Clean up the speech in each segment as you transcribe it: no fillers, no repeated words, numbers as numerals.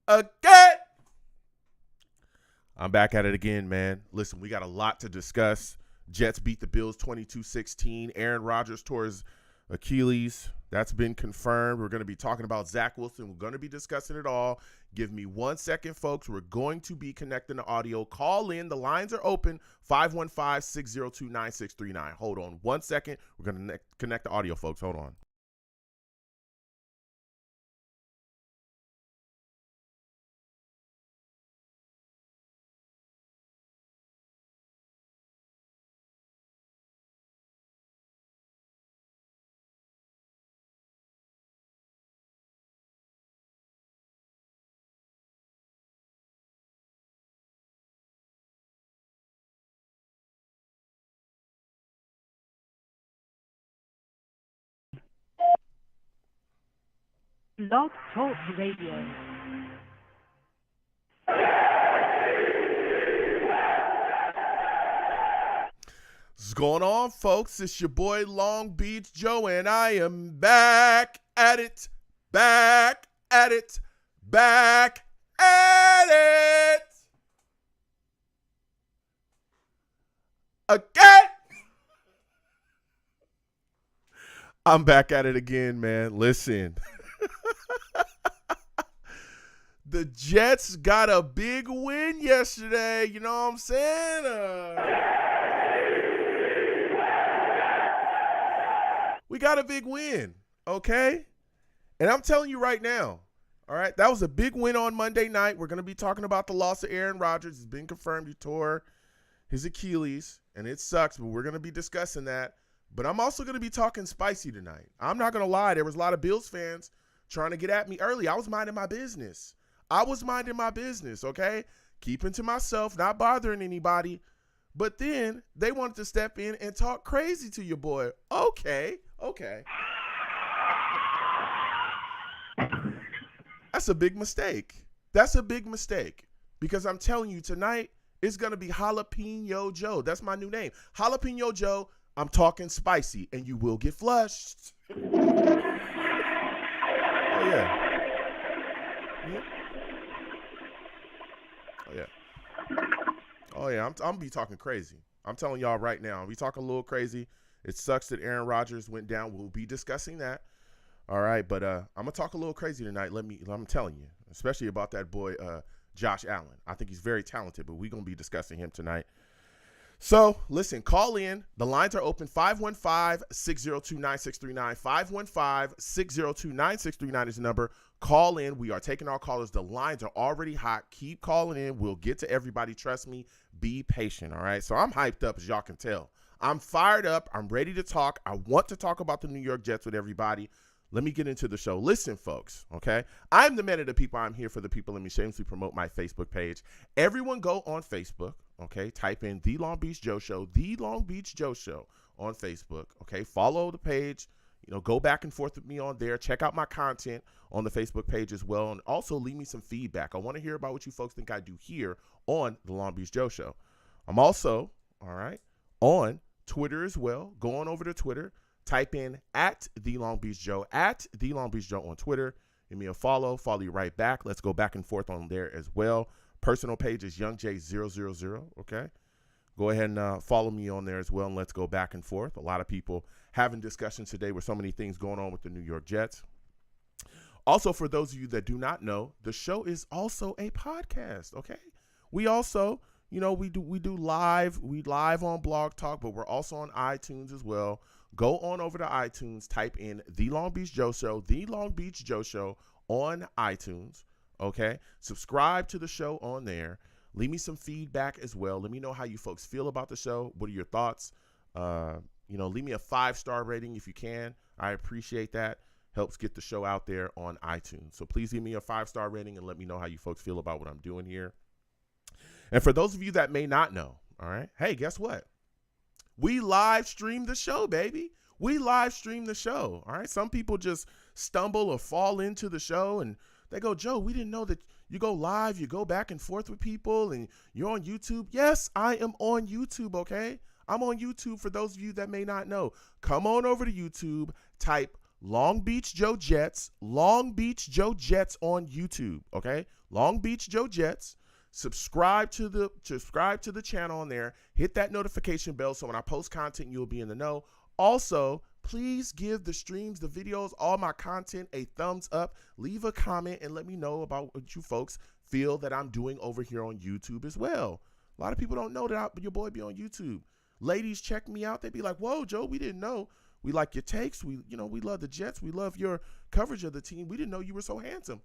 again. I'm back at it again, man. Listen, we got a lot to discuss. Jets beat the Bills 22-16. Aaron Rodgers tore his Achilles. That's been confirmed. We're going to be talking about Zach Wilson. We're going to be discussing it all. Give me 1 second, folks. We're going to be connecting the audio. Call in. The lines are open. 515-602-9639. Hold on 1 second. We're going to connect the audio, folks. Hold on. Blog Talk Radio. What's going on, folks? It's your boy Long Beach Joe, and I am back at it, back at it, back at it again. I'm back at it again, man. Listen. The Jets got a big win yesterday. You know what I'm saying? We got a big win, okay? And I'm telling you right now, all right, that was a big win on Monday night. We're going to be talking about the loss of Aaron Rodgers. It's been confirmed he tore his Achilles, and it sucks, but we're going to be discussing that. But I'm also going to be talking spicy tonight. I'm not going to lie. There was a lot of Bills fans trying to get at me early. I was minding my business. Okay? Keeping to myself, not bothering anybody. But then they wanted to step in and talk crazy to your boy. Okay. That's a big mistake. Because I'm telling you, tonight, it's going to be Jalapeno Joe. That's my new name. Jalapeno Joe, I'm talking spicy, and you will get flushed. Oh, yeah. Oh, yeah, I'm going to be talking crazy. I'm telling y'all right now. We talking a little crazy. It sucks that Aaron Rodgers went down. We'll be discussing that. All right, but I'm going to talk a little crazy tonight. I'm telling you, especially about that boy, Josh Allen. I think he's very talented, but we're going to be discussing him tonight. So, listen, call in. The lines are open, 515-602-9639. 515-602-9639 is the number. Call in. We are taking our callers. The lines are already hot. Keep calling in. We'll get to everybody. Trust me. Be patient, all right? So, I'm hyped up, as y'all can tell. I'm fired up. I'm ready to talk. I want to talk about the New York Jets with everybody. Let me get into the show. Listen, folks, okay? I'm the man of the people. I'm here for the people. Let me shamelessly promote my Facebook page. Everyone go on Facebook, okay? Type in The Long Beach Joe Show, The Long Beach Joe Show on Facebook, okay? Follow the page. Go back and forth with me on there. Check out my content on the Facebook page as well. And also leave me some feedback. I want to hear about what you folks think I do here on The Long Beach Joe Show. I'm also, all right, on Twitter as well. Go on over to Twitter. Type in at The Long Beach Joe, at The Long Beach Joe on Twitter. Give me a follow you right back. Let's go back and forth on there as well. Personal page is YoungJ000, okay? Go ahead and follow me on there as well, and let's go back and forth. A lot of people having discussions today with so many things going on with the New York Jets. Also, for those of you that do not know, the show is also a podcast, okay? We also, we do live. We live on Blog Talk, but we're also on iTunes as well. Go on over to iTunes, type in The Long Beach Joe Show, The Long Beach Joe Show on iTunes, okay? Subscribe to the show on there. Leave me some feedback as well. Let me know how you folks feel about the show. What are your thoughts? Leave me a 5-star rating if you can. I appreciate that. Helps get the show out there on iTunes. So please give me a 5-star rating and let me know how you folks feel about what I'm doing here. And for those of you that may not know, all right, hey, guess what? We live stream the show, baby. We live stream the show, all right? Some people just stumble or fall into the show, and they go, Joe, we didn't know that you go live, you go back and forth with people, and you're on YouTube. Yes, I am on YouTube, okay? I'm on YouTube for those of you that may not know. Come on over to YouTube, type Long Beach Joe Jets, Long Beach Joe Jets on YouTube, okay? Long Beach Joe Jets. Subscribe to the channel on there. Hit that notification bell so when I post content, you'll be in the know. Also, please give the streams, the videos, all my content a thumbs up. Leave a comment and let me know about what you folks feel that I'm doing over here on YouTube as well. A lot of people don't know that your boy be on YouTube. Ladies check me out. They be like, whoa, Joe, we didn't know. We like your takes. We love the Jets. We love your coverage of the team. We didn't know you were so handsome.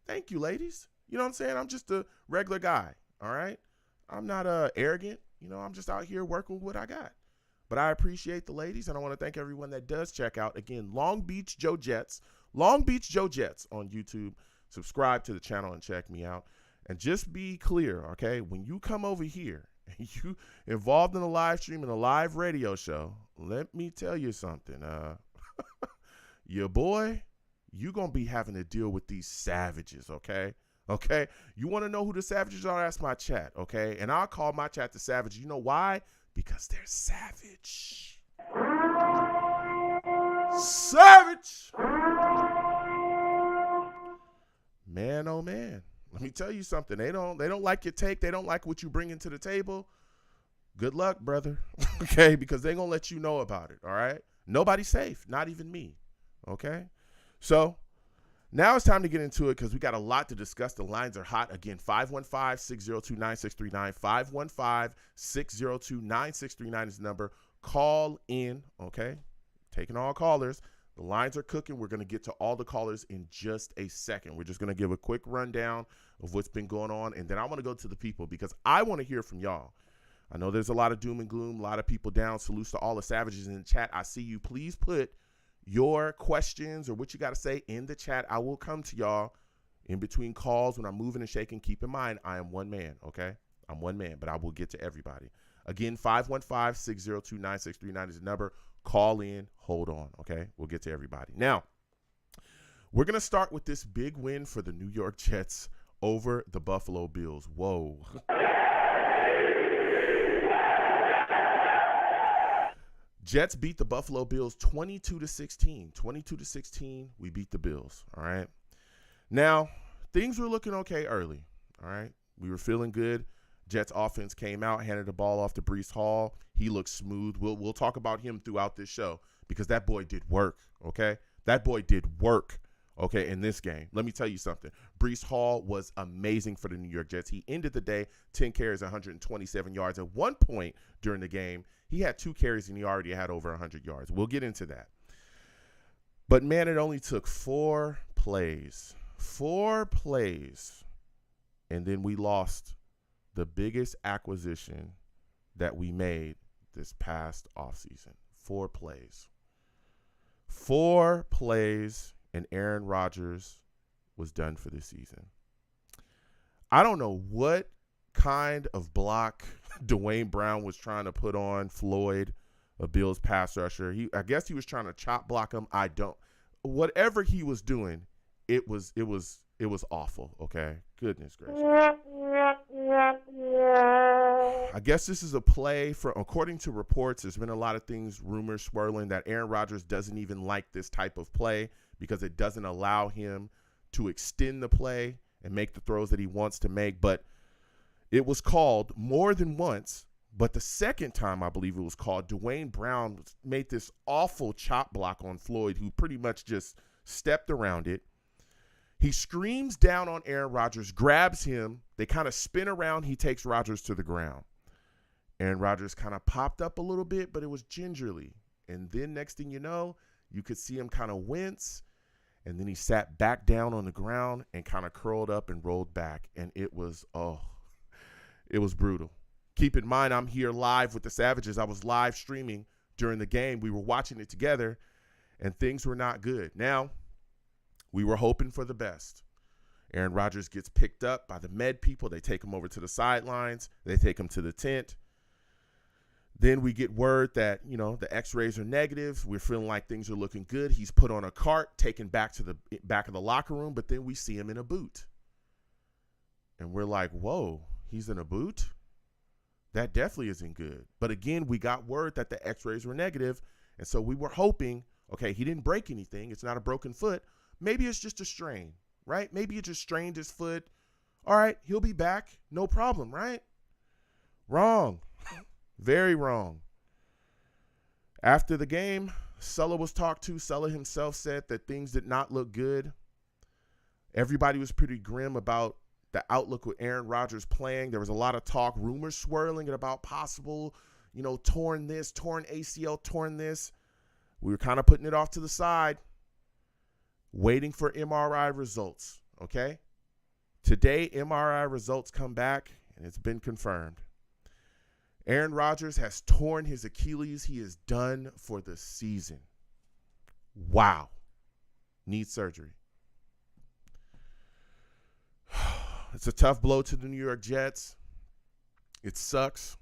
Thank you, ladies. You know what I'm saying? I'm just a regular guy, all right? I'm not arrogant. I'm just out here working with what I got. But I appreciate the ladies, and I want to thank everyone that does check out. Again, Long Beach Joe Jets on YouTube. Subscribe to the channel and check me out. And just be clear, okay? When you come over here and you involved in a live stream and a live radio show, let me tell you something. Your boy, you're going to be having to deal with these savages, okay? Okay? You want to know who the savages are? That's my chat, okay? And I'll call my chat the savages. You know why? Because they're savage. Savage! Man, oh man. Let me tell you something. They don't like your take. They don't like what you bring into the table. Good luck, brother. Okay? Because they're going to let you know about it, all right? Nobody's safe, not even me. Okay? So, now it's time to get into it because we got a lot to discuss. The lines are hot. Again, 515-602-9639. 515-602-9639 is the number. Call in, okay? Taking all callers. The lines are cooking. We're going to get to all the callers in just a second. We're just going to give a quick rundown of what's been going on, and then I want to go to the people because I want to hear from y'all. I know there's a lot of doom and gloom, a lot of people down. Salutes to all the savages in the chat. I see you. Please put your questions or what you got to say in the chat. I will come to y'all in between calls when I'm moving and shaking. Keep in mind, I am one man, okay? I'm one man, but I will get to everybody. Again, 515-602-9639 is the number. Call in, hold on, okay? We'll get to everybody. Now, we're going to start with this big win for the New York Jets over the Buffalo Bills. Whoa. Jets beat the Buffalo Bills 22-16. 22-16, we beat the Bills, all right? Now, things were looking okay early, all right? We were feeling good. Jets offense came out, handed the ball off to Breece Hall. He looked smooth. We'll talk about him throughout this show because that boy did work, okay? That boy did work, okay, in this game. Let me tell you something. Breece Hall was amazing for the New York Jets. He ended the day 10 carries, 127 yards. At one point during the game, he had 2 carries and he already had over 100 yards. We'll get into that. But, man, it only took 4 plays. 4 plays. And then we lost the biggest acquisition that we made this past offseason. 4 plays. 4 plays, and Aaron Rodgers was done for this season. I don't know what kind of block Dwayne Brown was trying to put on Floyd, a Bills pass rusher. I guess he was trying to chop block him. Whatever he was doing, it was awful, okay? Goodness gracious. I guess this is a play according to reports, there's been a lot of rumors swirling that Aaron Rodgers doesn't even like this type of play because it doesn't allow him to extend the play and make the throws that he wants to make. But it was called more than once. But the second time I believe it was called, Dwayne Brown made this awful chop block on Floyd, who pretty much just stepped around it. He screams down on Aaron Rodgers, grabs him. They kind of spin around. He takes Rodgers to the ground. Aaron Rodgers kind of popped up a little bit, but it was gingerly. And then next thing you know, you could see him kind of wince. And then he sat back down on the ground and kind of curled up and rolled back. And it was brutal. Keep in mind, I'm here live with the Savages. I was live streaming during the game. We were watching it together, and things were not good. Now, we were hoping for the best. Aaron Rodgers gets picked up by the med people. They take him over to the sidelines. They take him to the tent. Then we get word that, the x-rays are negative. We're feeling like things are looking good. He's put on a cart, taken back to the back of the locker room, but then we see him in a boot. And we're like, whoa, he's in a boot? That definitely isn't good. But again, we got word that the x-rays were negative, and so we were hoping, Okay, he didn't break anything. It's not a broken foot. Maybe it's just a strain, right? Maybe it just strained his foot. All right, he'll be back. No problem, right? Wrong. Very wrong. After the game, Sulla was talked to. Sulla himself said that things did not look good. Everybody was pretty grim about the outlook with Aaron Rodgers playing. There was a lot of talk, rumors swirling about possible, torn this, torn ACL, torn this. We were kind of putting it off to the side, waiting for MRI results, okay? Today, MRI results come back, and it's been confirmed. Aaron Rodgers has torn his Achilles. He is done for the season. Wow. Needs surgery. It's a tough blow to the New York Jets. It sucks.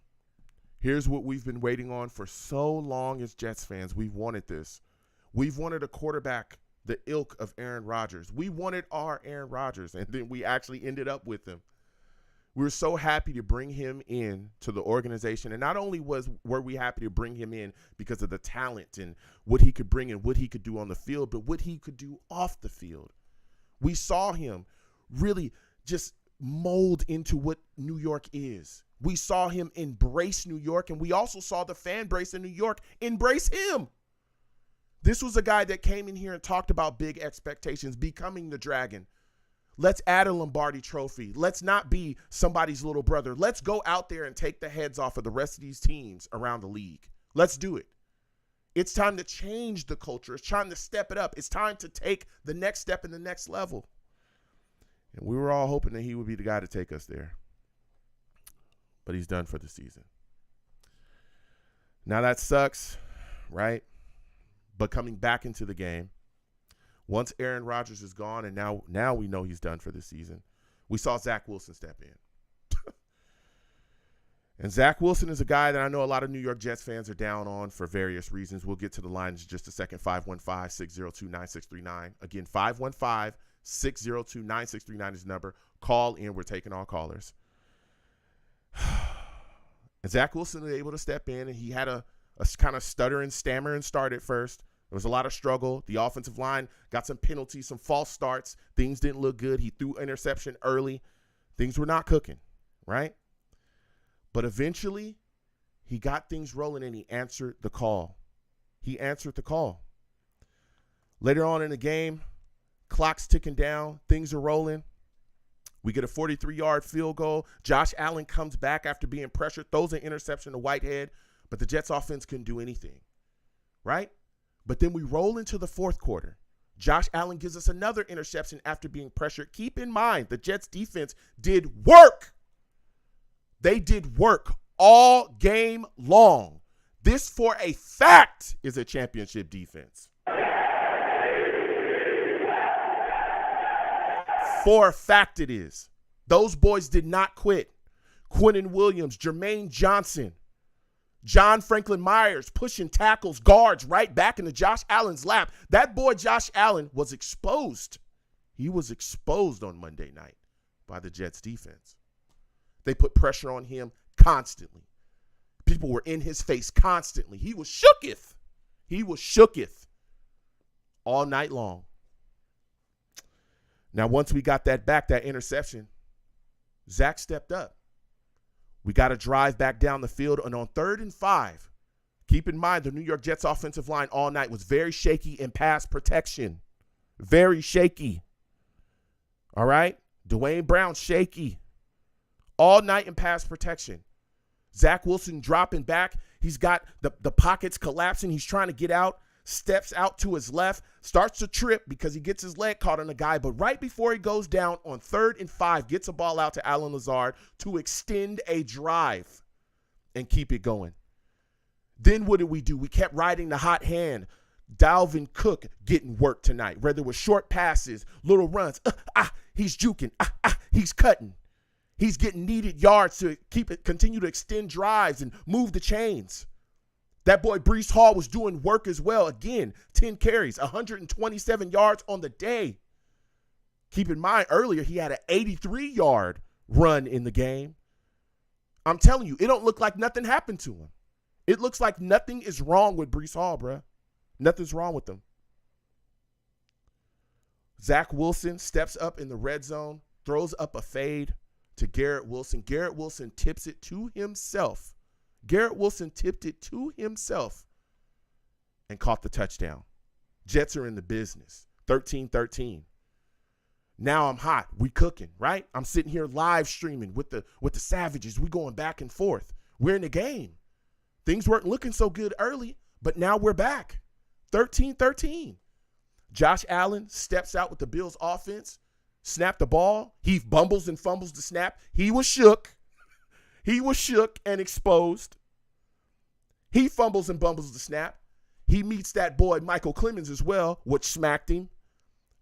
Here's what we've been waiting on for so long as Jets fans. We've wanted this. We've wanted a quarterback the ilk of Aaron Rodgers. We wanted our Aaron Rodgers, and then we actually ended up with him. We were so happy to bring him in to the organization. And not only were we happy to bring him in because of the talent and what he could bring and what he could do on the field, but what he could do off the field. We saw him really just mold into what New York is. We saw him embrace New York, and we also saw the fan base in New York embrace him. This was a guy that came in here and talked about big expectations, becoming the Dragon. Let's add a Lombardi trophy. Let's not be somebody's little brother. Let's go out there and take the heads off of the rest of these teams around the league. Let's do it. It's time to change the culture. It's time to step it up. It's time to take the next step in the next level. And we were all hoping that he would be the guy to take us there. But he's done for the season. Now that sucks, right? But coming back into the game, once Aaron Rodgers is gone, and now we know he's done for the season, we saw Zach Wilson step in. And Zach Wilson is a guy that I know a lot of New York Jets fans are down on for various reasons. We'll get to the lines in just a second. 515-602-9639. Again, 515-602-9639 is the number. Call in. We're taking all callers. And Zach Wilson was able to step in, and he had a kind of stutter and stammer and start at first. There was a lot of struggle. The offensive line got some penalties, some false starts. Things didn't look good. He threw interception early. Things were not cooking, right? But eventually, he got things rolling, and he answered the call. He answered the call. Later on in the game, clock's ticking down. Things are rolling. We get a 43-yard field goal. Josh Allen comes back after being pressured, throws an interception to Whitehead, but the Jets offense couldn't do anything, right? But then we roll into the fourth quarter. Josh Allen gives us another interception after being pressured. Keep in mind, the Jets defense did work. They did work all game long. This, for a fact, is a championship defense. For a fact it is. Those boys did not quit. Quinnen Williams, Jermaine Johnson, John Franklin Myers pushing tackles, guards right back into Josh Allen's lap. That boy Josh Allen was exposed. He was exposed on Monday night by the Jets defense. They put pressure on him constantly. People were in his face constantly. He was shooketh. He was shooketh all night long. Now, once we got that back, that interception, Zach stepped up. We got to drive back down the field, and on 3rd and 5, keep in mind the New York Jets offensive line all night was very shaky in pass protection. Very shaky. All right? Dwayne Brown, shaky. All night in pass protection. Zach Wilson dropping back. He's got the pockets collapsing. He's trying to get out. Steps out to his left, starts to trip because he gets his leg caught on a guy, but right before he goes down on 3rd and 5, gets a ball out to Allen Lazard to extend a drive and keep it going. Then what did we do? We kept riding the hot hand. Dalvin Cook getting work tonight, whether it was short passes, little runs. He's juking. He's cutting. He's getting needed yards to continue to extend drives and move the chains. That boy Breece Hall was doing work as well. Again, 10 carries, 127 yards on the day. Keep in mind, earlier he had an 83-yard run in the game. I'm telling you, it don't look like nothing happened to him. It looks like nothing is wrong with Breece Hall, bruh. Nothing's wrong with them. Zach Wilson steps up in the red zone, throws up a fade to Garrett Wilson. Garrett Wilson tips it to himself. Garrett Wilson tipped it to himself and caught the touchdown. Jets are in the business. 13-13. Now I'm hot. We cooking, right? I'm sitting here live streaming with the Savages. We going back and forth. We're in the game. Things weren't looking so good early, but now we're back. 13-13. Josh Allen steps out with the Bills offense, snapped the ball. He bumbles and fumbles the snap. He was shook. He was shook and exposed. He fumbles and bumbles the snap. He meets that boy Michael Clemens as well, which smacked him.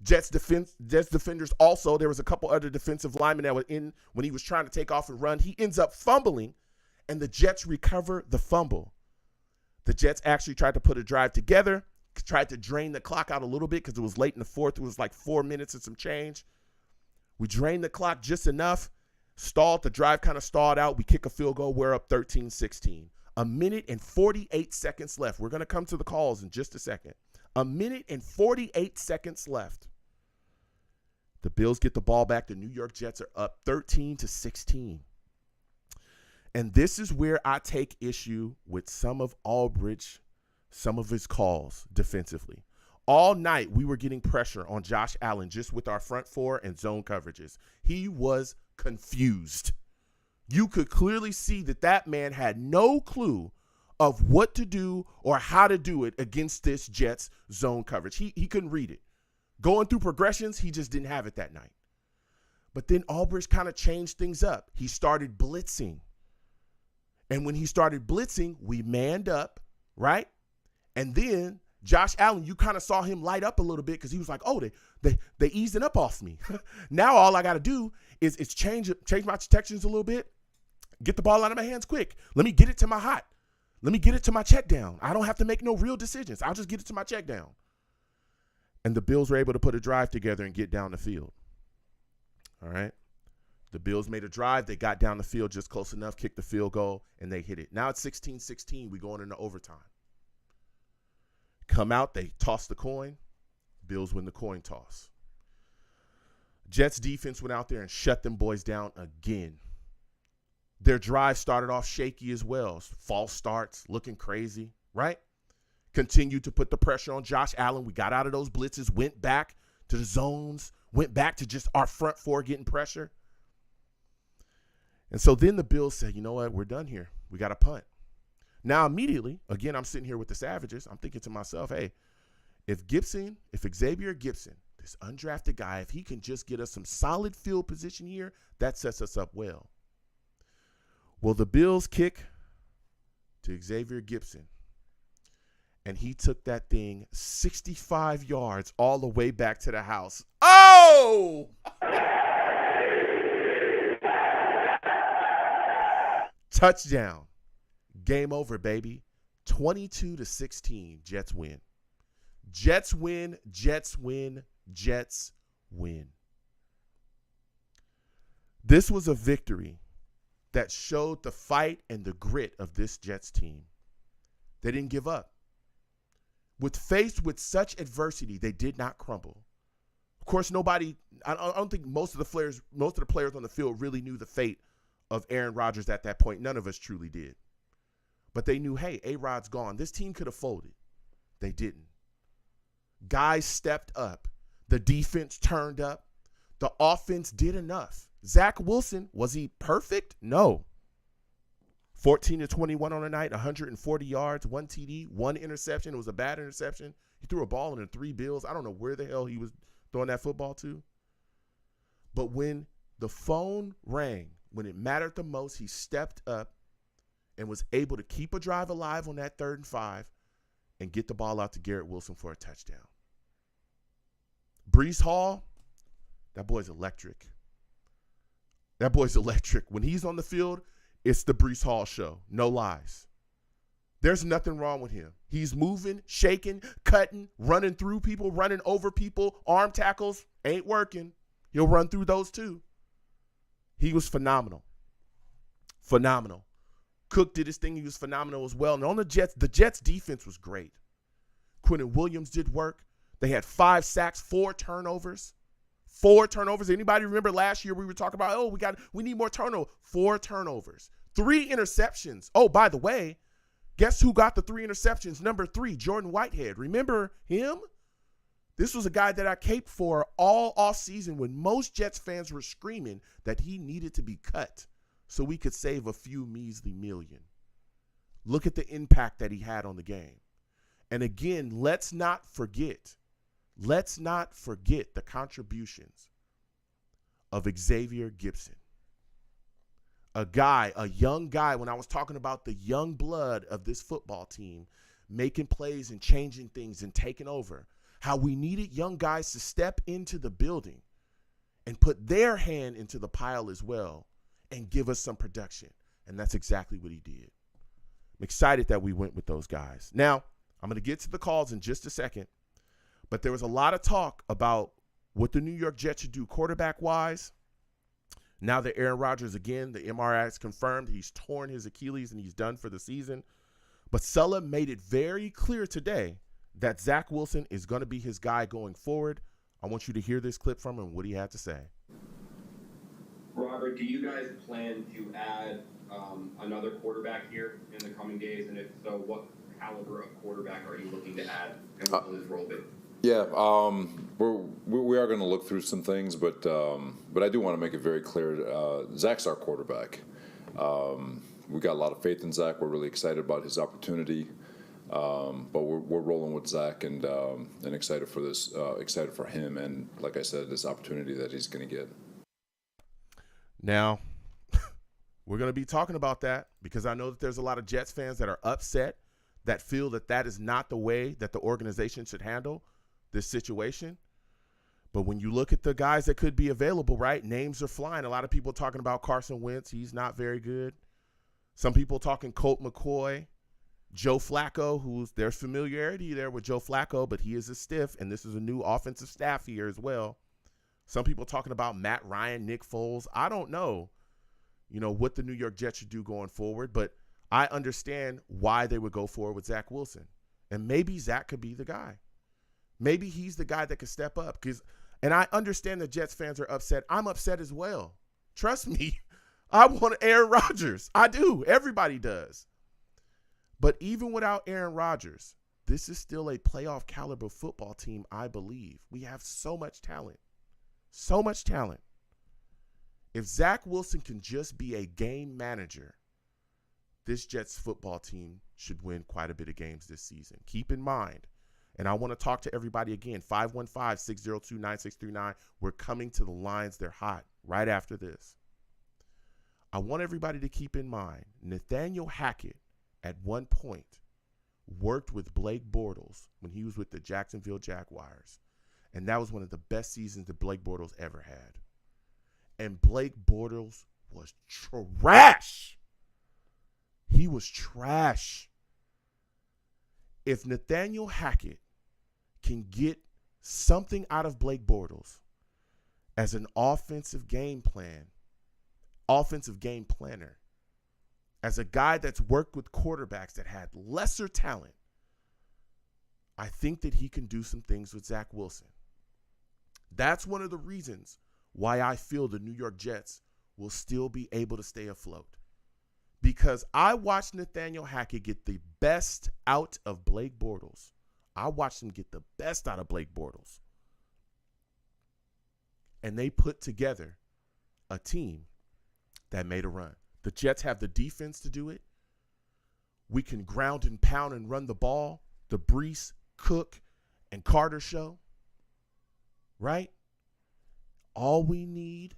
Jets defenders also, there was a couple other defensive linemen that were in when he was trying to take off and run. He ends up fumbling, and the Jets recover the fumble. The Jets actually tried to put a drive together, tried to drain the clock out a little bit because it was late in the fourth. It was like 4 minutes and some change. We drained the clock just enough, stalled. The drive kind of stalled out. We kick a field goal. We're up 13-16. A minute and 48 seconds left. We're going to come to the calls in just a second. A minute and 48 seconds left. The Bills get the ball back. The New York Jets are up 13-16. And this is where I take issue with some of Albridge, some of his calls defensively. All night we were getting pressure on Josh Allen just with our front four and zone coverages. He was confused. You could clearly see that man had no clue of what to do or how to do it against this Jets zone coverage. He couldn't read it. Going through progressions, he just didn't have it that night. But then Albridge kind of changed things up. He started blitzing. And when he started blitzing, we manned up, right? And then Josh Allen, you kind of saw him light up a little bit because he was like, oh, they easing up off me. Now all I got to do is change my protections a little bit, get the ball out of my hands quick. Let me get it to my hot. Let me get it to my check down. I don't have to make no real decisions. I'll just get it to my check down. And the Bills were able to put a drive together and get down the field. All right. The Bills made a drive. They got down the field just close enough, kicked the field goal, and they hit it. Now it's 16-16. We going into overtime. Come out. They toss the coin. Bills win the coin toss. Jets defense went out there and shut them boys down again. Their drive started off shaky as well. False starts, looking crazy, right? Continued to put the pressure on Josh Allen. We got out of those blitzes, went back to the zones, went back to just our front four getting pressure. And so then the Bills said, you know what? We're done here. We got to punt. Now immediately, again, I'm sitting here with the Savages. I'm thinking to myself, hey, if Xavier Gipson, this undrafted guy, if he can just get us some solid field position here, that sets us up well. Well, the Bills kick to Xavier Gipson, and he took that thing 65 yards all the way back to the house. Oh! Touchdown. Game over, baby. 22-16. Jets win. Jets win. Jets win. Jets win. This was a victory that showed the fight and the grit of this Jets team. They didn't give up. Faced with such adversity, they did not crumble. Of course, I don't think most of the players on the field really knew the fate of Aaron Rodgers at that point. None of us truly did. But they knew, hey, A-Rod's gone. This team could have folded. They didn't. Guys stepped up. The defense turned up. The offense did enough. Zach Wilson, was he perfect? No. 14-21 on the night, 140 yards, 1 TD, 1 interception. It was a bad interception. He threw a ball into 3 Bills. I don't know where the hell he was throwing that football to. But when the phone rang, when it mattered the most, he stepped up and was able to keep a drive alive on that 3rd and 5 and get the ball out to Garrett Wilson for a touchdown. Breece Hall, that boy's electric. That boy's electric. When he's on the field, it's the Breece Hall show. No lies. There's nothing wrong with him. He's moving, shaking, cutting, running through people, running over people, arm tackles. Ain't working. He'll run through those too. He was phenomenal. Phenomenal. Cook did his thing. He was phenomenal as well. And on the Jets defense was great. Quentin Williams did work. They had 5 sacks, 4 turnovers. 4 turnovers. Anybody remember last year we were talking about, we need more turnover. 4 turnovers. 3 interceptions. Oh, by the way, guess who got the 3 interceptions? Number 3, Jordan Whitehead. Remember him? This was a guy that I caped for all offseason when most Jets fans were screaming that he needed to be cut so we could save a few measly million. Look at the impact that he had on the game. And again, let's not forget the contributions of Xavier Gipson. A young guy, when I was talking about the young blood of this football team, making plays and changing things and taking over, how we needed young guys to step into the building and put their hand into the pile as well and give us some production. And that's exactly what he did. I'm excited that we went with those guys. Now, I'm going to get to the calls in just a second, but there was a lot of talk about what the New York Jets should do quarterback-wise. Now that Aaron Rodgers, again, the MRI has confirmed he's torn his Achilles and he's done for the season. But Sulla made it very clear today that Zach Wilson is going to be his guy going forward. I want you to hear this clip from him, what he had to say. Robert, do you guys plan to add another quarterback here in the coming days? And if so, what caliber of quarterback are you looking to add and what will his role be? Yeah, we are going to look through some things, but I do want to make it very clear, Zach's our quarterback. We got a lot of faith in Zach. We're really excited about his opportunity, but we're rolling with Zach and excited for this, excited for him, and like I said, this opportunity that he's going to get. Now, we're going to be talking about that because I know that there's a lot of Jets fans that are upset, that feel that that is not the way that the organization should handle this situation. But when you look at the guys that could be available, right, names are flying. A lot of people talking about Carson Wentz. He's not very good. Some people talking Colt McCoy, Joe Flacco, there's familiarity there with Joe Flacco, but he is a stiff, and this is a new offensive staff here as well. Some people talking about Matt Ryan, Nick Foles. I don't know, what the New York Jets should do going forward, but I understand why they would go forward with Zach Wilson. And maybe Zach could be the guy. Maybe he's the guy that could step up. And I understand the Jets fans are upset. I'm upset as well. Trust me, I want Aaron Rodgers. I do. Everybody does. But even without Aaron Rodgers, this is still a playoff caliber football team, I believe. We have so much talent. So much talent. If Zach Wilson can just be a game manager, this Jets football team should win quite a bit of games this season. Keep in mind, and I want to talk to everybody again, 515-602-9639. We're coming to the lines. They're hot right after this. I want everybody to keep in mind, Nathaniel Hackett at one point worked with Blake Bortles when he was with the Jacksonville Jaguars. And that was one of the best seasons that Blake Bortles ever had. And Blake Bortles was trash. He was trash. If Nathaniel Hackett can get something out of Blake Bortles as an offensive game planner, as a guy that's worked with quarterbacks that had lesser talent, I think that he can do some things with Zach Wilson. That's one of the reasons why I feel the New York Jets will still be able to stay afloat. Because I watched Nathaniel Hackett get the best out of Blake Bortles. I watched him get the best out of Blake Bortles. And they put together a team that made a run. The Jets have the defense to do it. We can ground and pound and run the ball. The Brees, Cook, and Carter show. Right? All we need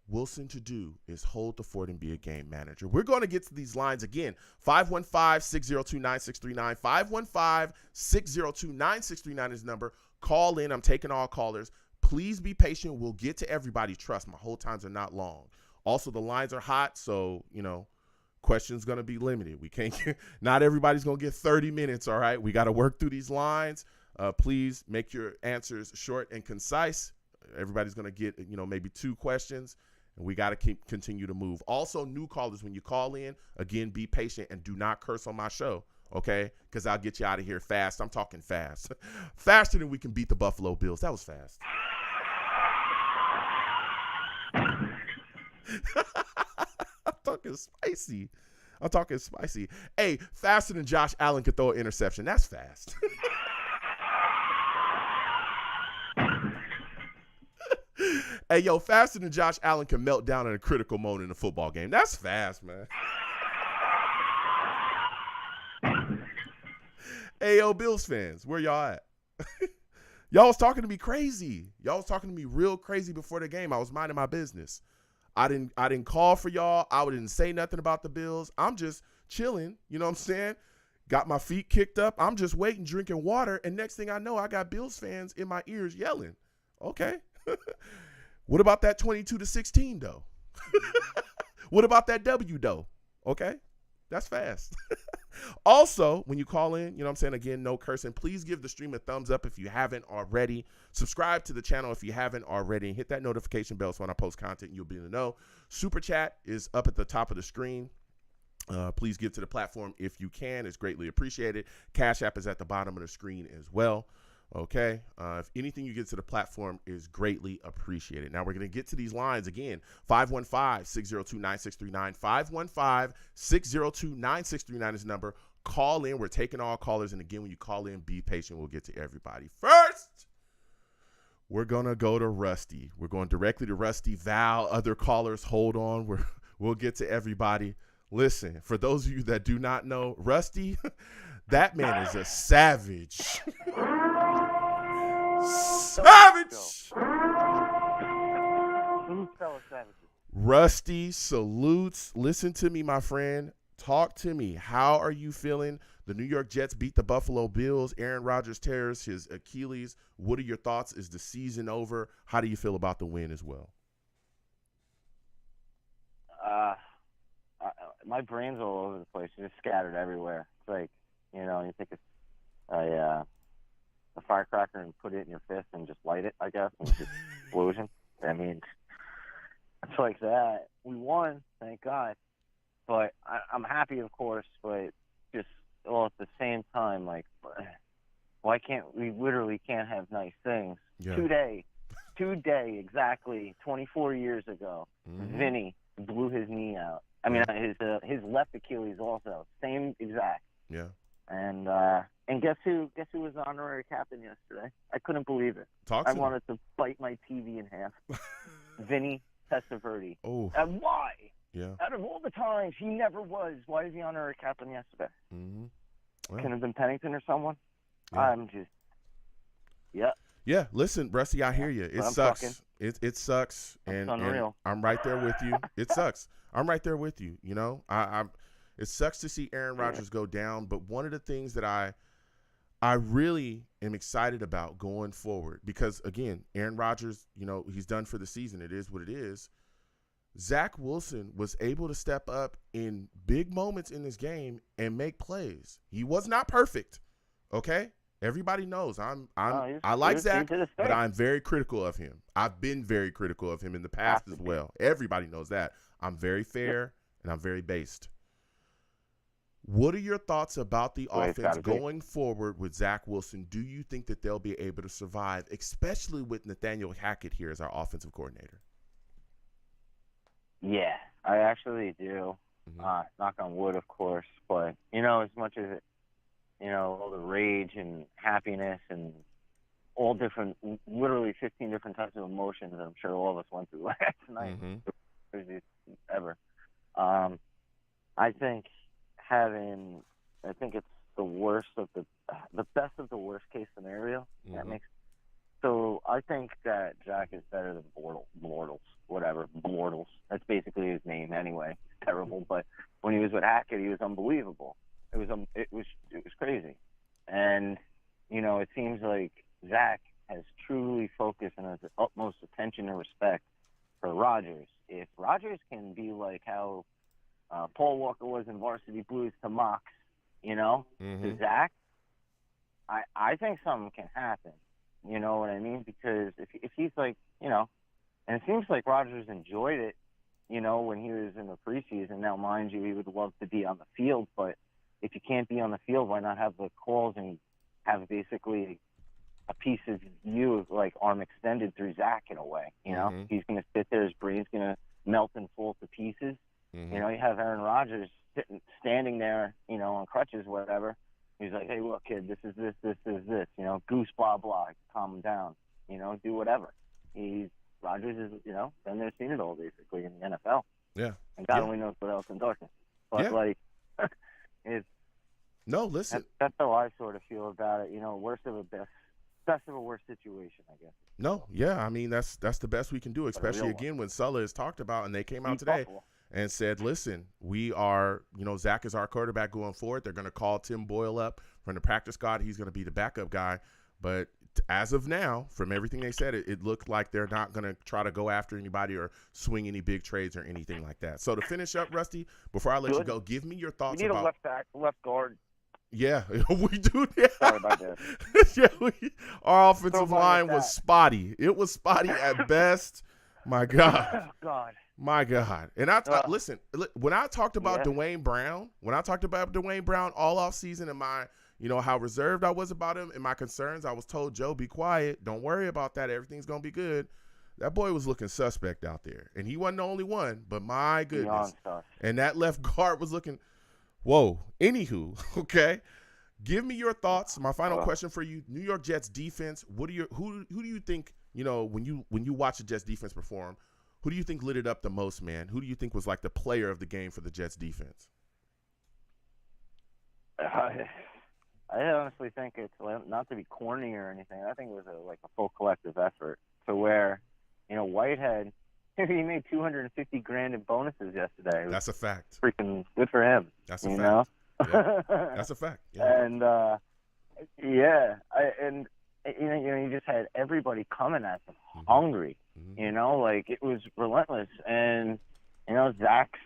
Wilson to do is hold the fort and be a game manager. We're going to get to these lines again. 515-602-9639. 515-602-9639 is the number. Call in. I'm taking all callers. Please be patient. We'll get to everybody. Trust, my hold times are not long. Also, the lines are hot, so, questions going to be limited. We can't get, not everybody's going to get 30 minutes, all right? We got to work through these lines. Please make your answers short and concise. Everybody's going to get, maybe 2 questions, and we got to continue to move. Also, new callers, when you call in, again, be patient and do not curse on my show. okay? Because I'll get you out of here fast. I'm talking fast. Faster than we can beat the Buffalo Bills. That was fast. I'm talking spicy. I'm talking spicy. Hey, faster than Josh Allen could throw an interception. That's fast. Hey, yo, faster than Josh Allen can melt down in a critical moment in a football game. That's fast, man. Hey, yo, Bills fans, where y'all at? Y'all was talking to me crazy. Y'all was talking to me real crazy before the game. I was minding my business. I didn't call for y'all. I didn't say nothing about the Bills. I'm just chilling. You know what I'm saying? Got my feet kicked up. I'm just waiting, drinking water. And next thing I know, I got Bills fans in my ears yelling. Okay. What about that 22-16 though? What about that W though? Okay. That's fast. Also, when you call in, you know what I'm saying? Again, no cursing. Please give the stream a thumbs up if you haven't already. Subscribe to the channel if you haven't already. And hit that notification bell so when I post content, you'll be able to know. Super Chat is up at the top of the screen. Please give to the platform if you can. It's greatly appreciated. Cash App is at the bottom of the screen as well. Okay. If anything you get to the platform is greatly appreciated. Now we're going to get to these lines again. 515-602-9639. 515-602-9639 is the number. Call in. We're taking all callers. And again, when you call in, be patient. We'll get to everybody. First, we're going to go to Rusty. We're going directly to Rusty. Val, other callers, hold on. We'll get to everybody. Listen, for those of you that do not know, Rusty, that man is a savage. Savage! Rusty salutes. Listen to me, my friend. Talk to me. How are you feeling? The New York Jets beat the Buffalo Bills. Aaron Rodgers tears his Achilles. What are your thoughts? Is the season over? How do you feel about the win as well? My brain's all over the place. It's just scattered everywhere. It's like, you take a firecracker and put it in your fist and just light it, I guess, and just explosion. I mean, it's like that. We won, thank God. But I'm happy, of course, but just, at the same time, like, why can't we literally can't have nice things? Yeah. Today, exactly 24 years ago, Vinny blew his knee out. I mean, his left Achilles also, same exact. Yeah. And guess who was the honorary captain yesterday? I couldn't believe it. I wanted to bite my TV in half. Vinny Testaverde. Oh. And why? Yeah. Out of all the times he never was, why is he honorary captain yesterday? Mm-hmm. Well, Could have been Pennington or someone. Yeah. I'm just, Yeah, listen, Rusty, I hear you. It sucks. Fucking, it sucks, and unreal. I'm right there with you. It sucks. I'm right there with you. You know, it sucks to see Aaron Rodgers go down, but one of the things that I really am excited about going forward, because again, Aaron Rodgers, he's done for the season. It is what it is. Zach Wilson was able to step up in big moments in this game and make plays. He was not perfect. Okay. Everybody knows I like Zach, but I'm very critical of him. I've been very critical of him in the past as well. Everybody knows that. I'm very fair and I'm very based. What are your thoughts about the offense going forward with Zach Wilson? Do you think that they'll be able to survive, especially with Nathaniel Hackett here as our offensive coordinator? Yeah, I actually do. Mm-hmm. Knock on wood, of course. But, as much as all the rage and happiness and all different, literally 15 different types of emotions that I'm sure all of us went through last night, craziest ever. I think it's the worst of the best of the worst case scenario. Mm-hmm. So I think that Jack is better than Bortles. That's basically his name anyway. It's terrible, but when he was with Hackett, he was unbelievable. It was crazy, and it seems like Zach has truly focused and has the utmost attention and respect for Rodgers. If Rodgers can be like how Paul Walker was in Varsity Blues to Mox, to Zach, I think something can happen. You know what I mean? Because if he's like, and it seems like Rodgers enjoyed it, when he was in the preseason. Now, mind you, he would love to be on the field, but if you can't be on the field, why not have the calls and have basically a piece of you, like arm extended through Zach in a way? You know, he's going to sit there, his brain's going to melt and fall to pieces. You know, you have Aaron Rodgers standing there, you know, on crutches, whatever. He's like, hey, look, kid, this is this, you know, goose, blah, blah, calm him down, you know, do whatever. Rodgers is, you know, been there, seen it all, basically, in the NFL. Yeah. And God only knows what else in darkness. But, like, it's... No, listen. That's how I sort of feel about it, you know, best of a worst situation, I guess. No, yeah, I mean, that's the best we can do, especially, again, when Sulla has talked about, and they came out today and said, listen, we are, you know, Zach is our quarterback going forward. They're going to call Tim Boyle up from the practice squad. He's going to be the backup guy. But as of now, from everything they said, it looked like they're not going to try to go after anybody or swing any big trades or anything like that. So to finish up, Rusty, before I let you go, give me your thoughts we need about a left guard. Yeah, we do. Yeah. Sorry about that. Yeah, our offensive line was spotty. It was spotty at best. My God. Oh, God. My God. And listen, when I talked about Dwayne Brown, all off season and my, you know, how reserved I was about him and my concerns, I was told, Joe, be quiet. Don't worry about that. Everything's going to be good. That boy was looking suspect out there. And he wasn't the only one, but my goodness. And that left guard was looking, whoa. Anywho, okay. Give me your thoughts. My final question for you: New York Jets defense. Who do you think, you know, when you watch the Jets defense perform, who do you think lit it up the most, man? Who do you think was like the player of the game for the Jets defense? I honestly think it's, not to be corny or anything, I think it was a full collective effort to where, you know, Whitehead, he made $250,000 in bonuses yesterday. That's a fact. Freaking good for him. That's a fact. Know? Yeah. That's a fact. Yeah. And you just had everybody coming at them hungry. You know, like it was relentless. And you know, Zach's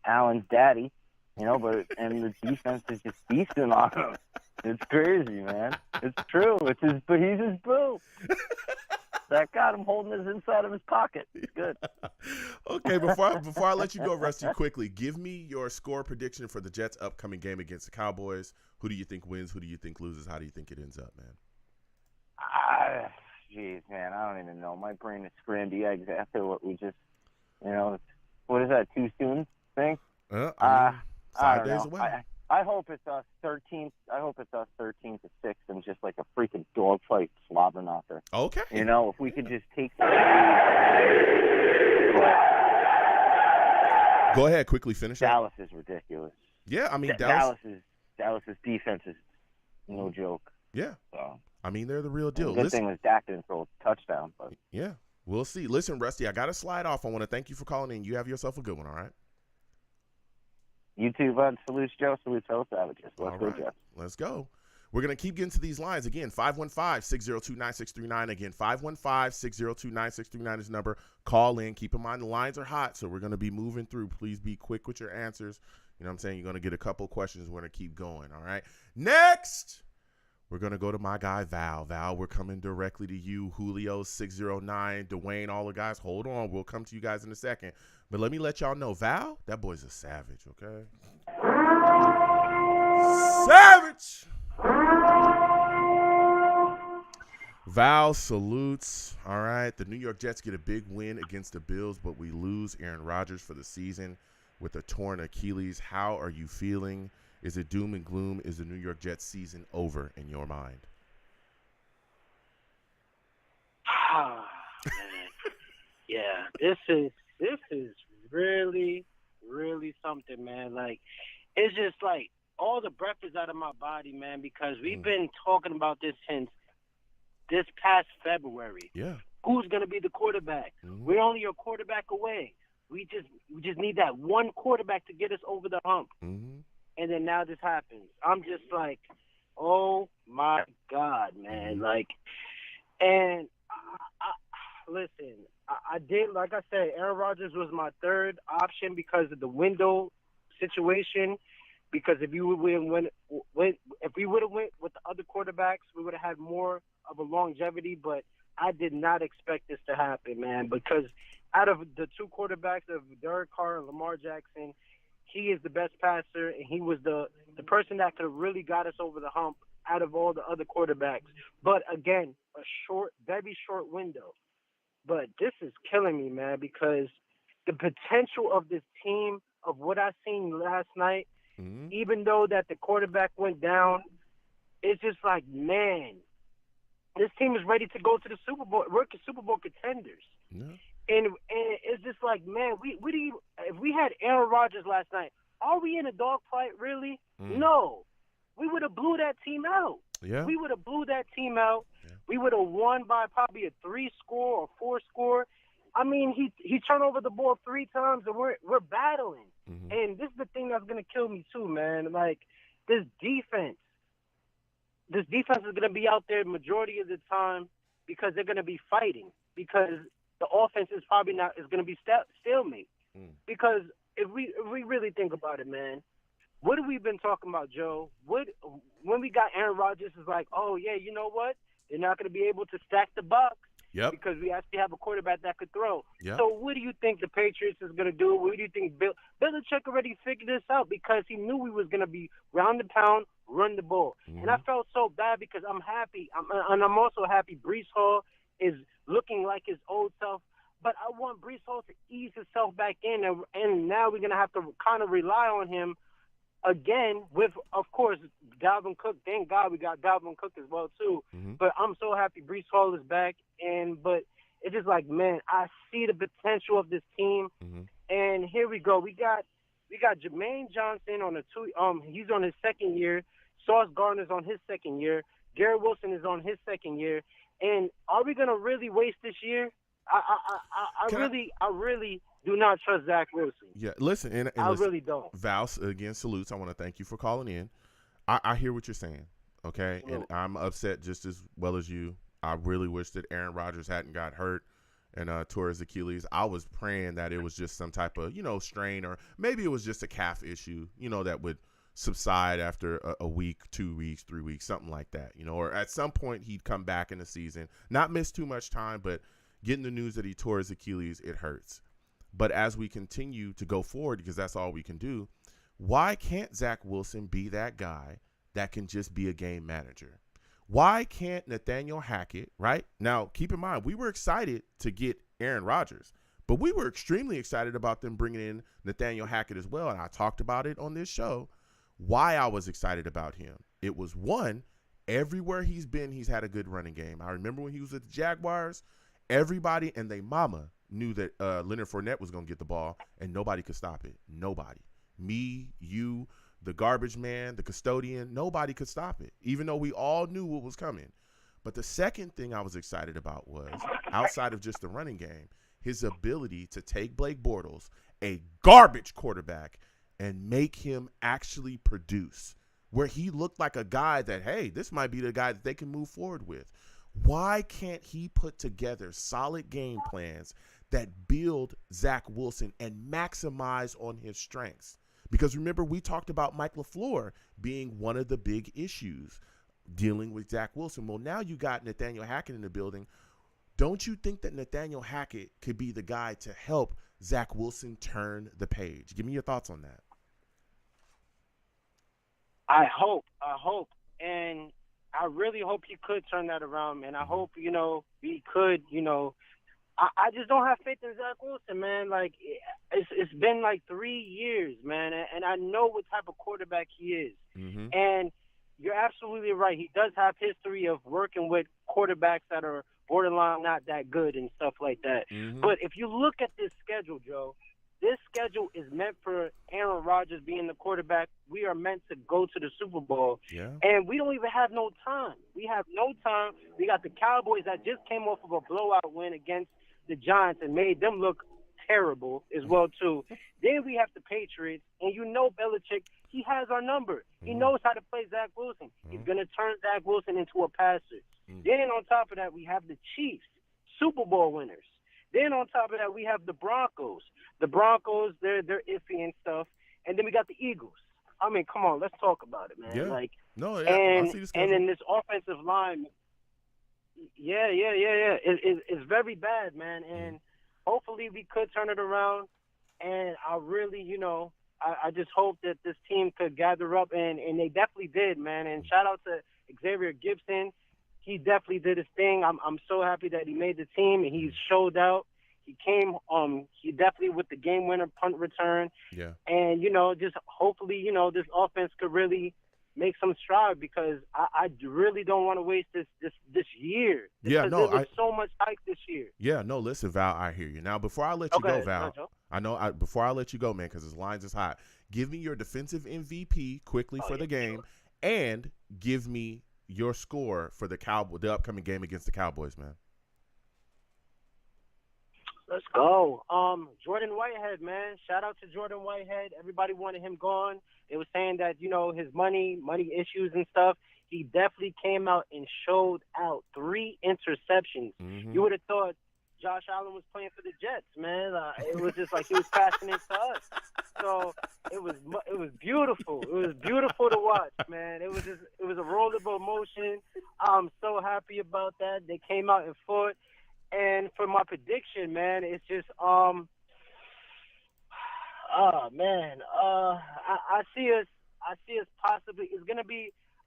Allen's daddy. You know, and the defense is just feasting on him. It's crazy, man. It's true. But he's his boo. That got him holding his inside of his pocket. It's good. Okay, before I let you go, Rusty, quickly, give me your score prediction for the Jets' upcoming game against the Cowboys. Who do you think wins? Who do you think loses? How do you think it ends up, man? Jeez, man, I don't even know. My brain is scrambled eggs after what we just, you know, what is that, too soon thing? 5 days away. I hope it's us 13. I hope it's us 13-6 and just like a freaking dogfight slobber knocker. Okay. You know, if we could just take. Go ahead, quickly finish. Dallas is ridiculous. Yeah, I mean Dallas's defense is no joke. Yeah. So, I mean, they're the real deal. The good thing was Dak didn't throw a touchdown, but yeah, we'll see. Listen, Rusty, I got to slide off. I want to thank you for calling in. You have yourself a good one. All right. You too, bud. Salute, Joe. Salute, fellow savages. Let's go, Jets. Let's go. We're going to keep getting to these lines. Again, 515-602-9639. Again, 515-602-9639 is the number. Call in. Keep in mind the lines are hot, so we're going to be moving through. Please be quick with your answers. You know what I'm saying? You're going to get a couple questions. We're going to keep going, all right? Next, we're going to go to my guy, Val. Val, we're coming directly to you. Julio, 609, Dwayne, all the guys. Hold on. We'll come to you guys in a second. But let me let y'all know, Val, that boy's a savage, okay? Savage! Val salutes. All right. The New York Jets get a big win against the Bills, but we lose Aaron Rodgers for the season with a torn Achilles. How are you feeling? Is it doom and gloom? Is the New York Jets season over in your mind? Ah, man. Yeah, this is really, really something, man. Like, it's just like all the breath is out of my body, man, because we've been talking about this since this past February. Yeah. Who's going to be the quarterback? We're only a quarterback away. We just need that one quarterback to get us over the hump. And then now this happens. I'm just like, oh, my God, man. Like, and listen, I did, like I said, Aaron Rodgers was my third option because of the window situation. Because if we would have went with the other quarterbacks, we would have had more of a longevity. But I did not expect this to happen, man. Because out of the two quarterbacks of Derek Carr and Lamar Jackson, he is the best passer, and he was the person that could have really got us over the hump out of all the other quarterbacks. But again, a short, very short window. But this is killing me, man, because the potential of this team, of what I seen last night, even though that the quarterback went down, it's just like, man, this team is ready to go to the Super Bowl. We're Super Bowl contenders. Yeah. And it's just like, man, if we had Aaron Rodgers last night, are we in a dogfight, really? No. We would have blew that team out. Yeah. We would have blew that team out. Yeah. We would have won by probably a 3-score or 4-score. I mean, he turned over the ball 3 times, and we're battling. And this is the thing that's going to kill me too, man. Like, this defense is going to be out there majority of the time because they're going to be fighting, because the offense is probably not is going to be stalemate. Because if we really think about it, man, what have we been talking about, Joe? When we got Aaron Rodgers, is like, oh yeah, you know what? They're not going to be able to stack the box. Yep. Because we actually have a quarterback that could throw. Yep. So what do you think the Patriots is going to do? What do you think Belichick already figured this out, because he knew we was going to be round the pound, run the ball. And I felt so bad because I'm happy. I'm also happy Breece Hall is looking like his old self. But I want Breece Hall to ease himself back in, and now we're going to have to kind of rely on him again with, of course, Dalvin Cook. Thank God we got Dalvin Cook as well, too. But I'm so happy Breece Hall is back. But it's just like, man, I see the potential of this team. And here we go. We got Jermaine Johnson on he's on his second year. Sauce Gardner's on his second year. Garrett Wilson is on his second year. And are we going to really waste this year? I really do not trust Zach Wilson. Yeah, listen, and I listen, really don't. Val, again, salutes. I want to thank you for calling in. I hear what you're saying, okay? And I'm upset just as well as you. I really wish that Aaron Rodgers hadn't got hurt and tore his Achilles. I was praying that it was just some type of, strain, or maybe it was just a calf issue, that would subside after a week, 2 weeks, 3 weeks, something like that, or at some point he'd come back in the season, not miss too much time, but getting the news that he tore his Achilles, it hurts. But as we continue to go forward, because that's all we can do, why can't Zach Wilson be that guy that can just be a game manager? Why can't Nathaniel Hackett, right? Now, keep in mind, we were excited to get Aaron Rodgers, but we were extremely excited about them bringing in Nathaniel Hackett as well, and I talked about it on this show, why I was excited about him. It was, one, everywhere he's been, he's had a good running game. I remember when he was at the Jaguars, everybody and they mama knew that Leonard Fournette was going to get the ball, and nobody could stop it. Nobody. Me, you, the garbage man, the custodian, nobody could stop it, even though we all knew what was coming. But the second thing I was excited about was, outside of just the running game, his ability to take Blake Bortles, a garbage quarterback, and make him actually produce, where he looked like a guy that, hey, this might be the guy that they can move forward with. Why can't he put together solid game plans that build Zach Wilson and maximize on his strengths? Because remember, we talked about Mike LaFleur being one of the big issues dealing with Zach Wilson. Well, now you got Nathaniel Hackett in the building. Don't you think that Nathaniel Hackett could be the guy to help Zach Wilson turn the page? Give me your thoughts on that. I hope. And I really hope he could turn that around, man. I hope, he could, I just don't have faith in Zach Wilson, man. Like, it's been like 3 years, man, and I know what type of quarterback he is. And you're absolutely right. He does have history of working with quarterbacks that are borderline not that good and stuff like that. But if you look at this schedule, Joe, this schedule is meant for Aaron Rodgers being the quarterback. We are meant to go to the Super Bowl. Yeah. And we don't even have no time. We have no time. We got the Cowboys that just came off of a blowout win against the Giants and made them look terrible as well, too. Then we have the Patriots. And Belichick, he has our number. He knows how to play Zach Wilson. He's going to turn Zach Wilson into a passer. Then on top of that, we have the Chiefs, Super Bowl winners. Then on top of that, we have the Broncos. The Broncos, they're iffy and stuff. And then we got the Eagles. I mean, come on, let's talk about it, man. Yeah. Like, I see the schedule. and then this offensive line, yeah. It's very bad, man. And hopefully we could turn it around. And I really, I just hope that this team could gather up, and they definitely did, man. And shout out to Xavier Gibson. He definitely did his thing. I'm so happy that he made the team and he showed out. He came he definitely with the game winner punt return. Yeah. And just hopefully, this offense could really make some stride, because I really don't want to waste this year. Because there was so much hype this year. Yeah, no, listen, Val, I hear you. Now, before I let you go, Val, before I let you go, man, because his lines is hot, give me your defensive MVP quickly for the game, and give me your score for the upcoming game against the Cowboys, man. Let's go. Jordan Whitehead, man. Shout out to Jordan Whitehead. Everybody wanted him gone. They were saying that, his money issues and stuff. He definitely came out and showed out. 3 interceptions. Mm-hmm. You would have thought Josh Allen was playing for the Jets, man. It was just like he was passing it to us. So it was beautiful. It was beautiful to watch, man. It was a roll of emotion. I'm so happy about that. They came out and fought. And for my prediction, man, it's just I see us possibly.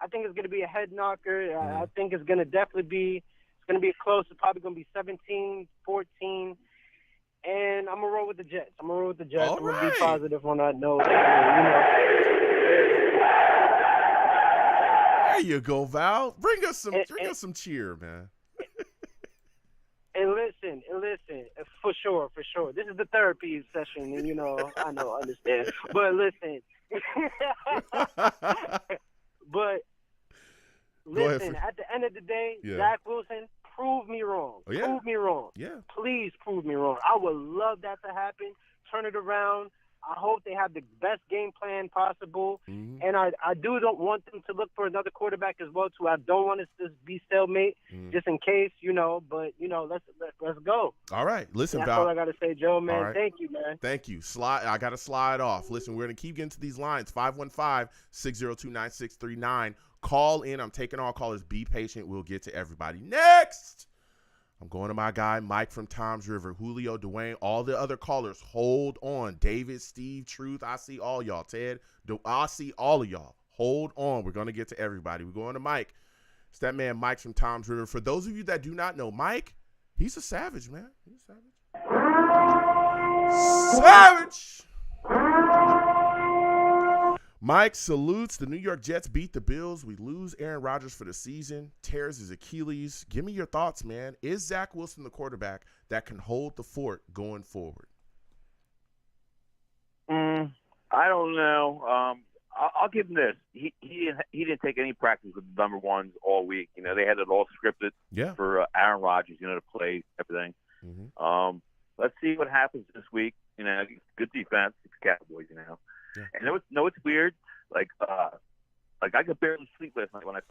I think it's gonna be a head knocker. I think it's gonna definitely be. It's gonna be close. It's probably gonna be 17-14. And I'm gonna roll with the Jets. I'm gonna be positive on that note. There you go, Val. Bring us some cheer, man. And listen, for sure. This is the therapy session, and I understand. But listen, at the end of the day, Zach Wilson, prove me wrong. Oh, yeah. Prove me wrong. Yeah. Please prove me wrong. I would love that to happen. Turn it around. I hope they have the best game plan possible. Mm-hmm. And I don't want them to look for another quarterback as well, too. I don't want it to be stalemate, just in case, but, let's go. All right. Listen, That's Val. all I got to say, Joe, man. Right. Thank you, man. Thank you. I got to slide off. Listen, we're going to keep getting to these lines. 515-602-9639. Call in. I'm taking all callers. Be patient. We'll get to everybody. Next, I'm going to my guy, Mike from Toms River, Julio, Dwayne, all the other callers. Hold on. David, Steve, Truth. I see all y'all. Ted, I see all of y'all. Hold on. We're going to get to everybody. We're going to Mike. It's that man, Mike from Toms River. For those of you that do not know, Mike, he's a savage, man. He's a savage. Savage! Mike salutes. The New York Jets beat the Bills. We lose Aaron Rodgers for the season. Tears his Achilles. Give me your thoughts, man. Is Zach Wilson the quarterback that can hold the fort going forward? I don't know. I'll give him this. He didn't take any practice with the number ones all week. They had it all scripted for Aaron Rodgers, the plays, everything. Mm-hmm. Let's see what happens this week. Good defense, it's Cowboys, Yeah. And it's weird. Like I could barely sleep last night. When I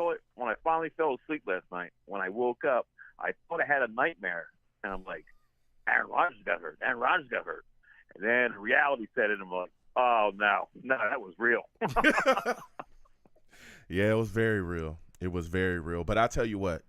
finally fell asleep last night, when I woke up, I thought I had a nightmare, and I'm like, Aaron Rodgers got hurt. And then reality set in. I'm like, oh no, that was real. Yeah, it was very real. But I tell you what,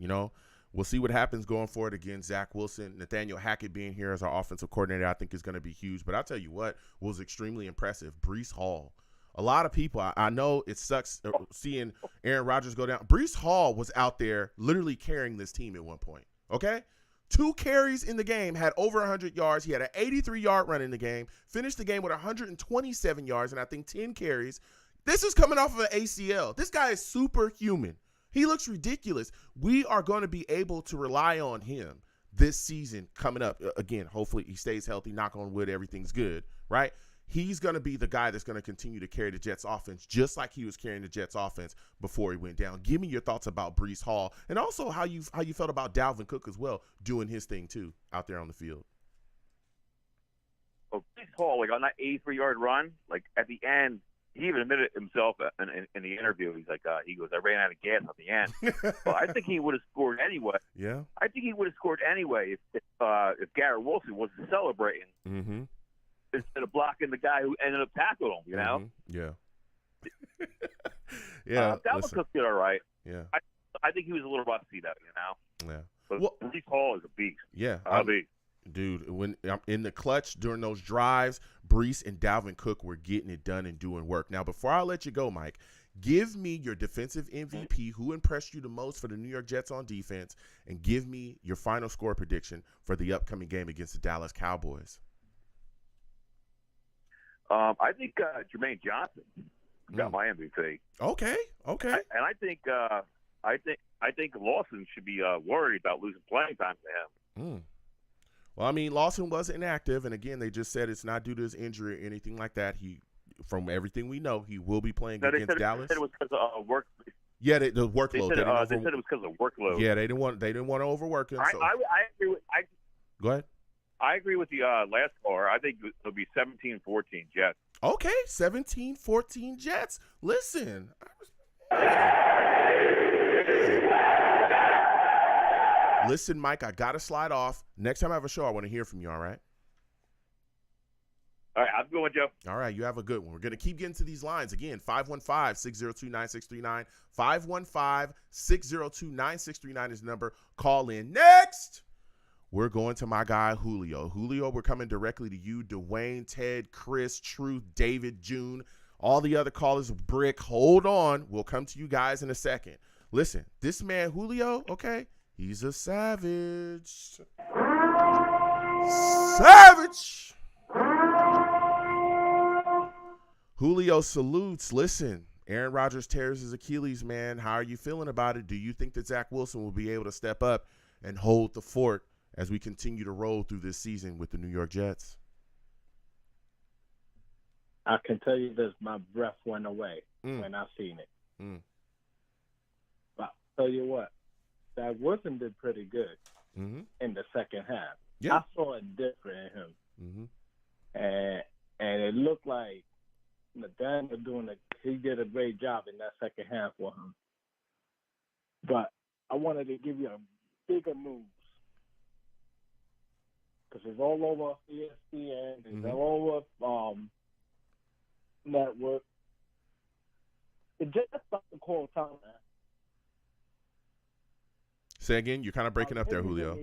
we'll see what happens going forward against Zach Wilson. Nathaniel Hackett being here as our offensive coordinator, I think is going to be huge. But I'll tell you what was extremely impressive. Breece Hall. A lot of people, I know it sucks seeing Aaron Rodgers go down. Breece Hall was out there literally carrying this team at one point, okay? 2 carries in the game, had over 100 yards. He had an 83-yard run in the game, finished the game with 127 yards and I think 10 carries. This is coming off of an ACL. This guy is superhuman. He looks ridiculous. We are going to be able to rely on him this season coming up. Again, hopefully he stays healthy. Knock on wood, everything's good, right? He's going to be the guy that's going to continue to carry the Jets offense just like he was carrying the Jets offense before he went down. Give me your thoughts about Breece Hall and also how you felt about Dalvin Cook as well, doing his thing too out there on the field. Well, Breece Hall, on that 83-yard run, at the end, he even admitted himself in the interview. He's like, he goes, I ran out of gas at the end. Well, I think he would have scored anyway. Yeah. I think he would have scored anyway if Garrett Wilson wasn't celebrating instead of blocking the guy who ended up tackling him. Yeah. Yeah. Dalvin Cook did all right. Yeah. I think he was a little rusty though. Yeah. But Breece Hall is a beast. Yeah. A beast. Dude, when I'm in the clutch during those drives, Brees and Dalvin Cook were getting it done and doing work. Now, before I let you go, Mike, give me your defensive MVP, who impressed you the most for the New York Jets on defense, and give me your final score prediction for the upcoming game against the Dallas Cowboys. I think Jermaine Johnson got my MVP. Okay. And I think Lawson should be worried about losing playing time to him. Well, I mean, Lawson was inactive, and again, they just said it's not due to his injury or anything like that. From everything we know, he will be playing against Dallas. They said it was because of work. Yeah, the workload. They said it was because of workload. Yeah, they didn't want to overwork him. I agree. Go ahead. I agree with the last score. I think it'll be 17-14 Jets. Okay, 17-14 Jets. Listen. Listen, Mike, I got to slide off. Next time I have a show, I want to hear from you, all right? All right, I'm going, Joe. All right, you have a good one. We're going to keep getting to these lines. Again, 515-602-9639. 515-602-9639 is the number. Call in. Next, we're going to my guy, Julio. Julio, we're coming directly to you. Dwayne, Ted, Chris, Truth, David, June, all the other callers, Brick. Hold on. We'll come to you guys in a second. Listen, this man, Julio, okay, he's a savage. Savage! Julio salutes. Listen, Aaron Rodgers tears his Achilles, man. How are you feeling about it? Do you think that Zach Wilson will be able to step up and hold the fort as we continue to roll through this season with the New York Jets? I can tell you this, my breath went away when I seen it. But I'll tell you what, Zach Wilson did pretty good in the second half. Yeah. I saw it different in him. And it looked like Nathaniel he did a great job in that second half for him. But I wanted to give you a bigger news because it's all over ESPN, it's all over network. It just about to call time, man. Say again. You're kind of breaking up there, Julio.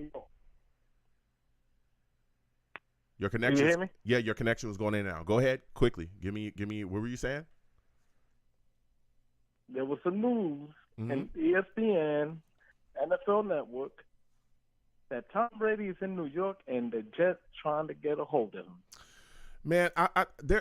Your connection. Can you hear me? Yeah, your connection was going in and out. Go ahead, quickly. Give me. What were you saying? There was some news in ESPN, NFL Network, that Tom Brady is in New York and the Jets trying to get a hold of him. Man,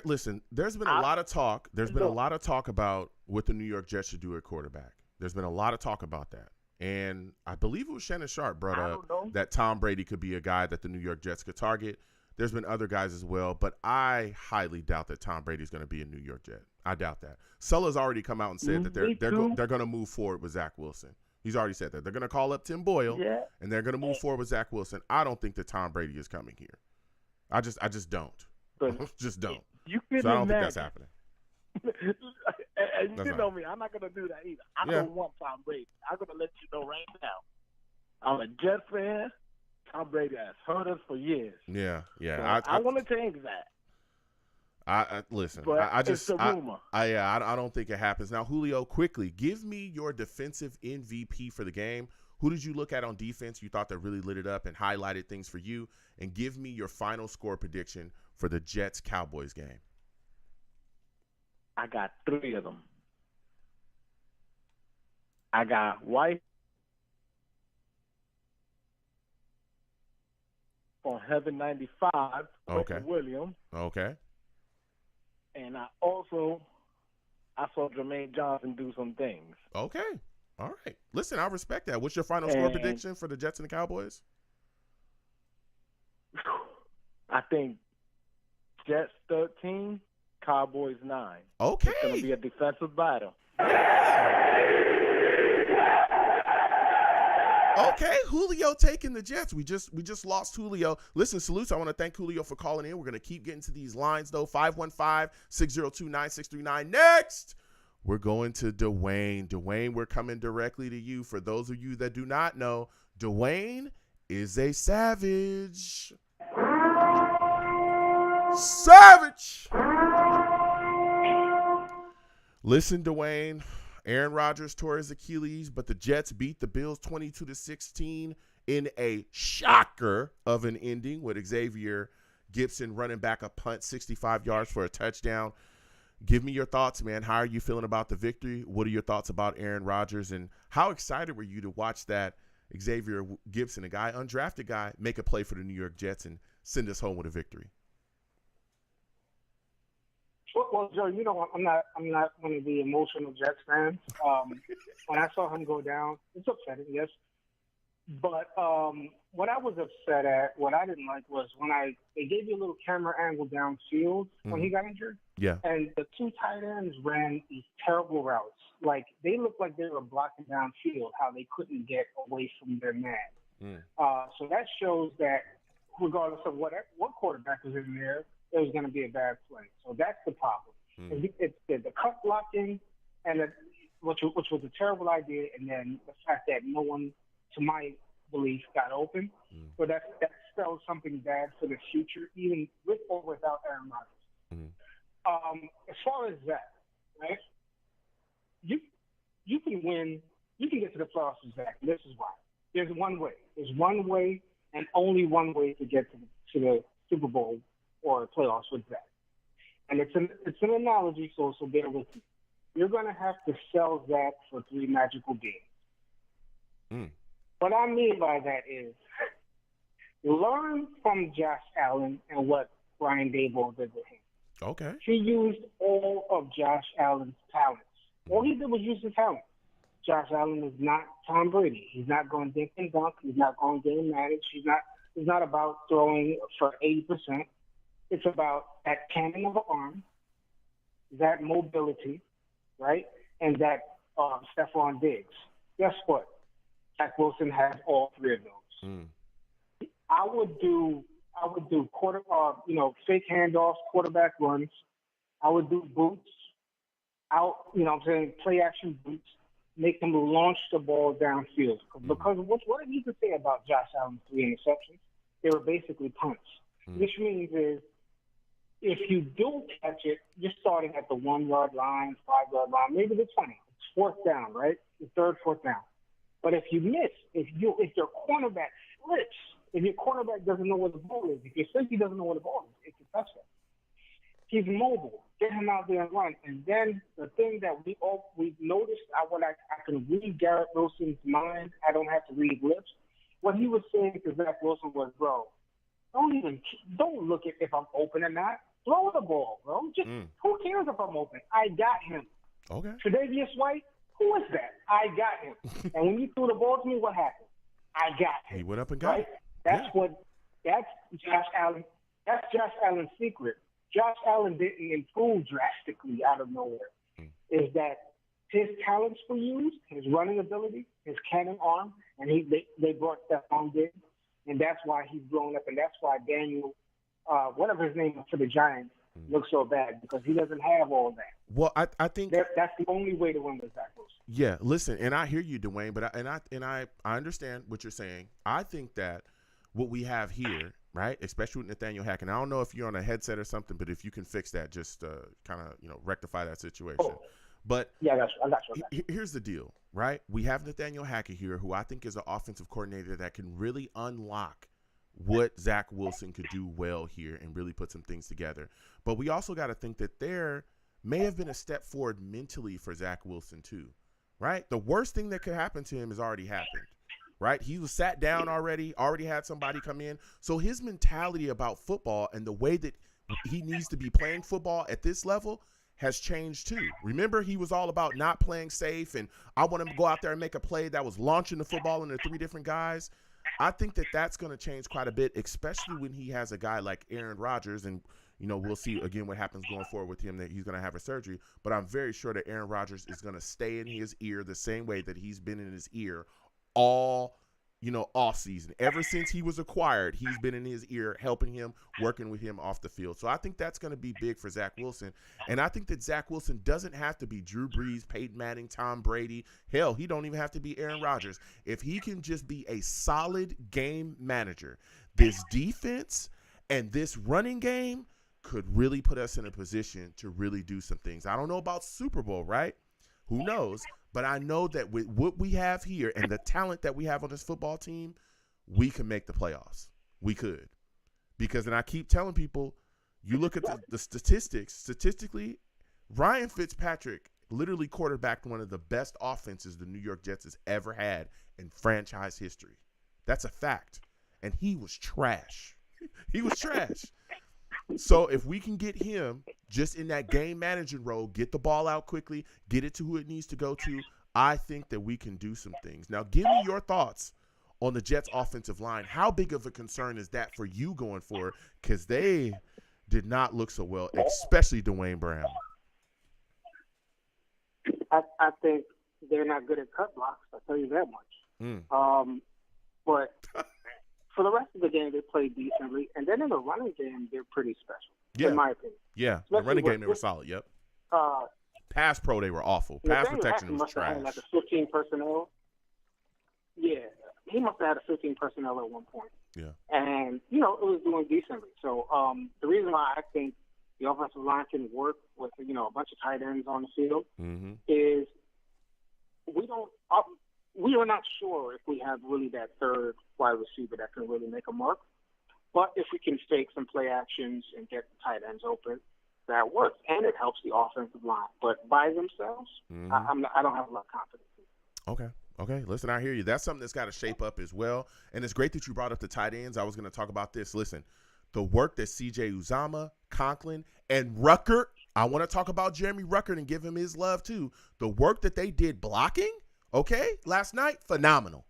listen, there's been a lot of talk. There's been a lot of talk about what the New York Jets should do at quarterback. There's been a lot of talk about that. And I believe it was Shannon Sharp brought up that Tom Brady could be a guy that the New York Jets could target. There's been other guys as well, but I highly doubt that Tom Brady's going to be a New York Jet. I doubt that. Sulla's already come out and said that they're going to move forward with Zach Wilson. He's already said that. They're going to call up Tim Boyle, and they're going to move forward with Zach Wilson. I don't think that Tom Brady is coming here. I just don't. Just don't. So I don't think that's happening. And you know me, I'm not going to do that either. I don't want Tom Brady. I'm going to let you know right now. I'm a Jet fan. Tom Brady has hurt us for years. Yeah. So I want to change that. Listen. But it's a rumor. I don't think it happens. Now, Julio, quickly, give me your defensive MVP for the game. Who did you look at on defense you thought that really lit it up and highlighted things for you? And give me your final score prediction for the Jets-Cowboys game. I got 3 of them. I got White on Heaven 95, Okay. Williams. Okay. And I saw Jermaine Johnson do some things. Okay. All right. Listen, I respect that. What's your final score prediction for the Jets and the Cowboys? I think Jets 13, Cowboys 9. Okay. It's going to be a defensive battle. Okay, Julio taking the Jets. We just lost Julio. Listen, salutes. I want to thank Julio for calling in. We're going to keep getting to these lines, though. 515-602-9639. Next, we're going to Dwayne. Dwayne, we're coming directly to you. For those of you that do not know, Dwayne is a savage. Savage! Listen, Dwayne. Aaron Rodgers tore his Achilles, but the Jets beat the Bills 22-16 in a shocker of an ending with Xavier Gibson running back a punt 65 yards for a touchdown. Give me your thoughts, man. How are you feeling about the victory? What are your thoughts about Aaron Rodgers? And how excited were you to watch that Xavier Gibson, a guy, undrafted guy, make a play for the New York Jets and send us home with a victory? Well, Joe, you know I'm not one of the emotional Jets fans. When I saw him go down, it's upsetting, yes. But what I was upset at, what I didn't like was when they gave you a little camera angle downfield when he got injured. Yeah. And the two tight ends ran these terrible routes. Like, they looked like they were blocking downfield, how they couldn't get away from their man. So that shows that regardless of what quarterback was in there, it was going to be a bad play. So that's the problem. It's the cut blocking, and which was a terrible idea, and then the fact that no one, to my belief, got open. So that spells something bad for the future, even with or without Aaron Rodgers. As far as that, right? You can win. You can get to the playoffs with Zach. And this is why. There's one way. There's one way, and only one way to get to the Super Bowl or playoffs with Zach. And it's an analogy, so bear with me. You're going to have to sell Zach for 3 magical games. What I mean by that is learn from Josh Allen and what Brian Daboll did with him. Okay. He used all of Josh Allen's talents. All he did was use his talent. Josh Allen is not Tom Brady. He's not going dink and dunk. He's not going game manage. He's not about throwing for 80%. It's about that cannon of an arm, that mobility, right, and that Stephon Diggs. Guess what? Zach Wilson has all 3 of those. I would do fake handoffs, quarterback runs. I would do boots, play action boots, make them launch the ball downfield. Because what did you say about Josh Allen's 3 interceptions? They were basically punts, which means is if you do catch it, you're starting at the 1-yard line, 5-yard line, maybe the 20. It's 4th down, right? The 3rd, 4th down. But if you miss, if your cornerback slips, if your cornerback doesn't know where the ball is, if your safety doesn't know where the ball is, it's a touchdown. He's mobile. Get him out there and run. And then the thing that we've noticed, I can read Garrett Wilson's mind. I don't have to read lips. What he was saying to Zach Wilson was, bro, don't look at if I'm open or not. Throw the ball, bro. Just who cares if I'm open? I got him. Okay. Tre'Davious White, who is that? I got him. And when you threw the ball to me, what happened? I got him. He went up and got it. That's Josh Allen. That's Josh Allen's secret. Josh Allen didn't improve drastically out of nowhere. Is that his talents were used, his running ability, his cannon arm, and they brought Stephon Diggs, and that's why he's blown up, and that's why Daniel, whatever his name is for the Giants, looks so bad, because he doesn't have all that. Well, I think that's the only way to win with Zach Wilson. Yeah, listen, and I hear you, Dwayne, but I understand what you're saying. I think that what we have here, right, especially with Nathaniel Hackett, and I don't know if you're on a headset or something, but if you can fix that, just kind of rectify that situation. Oh. But yeah, I got you. Here's the deal, right? We have Nathaniel Hackett here, who I think is an offensive coordinator that can really unlock what Zach Wilson could do well here and really put some things together. But we also got to think that there may have been a step forward mentally for Zach Wilson too, right? The worst thing that could happen to him has already happened, right? He was sat down already had somebody come in. So his mentality about football and the way that he needs to be playing football at this level has changed too. Remember, he was all about not playing safe, and I want him to go out there and make a play that was launching the football into 3 different guys. I think that that's going to change quite a bit, especially when he has a guy like Aaron Rodgers, and we'll see again what happens going forward with him, that he's going to have a surgery. But I'm very sure that Aaron Rodgers is going to stay in his ear the same way that he's been in his ear all off season. Ever since he was acquired, he's been in his ear, helping him, working with him off the field. So I think that's going to be big for Zach Wilson. And I think that Zach Wilson doesn't have to be Drew Brees, Peyton Manning, Tom Brady. Hell, he don't even have to be Aaron Rodgers. If he can just be a solid game manager, this defense and this running game could really put us in a position to really do some things. I don't know about Super Bowl, right? Who knows? But I know that with what we have here and the talent that we have on this football team, we can make the playoffs. We could. Because, and I keep telling people, you look at the statistics. Statistically, Ryan Fitzpatrick literally quarterbacked one of the best offenses the New York Jets has ever had in franchise history. That's a fact. And he was trash. He was trash. So if we can get him just in that game managing role, get the ball out quickly, get it to who it needs to go to, I think that we can do some things. Now, give me your thoughts on the Jets' offensive line. How big of a concern is that for you going forward? Because they did not look so well, especially Dwayne Brown. I think they're not good at cut blocks. I'll tell you that much. But for the rest of the game, they played decently. And then in the running game, they're pretty special, in my opinion. Yeah, the running game, they were solid, yep. Pass pro, they were awful. Pass protection was trash. Had like a 15 personnel. Yeah, he must have had a 15 personnel at one point. Yeah. And, you know, it was doing decently. So the reason why I think the offensive line can work with, you know, a bunch of tight ends on the field is we are not sure if we have really that third wide receiver that can really make a mark. But if we can fake some play actions and get tight ends open, that works. And it helps the offensive line. But by themselves, I don't have a lot of confidence. Okay. Listen, I hear you. That's something that's got to shape up as well. And it's great that you brought up the tight ends. I was going to talk about this. Listen, the work that C.J. Uzomah, Conklin, and Ruckert, I want to talk about Jeremy Ruckert and give him his love too. The work that they did blocking, last night, phenomenal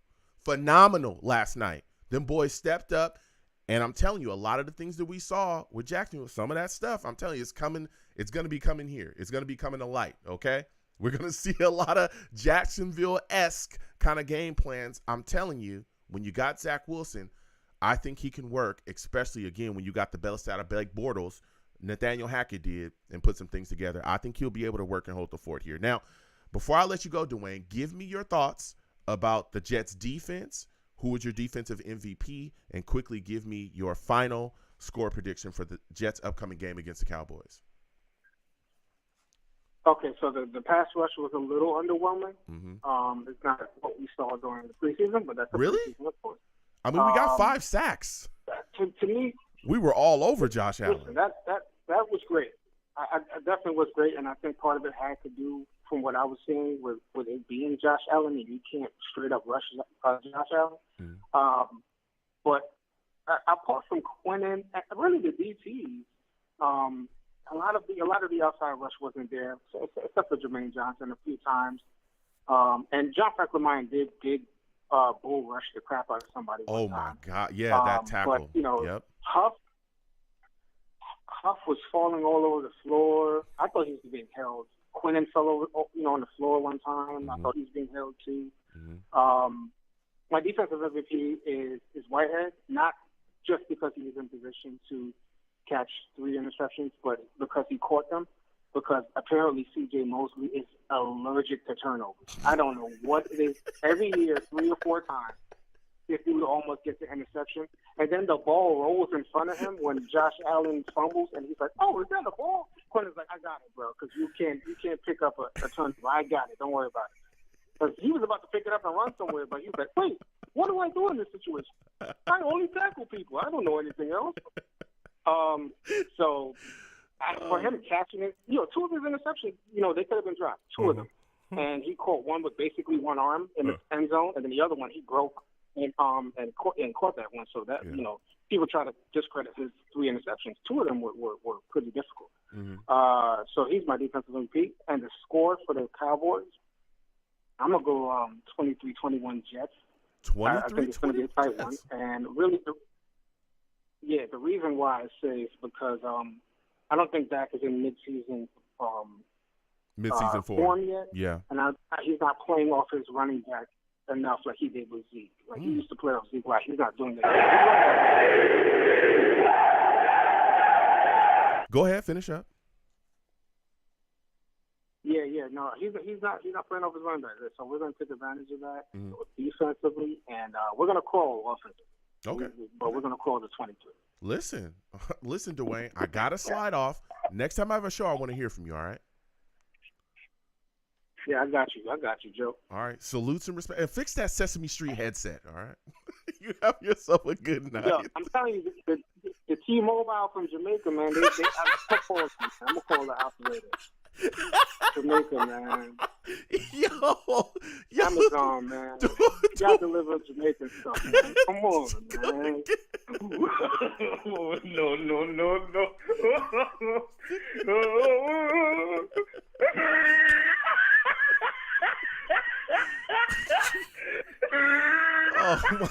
last night. Them boys stepped up, and I'm telling you, a lot of the things that we saw with Jacksonville, some of that stuff, I'm telling you, it's coming. It's going to be coming here. It's going to be coming to light, okay? We're going to see a lot of Jacksonville-esque kind of game plans. I'm telling you, when you got Zach Wilson, I think he can work, especially, again, when you got the best out of Blake Bortles, Nathaniel Hackett did, and put some things together. I think he'll be able to work and hold the fort here. Now, before I let you go, Dwayne, give me your thoughts about the Jets' defense. Who is your defensive MVP? And quickly give me your final score prediction for the Jets' upcoming game against the Cowboys. Okay, so the pass rush was a little underwhelming. It's not what we saw during the preseason, but that's really? Preseason, of course. I mean, we got 5 sacks. To me, we were all over Josh Allen. Listen, that was great. I definitely was great, and I think part of it had to do, from what I was seeing, with it being Josh Allen, and you can't straight up rush Josh Allen. But apart from Quinnen, really the DTs, a lot of the outside rush wasn't there, except for Jermaine Johnson a few times. And John Franklin Ryan did bull rush the crap out of somebody. Oh my God! Yeah, that tackle. But you know, Huff was falling all over the floor. I thought he was being held. Quinnen fell over, on the floor one time. I thought he was being held too. My defensive MVP is Whitehead, not just because he was in position to catch 3 interceptions, but because he caught them. Because apparently C.J. Mosley is allergic to turnovers. I don't know what it is. Every year, 3 or 4 times, this dude almost gets an interception, and then the ball rolls in front of him when Josh Allen fumbles, and he's like, "Oh, is that a ball?" Quinton's like, "I got it, bro, because you can't pick up a turnover. I got it. Don't worry about it." Because he was about to pick it up and run somewhere, but he was like, "Wait, what do I do in this situation? I only tackle people. I don't know anything else." For him catching it, 2 of his interceptions, they could have been dropped, 2 of them. And he caught one with basically one arm in the end zone, and then the other one he broke and caught that one. So that, people try to discredit his 3 interceptions. 2 of them were pretty difficult. So he's my defensive MVP. And the score for the Cowboys, I'm going to go 23-21 Jets. 23-21 I think it's going to be a tight one. And really, the reason why I say is because I don't think Dak is in mid-season form yet. Yeah. And he's not playing off his running back enough like he did with Zeke. Like he used to play off Zeke. Like he's not doing that. Go ahead, finish up. No, he's not playing off his running back. So we're going to take advantage of that defensively, and we're going to crawl offensively. Okay. But we're going to crawl to 23. Listen, Dwayne, I got to slide off. Next time I have a show, I want to hear from you, all right? Yeah, I got you, Joe. All right. Salutes and respect. And fix that Sesame Street headset, all right? You have yourself a good night. Yo, I'm telling you, the T-Mobile from Jamaica, man. I'm gonna call the operator. Jamaica, man. Yo. Amazon, man. Y'all deliver Jamaican stuff, man. Come on, man. No. Oh my God.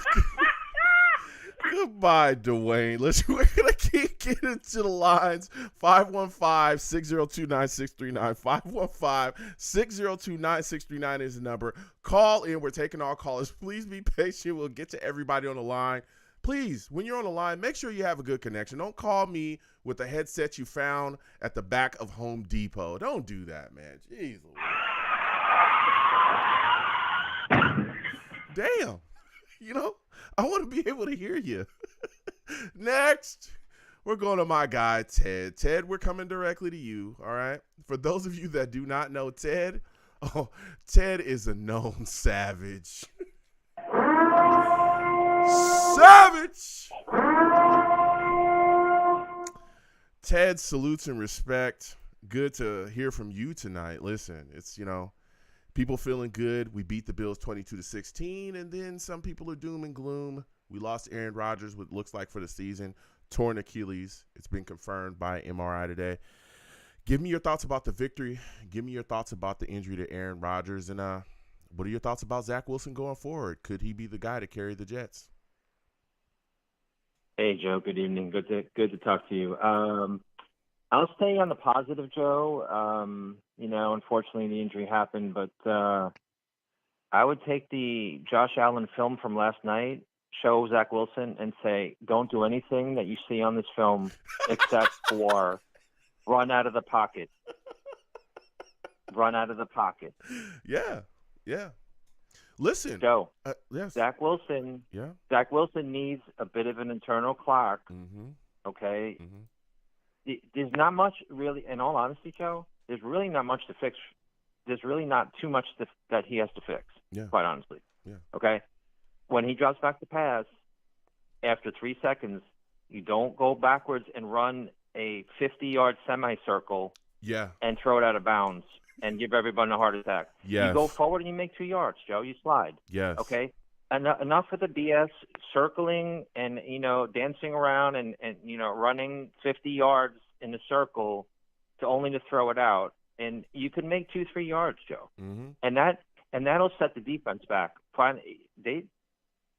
Goodbye, Dwayne. We're gonna keep getting to the lines. 515-602-9639. 515-602-9639 is the number. Call in. We're taking all callers. Please be patient. We'll get to everybody on the line. Please, when you're on the line, make sure you have a good connection. Don't call me with a headset you found at the back of Home Depot. Don't do that, man. Jeez. Damn. You know, I want to be able to hear you. Next, we're going to my guy, Ted. Ted, we're coming directly to you, all right? For those of you that do not know Ted, Ted is a known savage. Savage! Ted, salutes and respect. Good to hear from you tonight. Listen, it's, people feeling good. We beat the Bills 22-16, and then some people are doom and gloom. We lost Aaron Rodgers, what looks like for the season, torn Achilles. It's been confirmed by MRI today. Give me your thoughts about the victory. Give me your thoughts about the injury to Aaron Rodgers, and what are your thoughts about Zach Wilson going forward? Could he be the guy to carry the Jets? Hey, Joe. Good evening. Good to talk to you. I'll stay on the positive, Joe. Unfortunately, the injury happened, but I would take the Josh Allen film from last night, show Zach Wilson, and say, don't do anything that you see on this film except for run out of the pocket. Run out of the pocket. Yeah. Listen, Joe. Yes. Zach Wilson. Yeah. Zach Wilson needs a bit of an internal clock. Mm-hmm. Okay. Mm-hmm. There's not much really, in all honesty, Joe. There's really not much to fix. There's really not too much that he has to fix. Yeah. Quite honestly. Yeah. Okay. When he drops back to pass, after 3 seconds, you don't go backwards and run a 50-yard semicircle. Yeah. And throw it out of bounds and give everyone a heart attack. Yes. You go forward and you make 2 yards, Joe. You slide. Yes. Okay. Enough of the BS, circling and dancing around and running 50 yards in a circle to throw it out. And you can make 2-3 yards, Joe. Mm-hmm. And that'll set the defense back. They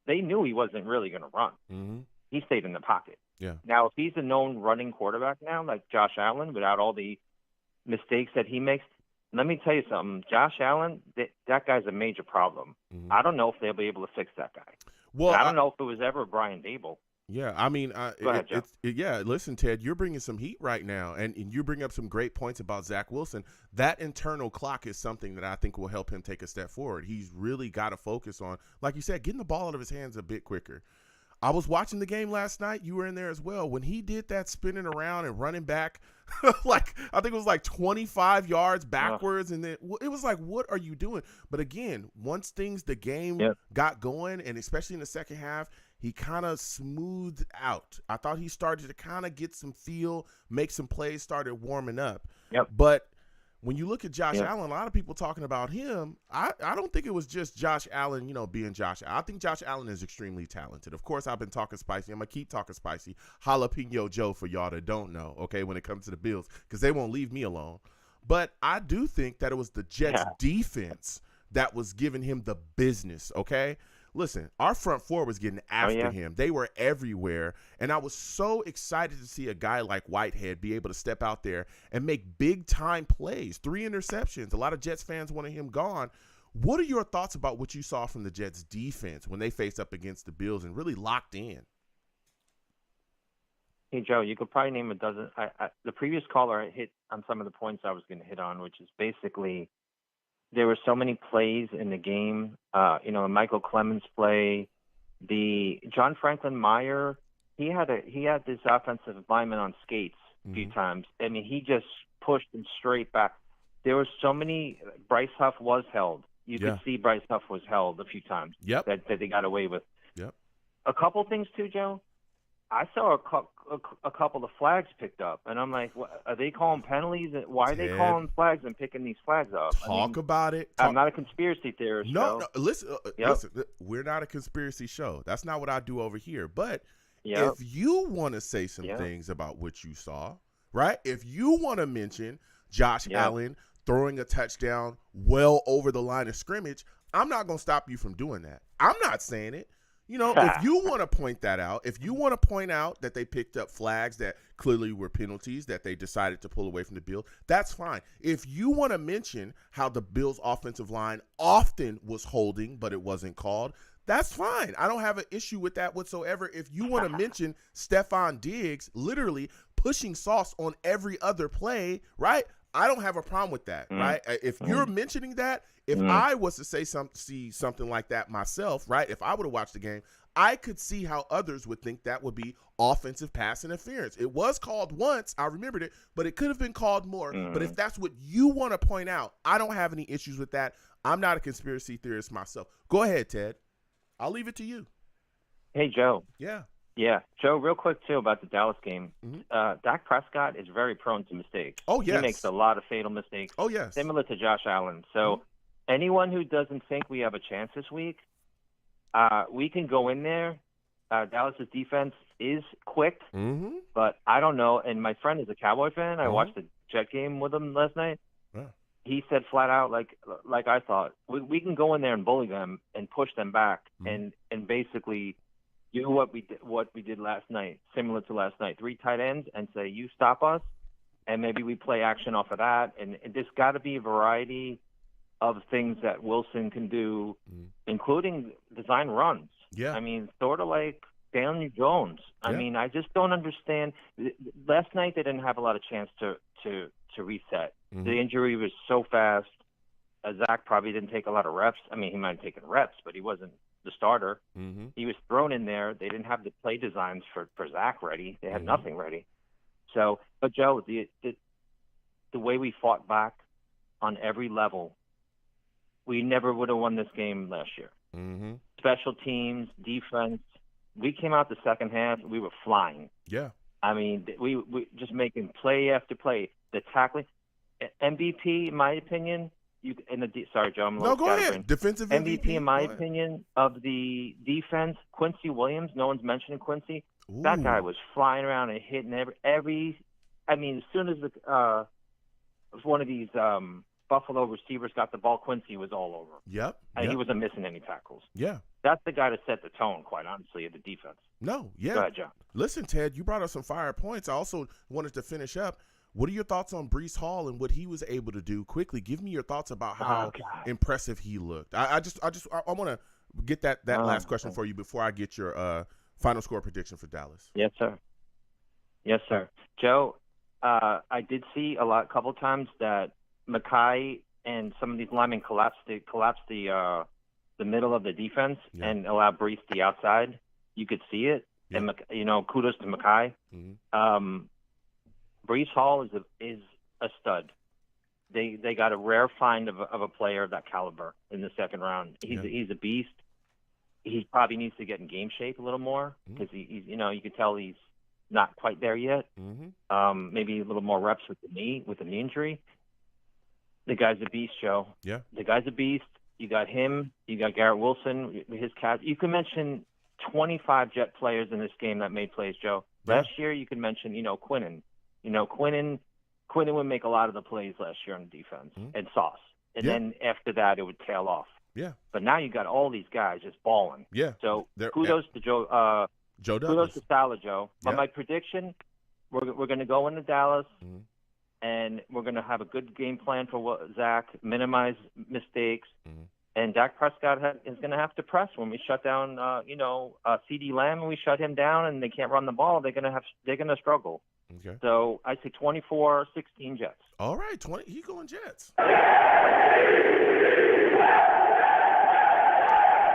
knew he wasn't really going to run. Mm-hmm. He stayed in the pocket. Yeah. Now, if he's a known running quarterback now, like Josh Allen, without all the mistakes that he makes, let me tell you something. Josh Allen, that guy's a major problem. Mm-hmm. I don't know if they'll be able to fix that guy. Well, I don't know if it was ever Brian Dable. Yeah, I mean, Go ahead, Joe. Listen, Ted, you're bringing some heat right now, and you bring up some great points about Zach Wilson. That internal clock is something that I think will help him take a step forward. He's really got to focus on, like you said, getting the ball out of his hands a bit quicker. I was watching the game last night. You were in there as well. When he did that spinning around and running back, I think it was like 25 yards backwards. And then it was like, what are you doing? But again, once the game got going, and especially in the second half, he kind of smoothed out. I thought he started to kind of get some feel, make some plays, started warming up. Yep. But when you look at Josh Allen, a lot of people talking about him. I don't think it was just Josh Allen, being Josh. I think Josh Allen is extremely talented. Of course, I've been talking spicy. I'm going to keep talking spicy. Jalapeno Joe for y'all that don't know, okay, when it comes to the Bills, because they won't leave me alone. But I do think that it was the Jets' defense that was giving him the business, okay? Listen, our front four was getting after him. They were everywhere. And I was so excited to see a guy like Whitehead be able to step out there and make big-time plays. 3 interceptions. A lot of Jets fans wanted him gone. What are your thoughts about what you saw from the Jets' defense when they faced up against the Bills and really locked in? Hey, Joe, you could probably name a dozen. The previous caller hit on some of the points I was going to hit on, which is basically – there were so many plays in the game. The Michael Clemens play, the John Franklin Meyer. He had this offensive lineman on skates a few times. I mean, he just pushed him straight back. There were so many. Bryce Huff was held. You could see Bryce Huff was held a few times. Yep. That they got away with. Yep. a couple things too, Joe. I saw a couple of flags picked up, and I'm like, what, are they calling penalties? Why are they calling flags and picking these flags up? Talk about it. I'm not a conspiracy theorist. No, listen, listen. We're not a conspiracy show. That's not what I do over here. But if you want to say some things about what you saw, right? If you want to mention Josh Allen throwing a touchdown well over the line of scrimmage, I'm not going to stop you from doing that. I'm not saying it. You know, if you want to point that out, if you want to point out that they picked up flags that clearly were penalties that they decided to pull away from the Bills, that's fine. If you want to mention how the Bills' offensive line often was holding, but it wasn't called, that's fine. I don't have an issue with that whatsoever. If you want to mention Stephon Diggs literally pushing Sauce on every other play, right? I don't have a problem with that, right? If you're mentioning that, if I was to see something like that myself, right? If I would have watched the game, I could see how others would think that would be offensive pass interference. It was called once, I remembered it, but it could have been called more. But if that's what you want to point out, I don't have any issues with that. I'm not a conspiracy theorist myself. Go ahead, Ted. I'll leave it to you. Hey, Joe. Yeah. Yeah, Joe, real quick, too, about the Dallas game. Dak Prescott is very prone to mistakes. Oh, yes. He makes a lot of fatal mistakes. Oh, yes. Similar to Josh Allen. So anyone who doesn't think we have a chance this week, we can go in there. Dallas's defense is quick, but I don't know. And my friend is a Cowboy fan. I watched the Jet game with him last night. Yeah. He said flat out, like I thought, we can go in there and bully them and push them back and basically – do what we did last night, similar to last night. 3 tight ends and say, you stop us, and maybe we play action off of that. And there's got to be a variety of things that Wilson can do, including design runs. Yeah. I mean, sort of like Daniel Jones. I mean, I just don't understand. Last night they didn't have a lot of chance to reset. The injury was so fast. Zach probably didn't take a lot of reps. I mean, he might have taken reps, but he wasn't the starter. He was thrown in there. They didn't have the play designs for Zach ready. They had nothing ready. So, but Joe, the way we fought back on every level, we never would have won this game last year. Special teams, defense. We came out the second half. We were flying. Yeah. I mean, we just making play after play. The tackling, MVP, in my opinion. Sorry, Joe. No, go ahead. Defensive MVP, in my opinion, of the defense. Quincy Williams. No one's mentioning Quincy. Ooh. That guy was flying around and hitting every. I mean, as soon as one of these Buffalo receivers got the ball, Quincy was all over. Yep. And he wasn't missing any tackles. Yeah. That's the guy to set the tone, quite honestly, of the defense. No. Yeah. Go ahead, John. Listen, Ted, you brought up some fire points. I also wanted to finish up. What are your thoughts on Breece Hall and what he was able to do? Quickly, give me your thoughts about how impressive he looked. I want to get that last question for you before I get your final score prediction for Dallas. Yes, sir. Yes, sir. Joe, I did see a couple times that Mackay and some of these linemen collapsed the middle of the defense and allowed Breece the outside. You could see it, and kudos to Mackay. Breece Hall is a stud. They got a rare find of a player of that caliber in the second round. He's a beast. He probably needs to get in game shape a little more because he's you can tell he's not quite there yet. Maybe a little more reps with the knee injury. The guy's a beast, Joe. Yeah. The guy's a beast. You got him. You got Garrett Wilson, his catch. You can mention 25 Jet players in this game that made plays, Joe. Yeah. Last year, you can mention, Quinnen. Quinnen would make a lot of the plays last year on defense and Sauce. And then after that, it would tail off. Yeah. But now you got all these guys just balling. Yeah. So kudos to Joe. Joe Douglas. Kudos to Salah, Joe. But my prediction, we're going to go into Dallas, and we're going to have a good game plan for Zach, minimize mistakes. And Dak Prescott is going to have to press when we shut down, CeeDee Lamb, and we shut him down, and they can't run the ball. They're going to struggle. Okay. So I say 24-16 Jets. All right, he's going Jets.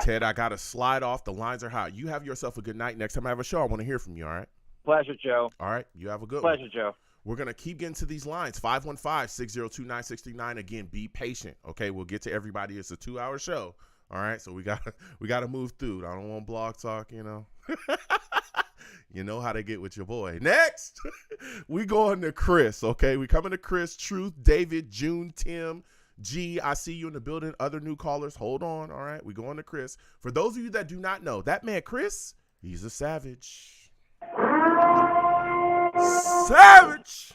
Ted, I got to slide off. The lines are hot. You have yourself a good night. Next time I have a show, I want to hear from you, all right? Pleasure, Joe. All right, you have a good one. Pleasure, Joe. We're going to keep getting to these lines. 515-602-9639. Again, be patient, okay? We'll get to everybody. It's a 2-hour show. All right, so we gotta move through. I don't want blog talk, you know. You know how to get with your boy. Next, we going to Chris, okay? We coming to Chris, Truth, David, June, Tim, G. I see you in the building. Other new callers, hold on, all right? We going to Chris. For those of you that do not know, that man, Chris, he's a savage. Savage!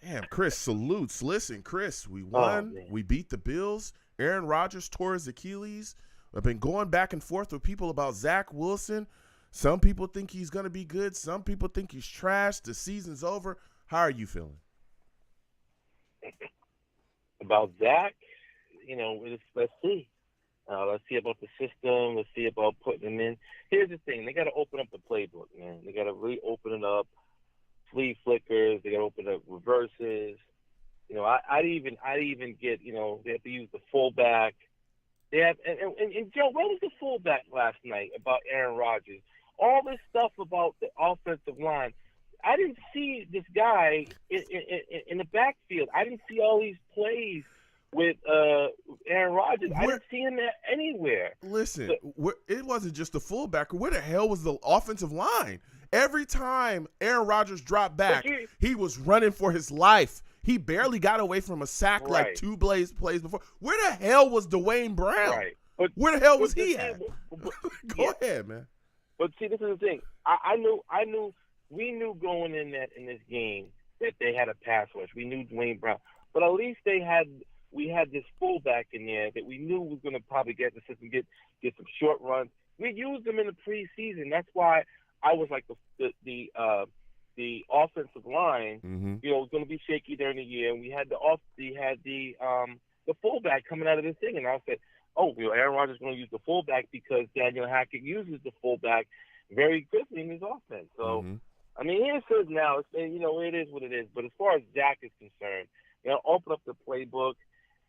Damn, Chris, salutes. Listen, Chris, we won. We beat the Bills. Aaron Rodgers tore his Achilles. I've been going back and forth with people about Zach Wilson. Some people think he's going to be good. Some people think he's trash. The season's over. How are you feeling? About Zach, you know, let's see. Let's see about the system. Let's see about putting him in. Here's the thing. They got to open up the playbook, man. They got to really open it up. Flea flickers. They got to open up reverses. You know, I'd even get, you know, they have to use the fullback. They have, and Joe, where was the fullback last night about Aaron Rodgers? All this stuff about the offensive line. I didn't see this guy in the backfield. I didn't see all these plays with Aaron Rodgers. I didn't see him anywhere. Listen, it wasn't just the fullback. Where the hell was the offensive line? Every time Aaron Rodgers dropped back, he was running for his life. He barely got away from a sack like two plays before. Where the hell was Dwayne Brown? Right. But, where the hell was he at? Go ahead, man. But see, this is the thing. We knew going in this game that they had a pass rush. We knew Dwayne Brown, but at least we had this fullback in there that we knew was going to probably get the system, get some short runs. We used them in the preseason. That's why I was like the offensive line, you know, was going to be shaky during the year, and we had the fullback coming out of this thing, and I said, oh, you know, Aaron Rodgers is going to use the fullback because Daniel Hackett uses the fullback very quickly in his offense. So, I mean, it is now. You know, it is what it is. But as far as Zach is concerned, you know, open up the playbook.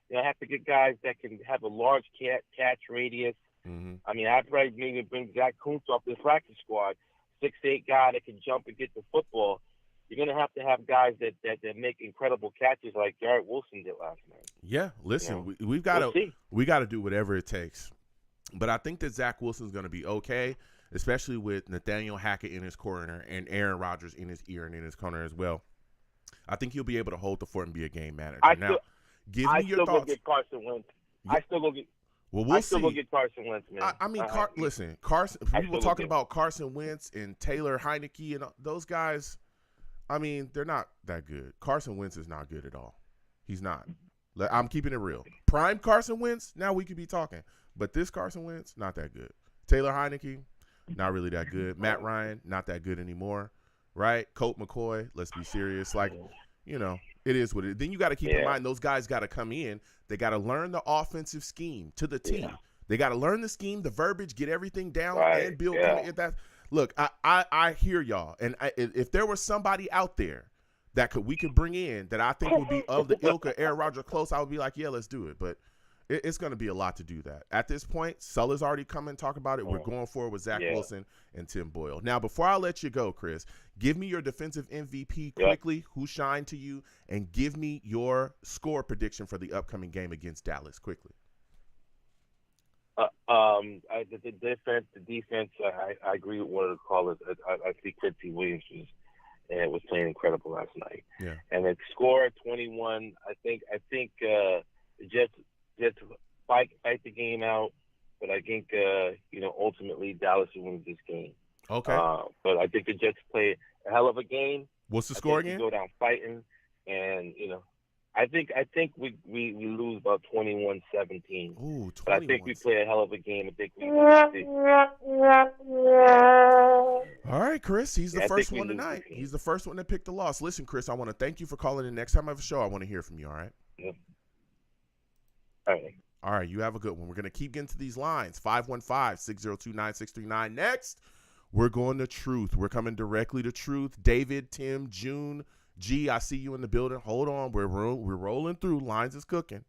You know, have to get guys that can have a large catch radius. I mean, I'd probably maybe bring Zach Kuntz off the practice squad. 6'8" guy that can jump and get the football. You're going to have guys that make incredible catches like Garrett Wilson did last night. Yeah, listen, you know, we got to do whatever it takes. But I think that Zach Wilson's going to be okay, especially with Nathaniel Hackett in his corner and Aaron Rodgers in his ear and in his corner as well. I think he'll be able to hold the fort and be a game manager. Give me your thoughts. I still go get Carson Wentz. Yeah. I still go get. Well, we'll see. Go get Carson Wentz, man. I mean, listen, Carson. People talking about Carson Wentz and Taylor Heineke and those guys. I mean, they're not that good. Carson Wentz is not good at all. He's not. I'm keeping it real. Prime Carson Wentz, now we could be talking. But this Carson Wentz, not that good. Taylor Heineke, not really that good. Matt Ryan, not that good anymore. Right? Colt McCoy, let's be serious. Like, you know, it is what it is. Then you got to keep in mind those guys got to come in. They got to learn the offensive scheme to the team. Yeah. They got to learn the scheme, the verbiage, get everything down, and build. That. Look, I hear y'all, and if there was somebody out there that we could bring in that I think would be of the ilk of Aaron Rodgers close, I would be like, yeah, let's do it. But it's going to be a lot to do that. At this point, Sulla's already come and talk about it. We're going forward with Zach Wilson and Tim Boyle. Now, before I let you go, Chris, give me your defensive MVP quickly, who shined to you, and give me your score prediction for the upcoming game against Dallas quickly. The defense. I agree with one of the callers. I think Quincy Williams was playing incredible last night. Yeah. And it scored 21. I think the Jets fight the game out, but I think ultimately Dallas wins this game. Okay. But I think the Jets play a hell of a game. What's the score again? Go down fighting, and I think we lose about 21-17. Ooh, 21. But I think we play a hell of a game. I think we All right, Chris. He's the first one tonight. He's the first one to pick the loss. Listen, Chris, I want to thank you for calling in. Next time I have a show, I want to hear from you, all right? Yeah. All right, you have a good one. We're going to keep getting to these lines. 515-602-9639. Next, we're going to Truth. We're coming directly to Truth. David, Tim, June, G, I see you in the building. Hold on. We're rolling through. Lines is cooking.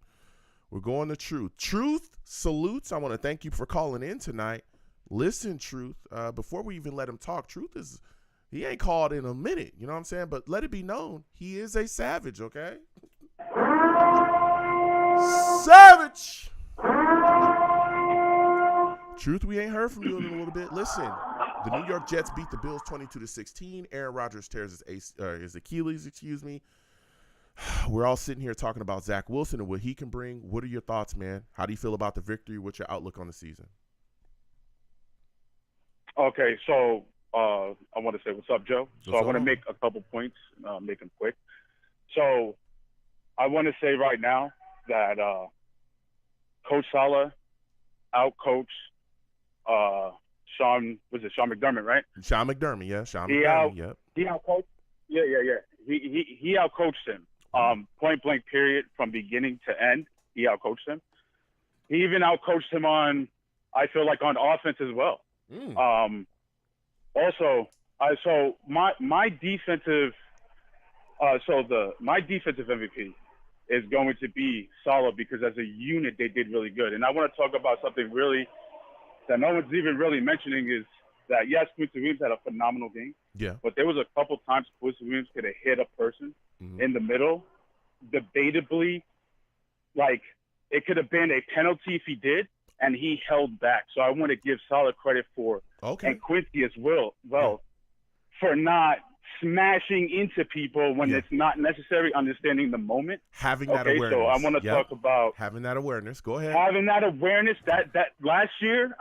We're going to Truth. Truth salutes. I want to thank you for calling in tonight. Listen, Truth, before we even let him talk, he ain't called in a minute. You know what I'm saying? But let it be known, he is a savage, okay? Savage. Truth, we ain't heard from you in a little bit. Listen, the New York Jets beat the Bills 22-16. Aaron Rodgers tears his Achilles, excuse me. We're all sitting here talking about Zach Wilson and what he can bring. What are your thoughts, man? How do you feel about the victory? What's your outlook on the season? Okay, so I want to say what's up, Joe. So I want to make a couple points, make them quick. So I want to say right now that Coach Saleh outcoached Sean McDermott, right? Sean McDermott, yeah. Sean McDermott, yep. He outcoached. Yeah. He outcoached him. Point blank period from beginning to end. He outcoached him. He even outcoached him on offense as well. Also, my defensive MVP is going to be Saleh because as a unit they did really good. And I want to talk about something really that no one's even really mentioning is that yes, Quincy Williams had a phenomenal game. Yeah. But there was a couple times Quincy Williams could have hit a person in the middle, debatably, like it could have been a penalty if he did, and he held back. So I want to give Saleh credit for, and Quincy as well, for not smashing into people when it's not necessary, understanding the moment. Having that awareness. So I want to talk about having that awareness. Go ahead. Having that awareness that last year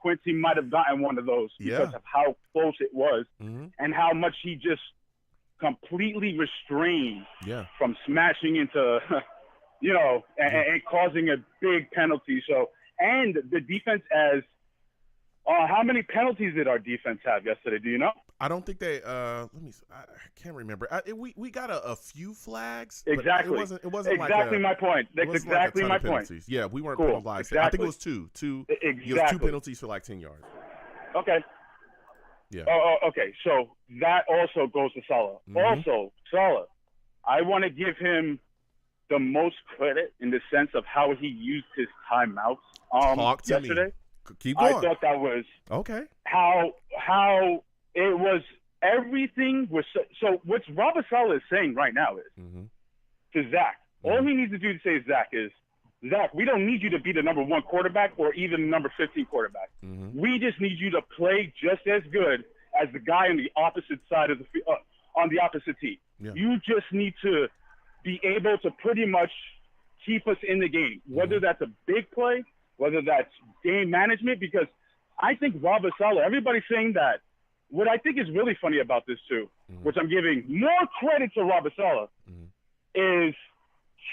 Quincy might have gotten one of those because of how close it was and how much he just completely restrained from smashing into, and causing a big penalty. So, and the defense how many penalties did our defense have yesterday? Do you know? I don't think they. I can't remember. We got a few flags. Exactly. But it wasn't exactly my point. That's exactly my point. Yeah, we weren't cool. penalized. Exactly. I think it was two. Exactly. It was 2 penalties for like 10 yards. Okay. Yeah. Okay. So that also goes to Saleh. Also, Saleh, I want to give him the most credit in the sense of how he used his timeouts yesterday. Me. Keep going. I thought that was okay. How it was, everything was so what Robert Saleh is saying right now is to Zach. All he needs to do to say to Zach is, Zach, we don't need you to be the number 1 quarterback or even the number 15 quarterback. We just need you to play just as good as the guy on the opposite side of the on the opposite team. Yeah. You just need to be able to pretty much keep us in the game, whether that's a big play, whether that's game management, because I think Robert Saleh, everybody's saying that. What I think is really funny about this too, which I'm giving more credit to Robert Saleh, is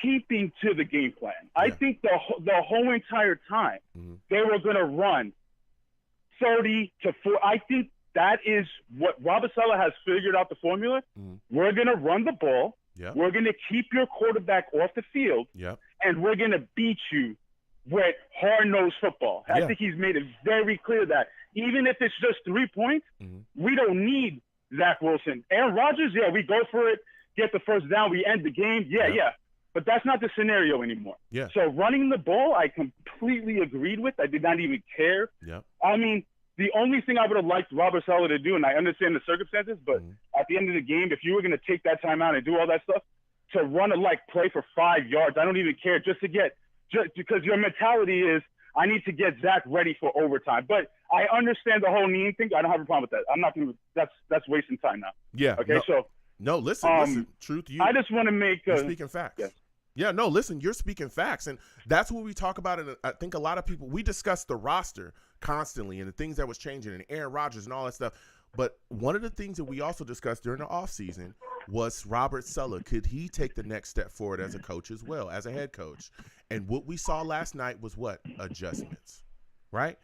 keeping to the game plan. I think the whole entire time they were going to run 30 to 4. I think that is what Robert Saleh has figured out the formula. We're going to run the ball. Yep. We're going to keep your quarterback off the field. Yep. And we're going to beat you with hard-nosed football. I think he's made it very clear that even if it's just 3 points, we don't need Zach Wilson. Aaron Rodgers, we go for it, get the first down, we end the game. But that's not the scenario anymore. Yeah. So running the ball, I completely agreed with. I did not even care. Yep. I mean, the only thing I would have liked Robert Saleh to do, and I understand the circumstances, but at the end of the game, if you were going to take that time out and do all that stuff, to run a play for 5 yards, I don't even care, just because your mentality is, I need to get Zach ready for overtime. But I understand the whole knee thing. I don't have a problem with that. I'm not going to. That's wasting time now. Yeah. Okay. Listen. Truth. I just want to make. You're speaking facts. Yes. Yeah. No. Listen. You're speaking facts, and that's what we talk about. And I think a lot of people, we discuss the roster constantly and the things that was changing and Aaron Rodgers and all that stuff. But one of the things that we also discussed during the offseason was Robert Saleh. Could he take the next step forward as a coach as well, as a head coach? And what we saw last night was what? Adjustments, right?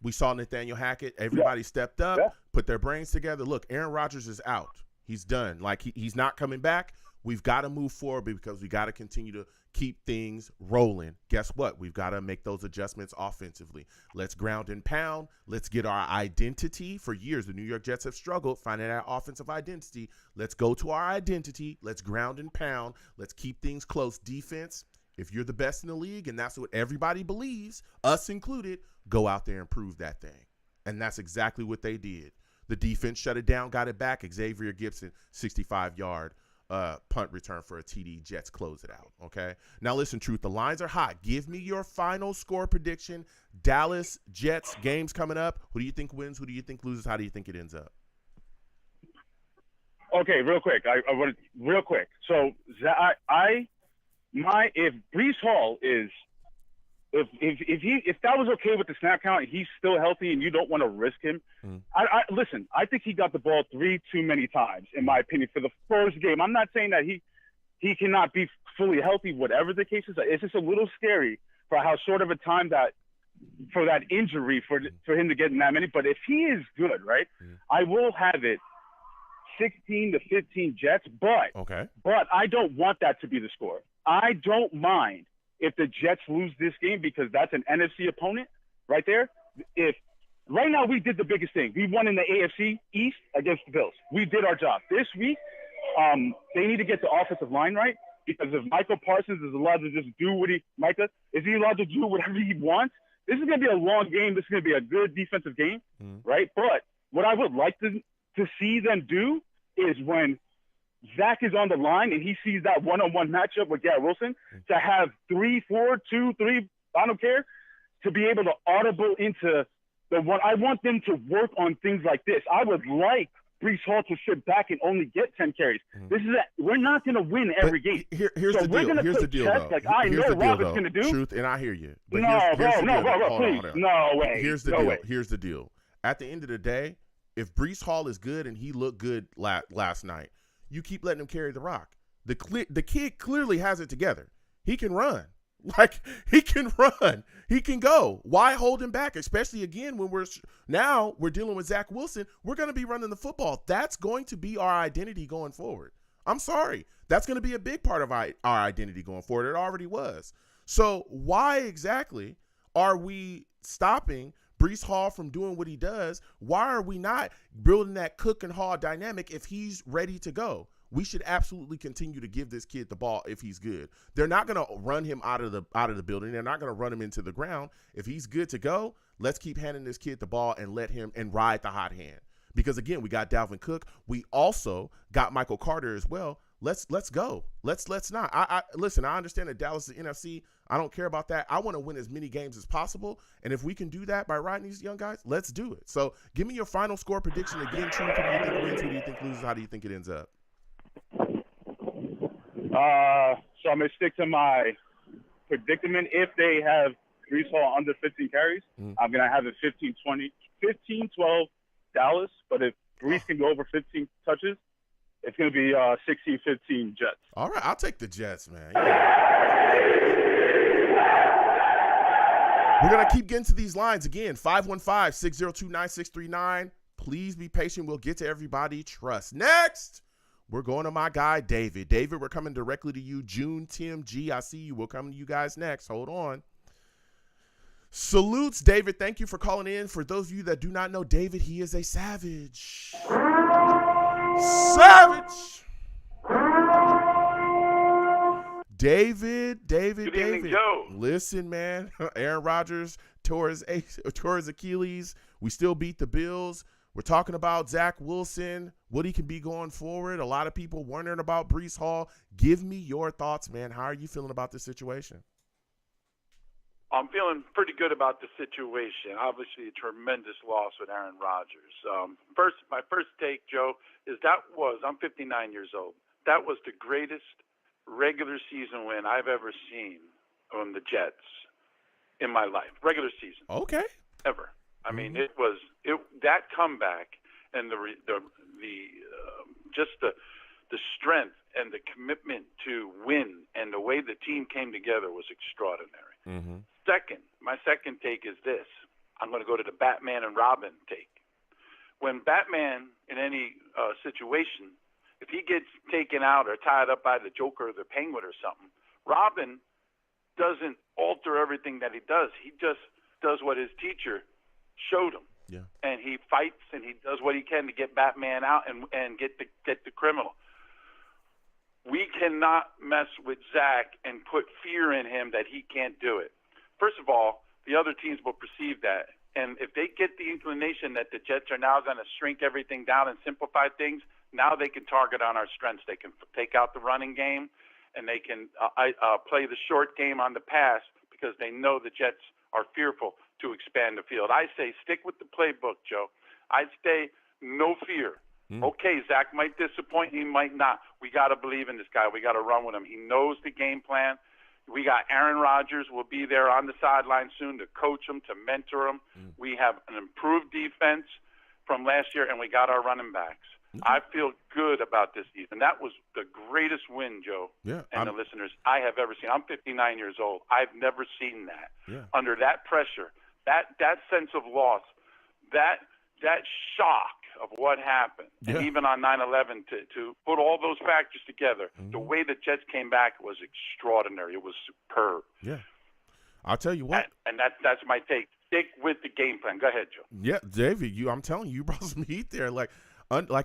We saw Nathaniel Hackett. Everybody stepped up, put their brains together. Look, Aaron Rodgers is out. He's done. He's not coming back. We've got to move forward because we got to continue to keep things rolling. Guess what? We've got to make those adjustments offensively. Let's ground and pound. Let's get our identity. For years, the New York Jets have struggled finding that offensive identity. Let's go to our identity. Let's ground and pound. Let's keep things close. Defense, if you're the best in the league, and that's what everybody believes, us included, go out there and prove that thing. And that's exactly what they did. The defense shut it down, got it back. Xavier Gibson, 65-yard punt return for a TD. Jets close it out. Okay. Now listen, Truth. The lines are hot. Give me your final score prediction. Dallas Jets games coming up. Who do you think wins? Who do you think loses? How do you think it ends up? Okay, real quick. I want real quick. So if Breece Hall is if that was okay with the snap count and he's still healthy and you don't want to risk him, listen. I think he got the ball 3 too many times, in my opinion, for the first game. I'm not saying that he cannot be fully healthy, whatever the case is. It's just a little scary for how short of a time for that injury for him to get in that many. But if he is good, right, I will have it 16 to 15 Jets. But I don't want that to be the score. I don't mind if the Jets lose this game because that's an NFC opponent right there. If right now we did the biggest thing. We won in the AFC East against the Bills. We did our job. This week, they need to get the offensive line right because if Michael Parsons is allowed to just do what is he allowed to do whatever he wants? This is going to be a long game. This is going to be a good defensive game, right? But what I would like to see them do is when Zach is on the line and he sees that one-on-one matchup with Garrett Wilson, to have 3, 4, 2, 3, I don't care, to be able to audible into the one. I want them to work on things like this. I would like Breece Hall to sit back and only get 10 carries. We're not going to win every game. Here's the deal. Here's the deal, though. Like I know Robert's going to do. Truth, and I hear you. But no, bro, please. No way. Here's the deal. Here's the deal. At the end of the day, if Breece Hall is good and he looked good last night, you keep letting him carry the rock. The kid clearly has it together. He can run. Like, he can run. He can go. Why hold him back? Especially, again, when we're dealing with Zach Wilson. We're going to be running the football. That's going to be our identity going forward. I'm sorry. That's going to be a big part of our identity going forward. It already was. So why exactly are we stopping Breece Hall from doing what he does? Why are we not building that Cook and Hall dynamic if he's ready to go? We should absolutely continue to give this kid the ball if he's good. They're not going to run him out of the building. They're not going to run him into the ground. If he's good to go, let's keep handing this kid the ball and let him and ride the hot hand. Because again, we got Dalvin Cook. We also got Michael Carter as well. Let's go. Let's not. I listen. I understand that Dallas is the NFC. I don't care about that. I want to win as many games as possible, and if we can do that by riding these young guys, let's do it. So, give me your final score prediction again. Truth, who do you think wins? Who do you think loses? How do you think it ends up? So I'm gonna stick to my predicament. If they have Breece Hall under 15 carries, I'm gonna have it 15-12 Dallas. But if Breece can go over 15 touches, it's going to be 16-15 Jets. All right, I'll take the Jets, man. We're going to keep getting to these lines. Again, 515-602-9639. Please be patient. We'll get to everybody. Trust. Next, we're going to my guy, David. David, we're coming directly to you. June, Tim, G, I see you. We'll come to you guys next. Hold on. Salutes, David. Thank you for calling in. For those of you that do not know David, he is a savage. David. Good evening, Joe. Listen, man. Aaron Rodgers tore his Achilles. We still beat the Bills. We're talking about Zach Wilson, what he can be going forward. A lot of people wondering about Breece Hall. Give me your thoughts, man. How are you feeling about this situation? I'm feeling pretty good about the situation. Obviously, a tremendous loss with Aaron Rodgers. My first take, Joe, is I'm 59 years old. That was the greatest regular season win I've ever seen on the Jets in my life. Regular season. Okay. Ever. I mean, it was that comeback and the strength and the commitment to win and the way the team came together was extraordinary. Mm-hmm. My second take is this. I'm going to go to the Batman and Robin take. When Batman, in any situation, if he gets taken out or tied up by the Joker or the Penguin or something, Robin doesn't alter everything that he does. He just does what his teacher showed him. Yeah. And he fights and he does what he can to get Batman out and get the criminal. We cannot mess with Zach and put fear in him that he can't do it. First of all, the other teams will perceive that. And if they get the inclination that the Jets are now going to shrink everything down and simplify things, Now they can target on our strengths. They can take out the running game, and they can play the short game on the pass because they know the Jets are fearful to expand the field. I say stick with the playbook, Joe. I say no fear. Okay, Zach might disappoint. He might not. We got to believe in this guy. We got to run with him. He knows the game plan. We got Aaron Rodgers will be there on the sideline soon to coach him, to mentor him. We have an improved defense from last year, and we got our running backs. I feel good about this season. That was the greatest win, Joe, and the listeners, I have ever seen. I'm 59 years old. I've never seen that. Under that pressure, that sense of loss, that shock of what happened, and even on 9/11 to put all those factors together, the way the Jets came back was extraordinary. It was superb. Yeah, I'll tell you what. And that's my take. Stick with the game plan. Go ahead, Joe. Yeah, David, I'm telling you, you brought some heat there. Like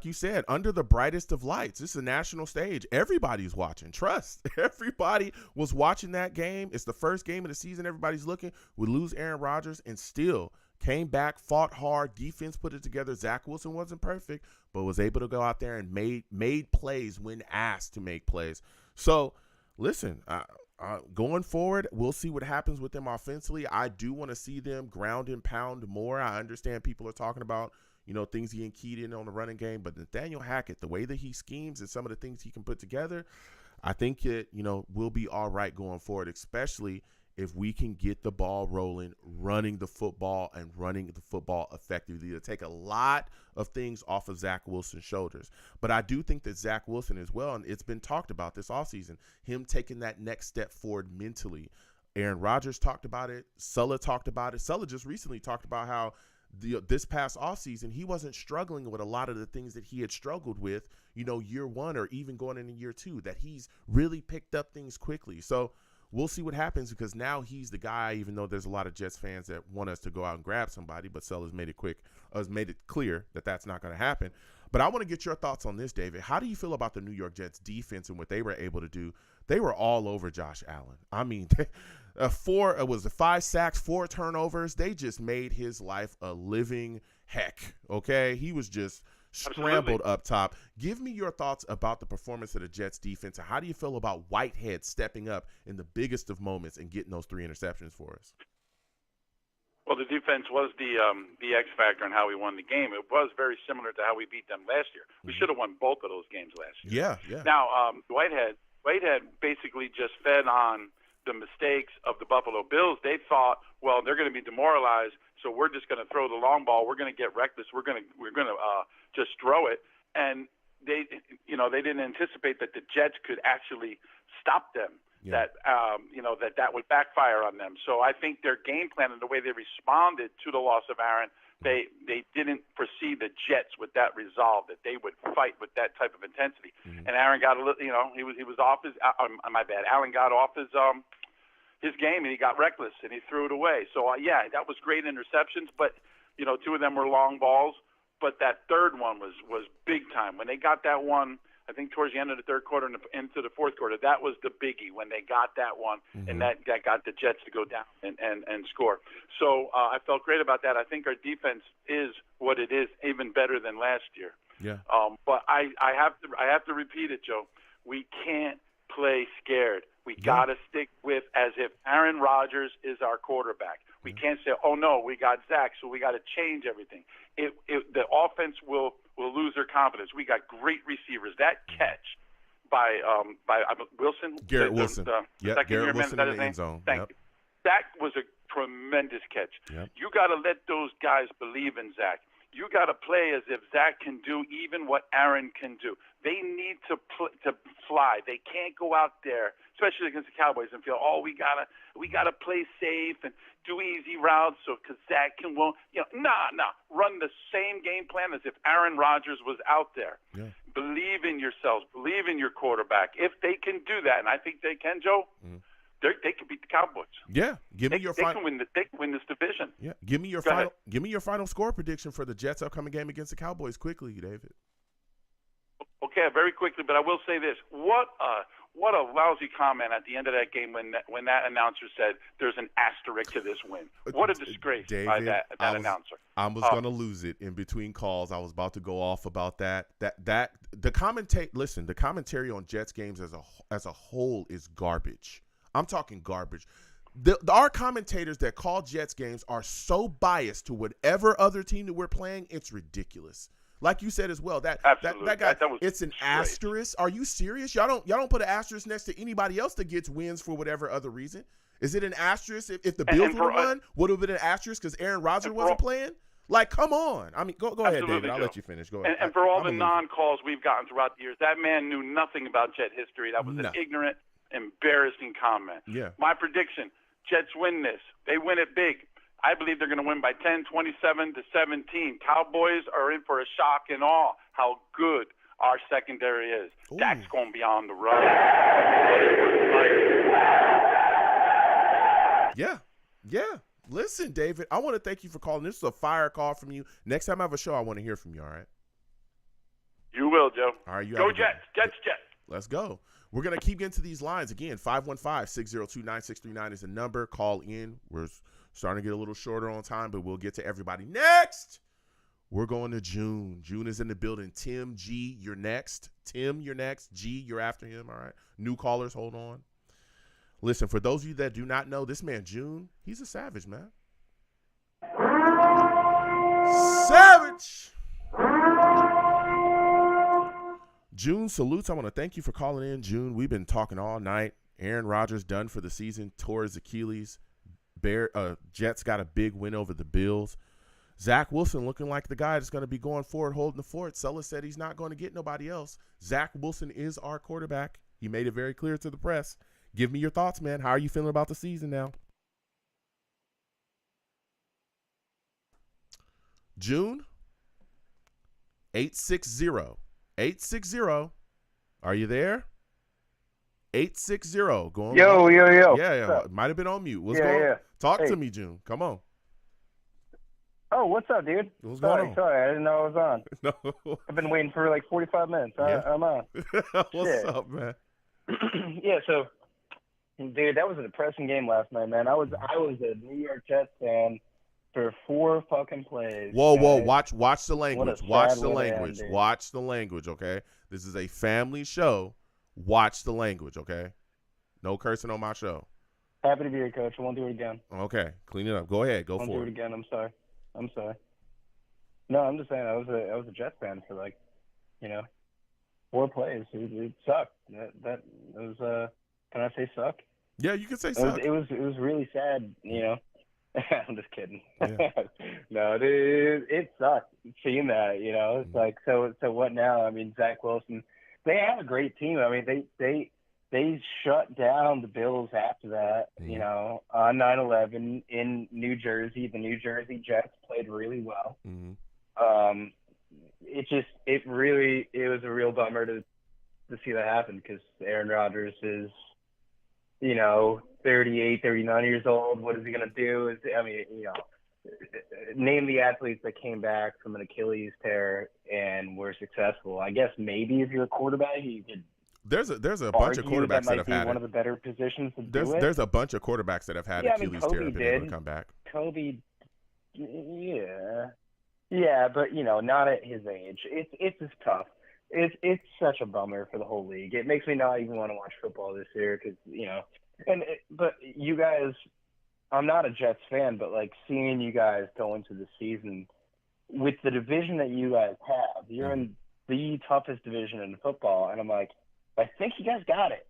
you said, under the brightest of lights. This is a national stage. Everybody's watching. Trust. Everybody was watching that game. It's the first game of the season. Everybody's looking. We lose Aaron Rodgers and still came back, fought hard. Defense put it together. Zach Wilson wasn't perfect, but was able to go out there and made plays when asked to make plays. So, listen, going forward, we'll see what happens with them offensively. I do want to see them ground and pound more. I understand people are talking about things he keyed in on the running game. But Nathaniel Hackett, the way that he schemes and some of the things he can put together, I think we'll be all right going forward, especially if we can get the ball rolling, running the football and running the football effectively. It'll take a lot of things off of Zach Wilson's shoulders. But I do think that Zach Wilson as well, and it's been talked about this offseason, him taking that next step forward mentally. Aaron Rodgers talked about it. Sulla talked about it. Sulla just recently talked about how this past offseason, he wasn't struggling with a lot of the things that he had struggled with, year one or even going into year two, that he's really picked up things quickly. So we'll see what happens because now he's the guy, even though there's a lot of Jets fans that want us to go out and grab somebody, but Sulla's made it clear that that's not going to happen. But I want to get your thoughts on this, David. How do you feel about the New York Jets defense and what they were able to do? They were all over Josh Allen. I mean, it was 5 sacks, 4 turnovers. They just made his life a living heck, okay? He was just scrambled up top. Give me your thoughts about the performance of the Jets defense, and how do you feel about Whitehead stepping up in the biggest of moments and getting those 3 interceptions for us? Well, the defense was the X factor in how we won the game. It was very similar to how we beat them last year. We should have won both of those games last year. Yeah. Now, Whitehead basically just fed on the mistakes of the Buffalo Bills. They thought, well, they're going to be demoralized, so we're just going to throw the long ball. We're going to get reckless. We're going to just throw it. And they didn't anticipate that the Jets could actually stop them. Yeah. That would backfire on them. So I think their game plan and the way they responded to the loss of Aaron, they didn't foresee the Jets with that resolve, that they would fight with that type of intensity. And Aaron got a little, he was off his. My bad. Allen got off his game and he got reckless and he threw it away. So that was great interceptions, but 2 of them were long balls. But that third one was big time. When they got that one, I think towards the end of the third quarter and into the fourth quarter, that was the biggie when they got that one, and that got the Jets to go down and score. So I felt great about that. I think our defense is what it is, even better than last year. Yeah. But I have to repeat it, Joe. We can't play scared. We got to stick with as if Aaron Rodgers is our quarterback. We can't say, oh, no, we got Zach, so we got to change everything. The offense will lose their confidence. We got great receivers. That catch by Wilson. Garrett Wilson. Garrett Wilson in the end zone. Thank you. That was a tremendous catch. Yep. You got to let those guys believe in Zach. You got to play as if Zach can do even what Aaron can do. They need to fly. They can't go out there, especially against the Cowboys, and feel, we gotta play safe and do easy routes because Zach can won't. Nah. Run the same game plan as if Aaron Rodgers was out there. Yeah. Believe in yourselves. Believe in your quarterback. If they can do that, and I think they can, Joe. They can beat the Cowboys. Yeah, They can win this division. Yeah, give me your final score prediction for the Jets' upcoming game against the Cowboys quickly, David. Okay, very quickly, but I will say this: what What a lousy comment at the end of that game when that announcer said there's an asterisk to this win. What a disgrace by that announcer. I was going to lose it in between calls. I was about to go off about that. The commentary on Jets games as a whole is garbage. I'm talking garbage. Our commentators that call Jets games are so biased to whatever other team that we're playing, it's ridiculous. Like you said as well, that guy, it's an asterisk. Are you serious? Y'all don't put an asterisk next to anybody else that gets wins for whatever other reason. Is it an asterisk if the Bills would have won? Would have been an asterisk because Aaron Rodgers wasn't playing? Like, come on. I mean, go ahead, David. I'll let you finish. Go ahead. And for all the non-calls we've gotten throughout the years, that man knew nothing about Jet history. That was an ignorant, embarrassing comment. Yeah. My prediction, Jets win this. They win it big. I believe they're going to win by 10, 27-17. Cowboys are in for a shock and awe how good our secondary is. Ooh. Dak's going to be on the run. Yeah. Listen, David, I want to thank you for calling. This is a fire call from you. Next time I have a show, I want to hear from you, all right? You will, Joe. All right, go Jets. Jets. Let's go. We're going to keep getting to these lines. Again, 515-602-9639 is the number. Call in. We're starting to get a little shorter on time, but we'll get to everybody. Next, we're going to June. June is in the building. Tim G, you're next. Tim, you're next. G, you're after him, all right? New callers, hold on. Listen, for those of you that do not know, this man, June, he's a savage, man. Savage! June salutes. I want to thank you for calling in, June. We've been talking all night. Aaron Rodgers done for the season, tore his Achilles. Jets got a big win over the Bills. Zach Wilson looking like the guy that's going to be going forward, holding the fort. Sulla said he's not going to get nobody else. Zach Wilson is our quarterback. He made it very clear to the press. Give me your thoughts, man. How are you feeling about the season now? June 860. Are you there? 860. Going. Yo. Yeah. It might have been on mute. What's going on? Yeah. Talk to me, June. Come on. Oh, what's up, dude? What's going on? Sorry, I didn't know I was on. No. I've been waiting for like 45 minutes. I'm on. What's up, man? Yeah, so, dude, that was a depressing game last night, man. I was a New York Jets fan for 4 fucking plays. Whoa. Watch the language. Watch the language, okay? This is a family show. Watch the language, okay? No cursing on my show. Happy to be here, Coach. I won't do it again. Okay, clean it up. Go ahead. Go for it. Won't do it again. I'm sorry. No, I'm just saying I was a Jets fan for 4 plays. It sucked. That was can I say suck? Yeah, you can say suck. It was really sad, I'm just kidding. Yeah. No, dude, it sucked seeing that, It's like so what now? I mean, Zach Wilson, they have a great team. I mean, they shut down the Bills after that, on 9/11 in New Jersey. The New Jersey Jets played really well. Mm-hmm. It was a real bummer to see that happen because Aaron Rodgers is, 38, 39 years old. What is he going to do? Name the athletes that came back from an Achilles tear and were successful. I guess maybe if you're a quarterback, you could. There's a bunch of quarterbacks that have had one of the better positions to do it. There's a bunch of quarterbacks that have had Achilles tear and been able to come back. Kobe, yeah, but not at his age. It's just tough. It's such a bummer for the whole league. It makes me not even want to watch football this year because but you guys, I'm not a Jets fan, but seeing you guys go into the season with the division that you guys have, you're in the toughest division in football, and I'm like, I think you guys got it.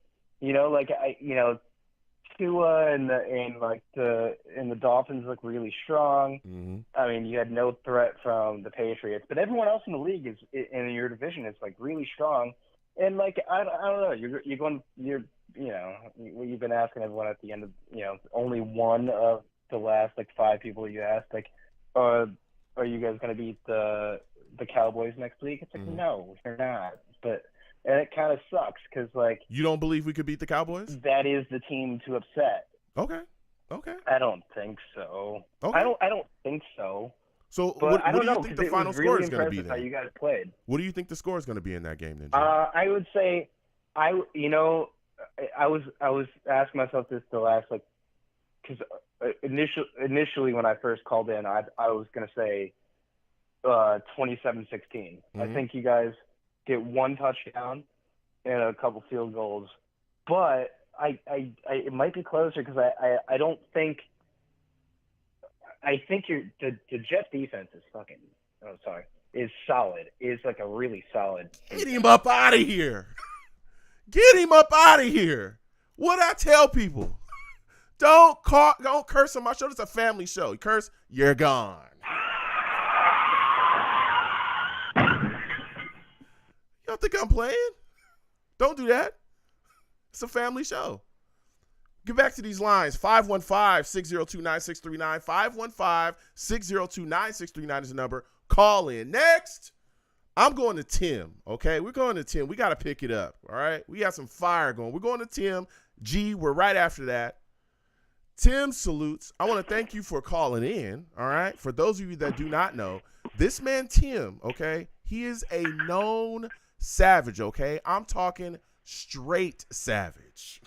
Tua and the Dolphins look really strong. Mm-hmm. I mean, you had no threat from the Patriots, but everyone else in the league is in your division is really strong. And I don't know, you've been asking everyone at the end of only one of the last 5 people you asked are you guys going to beat the Cowboys next week? It's no, they're not. And it kind of sucks because you don't believe we could beat the Cowboys? That is the team to upset. Okay. I don't think so. Okay. I don't think so. So but what do you think the final score is going to be then? How you guys played. What do you think the score is going to be in that game then, Jim? I would say I was asking myself this the last because initially when I first called in, I was gonna say 27-16. I think you guys get one touchdown and a couple field goals, but it might be closer because I don't think. I think the Jets defense is is solid. Is like a really solid. Get him up out of here. Get him up out of here. What I tell people? Don't curse on my show. It's a family show. You curse, you're gone. You don't think I'm playing? Don't do that. It's a family show. Get back to these lines. 515-602-9639. 515-602-9639 is the number. Call in. Next, I'm going to Tim, okay? We're going to Tim. We got to pick it up, all right? We got some fire going. We're going to Tim. G, we're right after that. Tim salutes. I want to thank you for calling in, all right? For those of you that do not know, this man Tim, okay, he is a known savage, okay? I'm talking straight savage.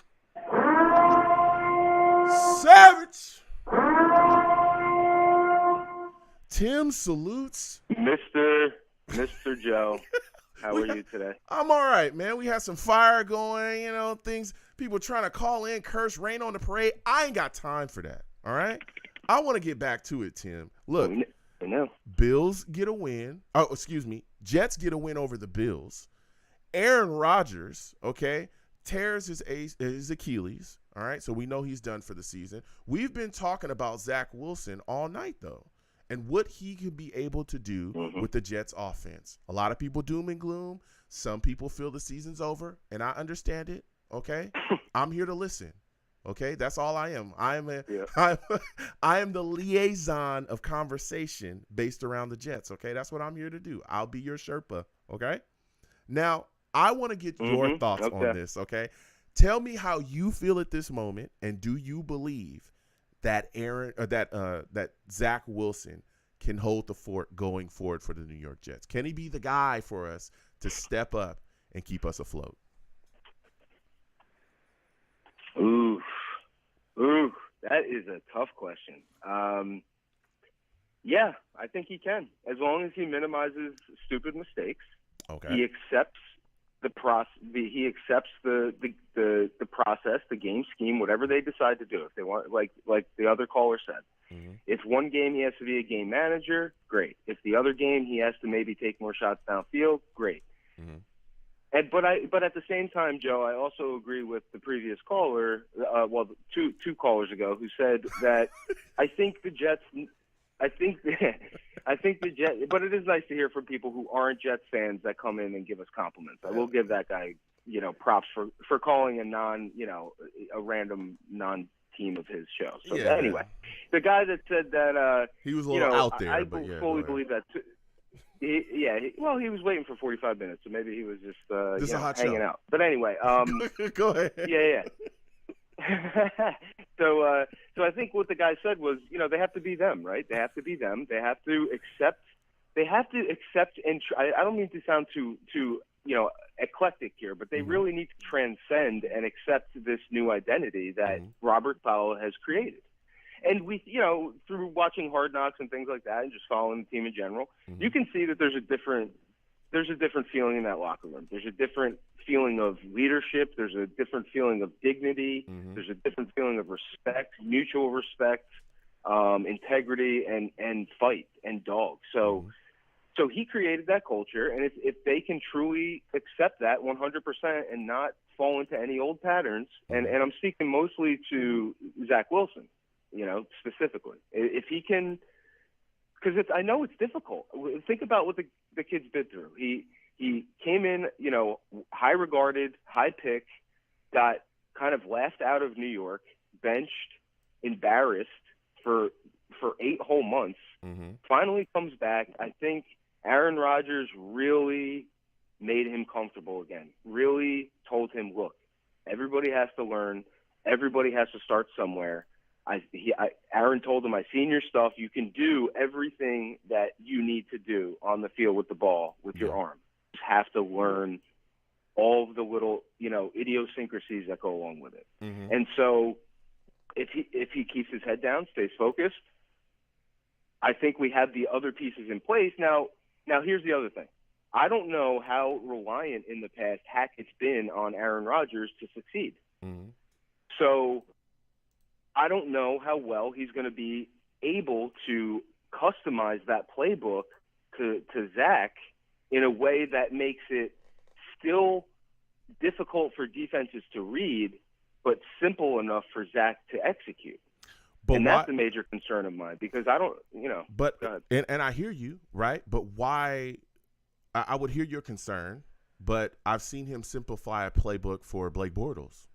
Savage. Tim salutes. Mr. Joe, how are you today? I'm all right, man. We had some fire going, things, people trying to call in, curse, rain on the parade. I ain't got time for that, all right? I want to get back to it, Tim. Look, I know. Bills get a win. Oh, excuse me. Jets get a win over the Bills. Aaron Rodgers, okay, tears his Achilles, all right? So we know he's done for the season. We've been talking about Zach Wilson all night, though, and what he could be able to do with the Jets offense. A lot of people doom and gloom. Some people feel the season's over, and I understand it, okay? I'm here to listen, okay? That's all I am. I am the liaison of conversation based around the Jets, okay? That's what I'm here to do. I'll be your Sherpa, okay? Now, I want to get your thoughts on this, okay? Tell me how you feel at this moment, and do you believe that that Zach Wilson can hold the fort going forward for the New York Jets? Can he be the guy for us to step up and keep us afloat? Ooh, that is a tough question. Yeah, I think he can, as long as he minimizes stupid mistakes. Okay. He accepts the process. He accepts the process, the game scheme, whatever they decide to do. If they want, like the other caller said, if one game he has to be a game manager, great. If the other game he has to maybe take more shots downfield, great. But at the same time, Joe, I also agree with the previous caller, two callers ago, who said that I think the Jets. I think the Jets, but it is nice to hear from people who aren't Jets fans that come in and give us compliments. I will give that guy, props for calling a a random non-team of his show. So anyway, the guy that said that he was a little out there, I fully believe that. He was waiting for 45 minutes, so maybe he was just hanging out. But anyway, go ahead. Yeah. So I think what the guy said was, they have to be them, right? They have to be them. They have to accept. And I don't mean to sound too eclectic here, but they really need to transcend and accept this new identity that Robert Powell has created. And we, through watching Hard Knocks and things like that, and just following the team in general, you can see that there's a different feeling in that locker room. There's a different feeling of leadership. There's a different feeling of dignity. There's a different feeling of respect, mutual respect, integrity, and fight and dog. So he created that culture, and if they can truly accept that 100% and not fall into any old patterns, and I'm speaking mostly to Zach Wilson, specifically, if he can, because I know it's difficult. Think about what the kid's been through. He came in, high regarded, high pick, got kind of laughed out of New York, benched, embarrassed for 8 whole months. Finally comes back. I think Aaron Rodgers really made him comfortable again. Really told him, look, everybody has to learn. Everybody has to start somewhere. Aaron told him, I seen your stuff. You can do everything that you need to do on the field with the ball, with your arm. You just have to learn all of the little, idiosyncrasies that go along with it. Mm-hmm. And so if he keeps his head down, stays focused, I think we have the other pieces in place. Now here's the other thing. I don't know how reliant in the past Hackett's been on Aaron Rodgers to succeed. Mm-hmm. So I don't know how well he's going to be able to customize that playbook to Zach in a way that makes it still difficult for defenses to read, but simple enough for Zach to execute. But that's a major concern of mine because I don't, But and I hear you, right? But why? I would hear your concern, but I've seen him simplify a playbook for Blake Bortles.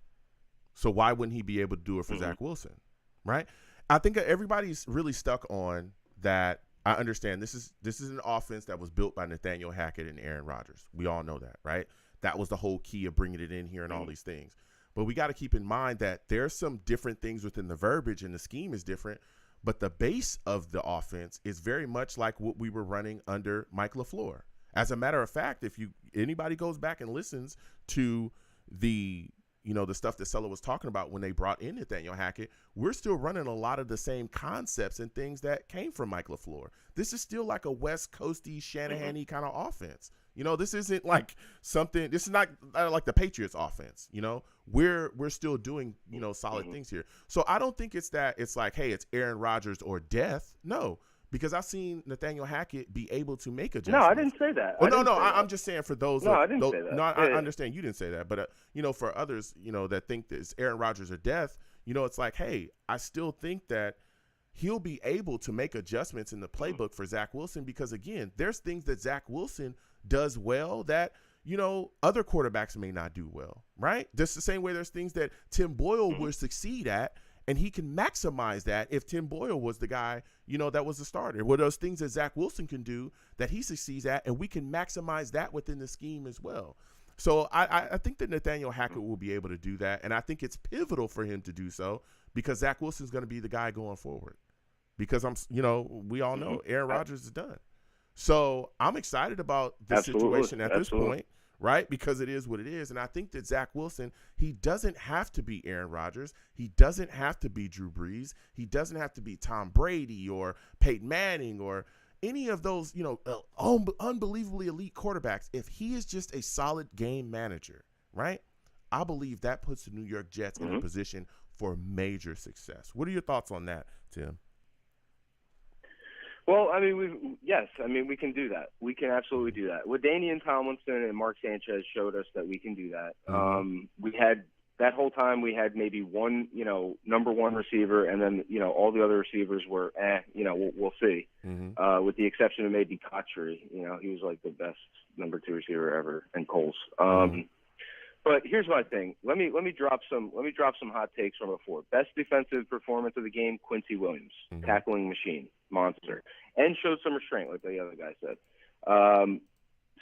So why wouldn't he be able to do it for Zach Wilson, right? I think everybody's really stuck on that. I understand this is an offense that was built by Nathaniel Hackett and Aaron Rodgers. We all know that, right? That was the whole key of bringing it in here and all these things. But we got to keep in mind that there's some different things within the verbiage and the scheme is different. But the base of the offense is very much like what we were running under Mike LaFleur. As a matter of fact, if anybody goes back and listens to the stuff that Sulla was talking about when they brought in Nathaniel Hackett, we're still running a lot of the same concepts and things that came from Mike LaFleur. This is still like a West Coasty, Shanahan-y kind of offense. This isn't like something. This is not like the Patriots offense. We're still doing solid things here. So I don't think it's like, hey, it's Aaron Rodgers or death. No, because I've seen Nathaniel Hackett be able to make adjustments. No, I didn't say that. I'm just saying for those. No, I didn't say that. No, I understand you didn't say that, but for others, that think that it's Aaron Rodgers or death, it's like, hey, I still think that he'll be able to make adjustments in the playbook for Zach Wilson because again, there's things that Zach Wilson does well that other quarterbacks may not do well, right? Just the same way there's things that Tim Boyle would succeed at, and he can maximize that if Tim Boyle was the guy, that was the starter. Well, those things that Zach Wilson can do that he succeeds at, and we can maximize that within the scheme as well. So I think that Nathaniel Hackett will be able to do that, and I think it's pivotal for him to do so because Zach Wilson's going to be the guy going forward. Because we all know Aaron Rodgers is done. So I'm excited about this situation at this point, right? Because it is what it is. And I think that Zach Wilson, he doesn't have to be Aaron Rodgers. He doesn't have to be Drew Brees. He doesn't have to be Tom Brady or Peyton Manning or any of those, unbelievably elite quarterbacks. If he is just a solid game manager, right? I believe that puts the New York Jets in a position for major success. What are your thoughts on that, Tim? Well, we can do that. We can absolutely do that. LaDainian Tomlinson and Mark Sanchez showed us that we can do that. We had that whole time we had maybe one, number one receiver, and then, all the other receivers were, we'll see. With the exception of maybe Kotchery. He was like the best number two receiver ever, and Coles. But here's my thing. Let me drop some hot takes from before. Best defensive performance of the game, Quincy Williams, tackling machine, monster, and showed some restraint, like the other guy said.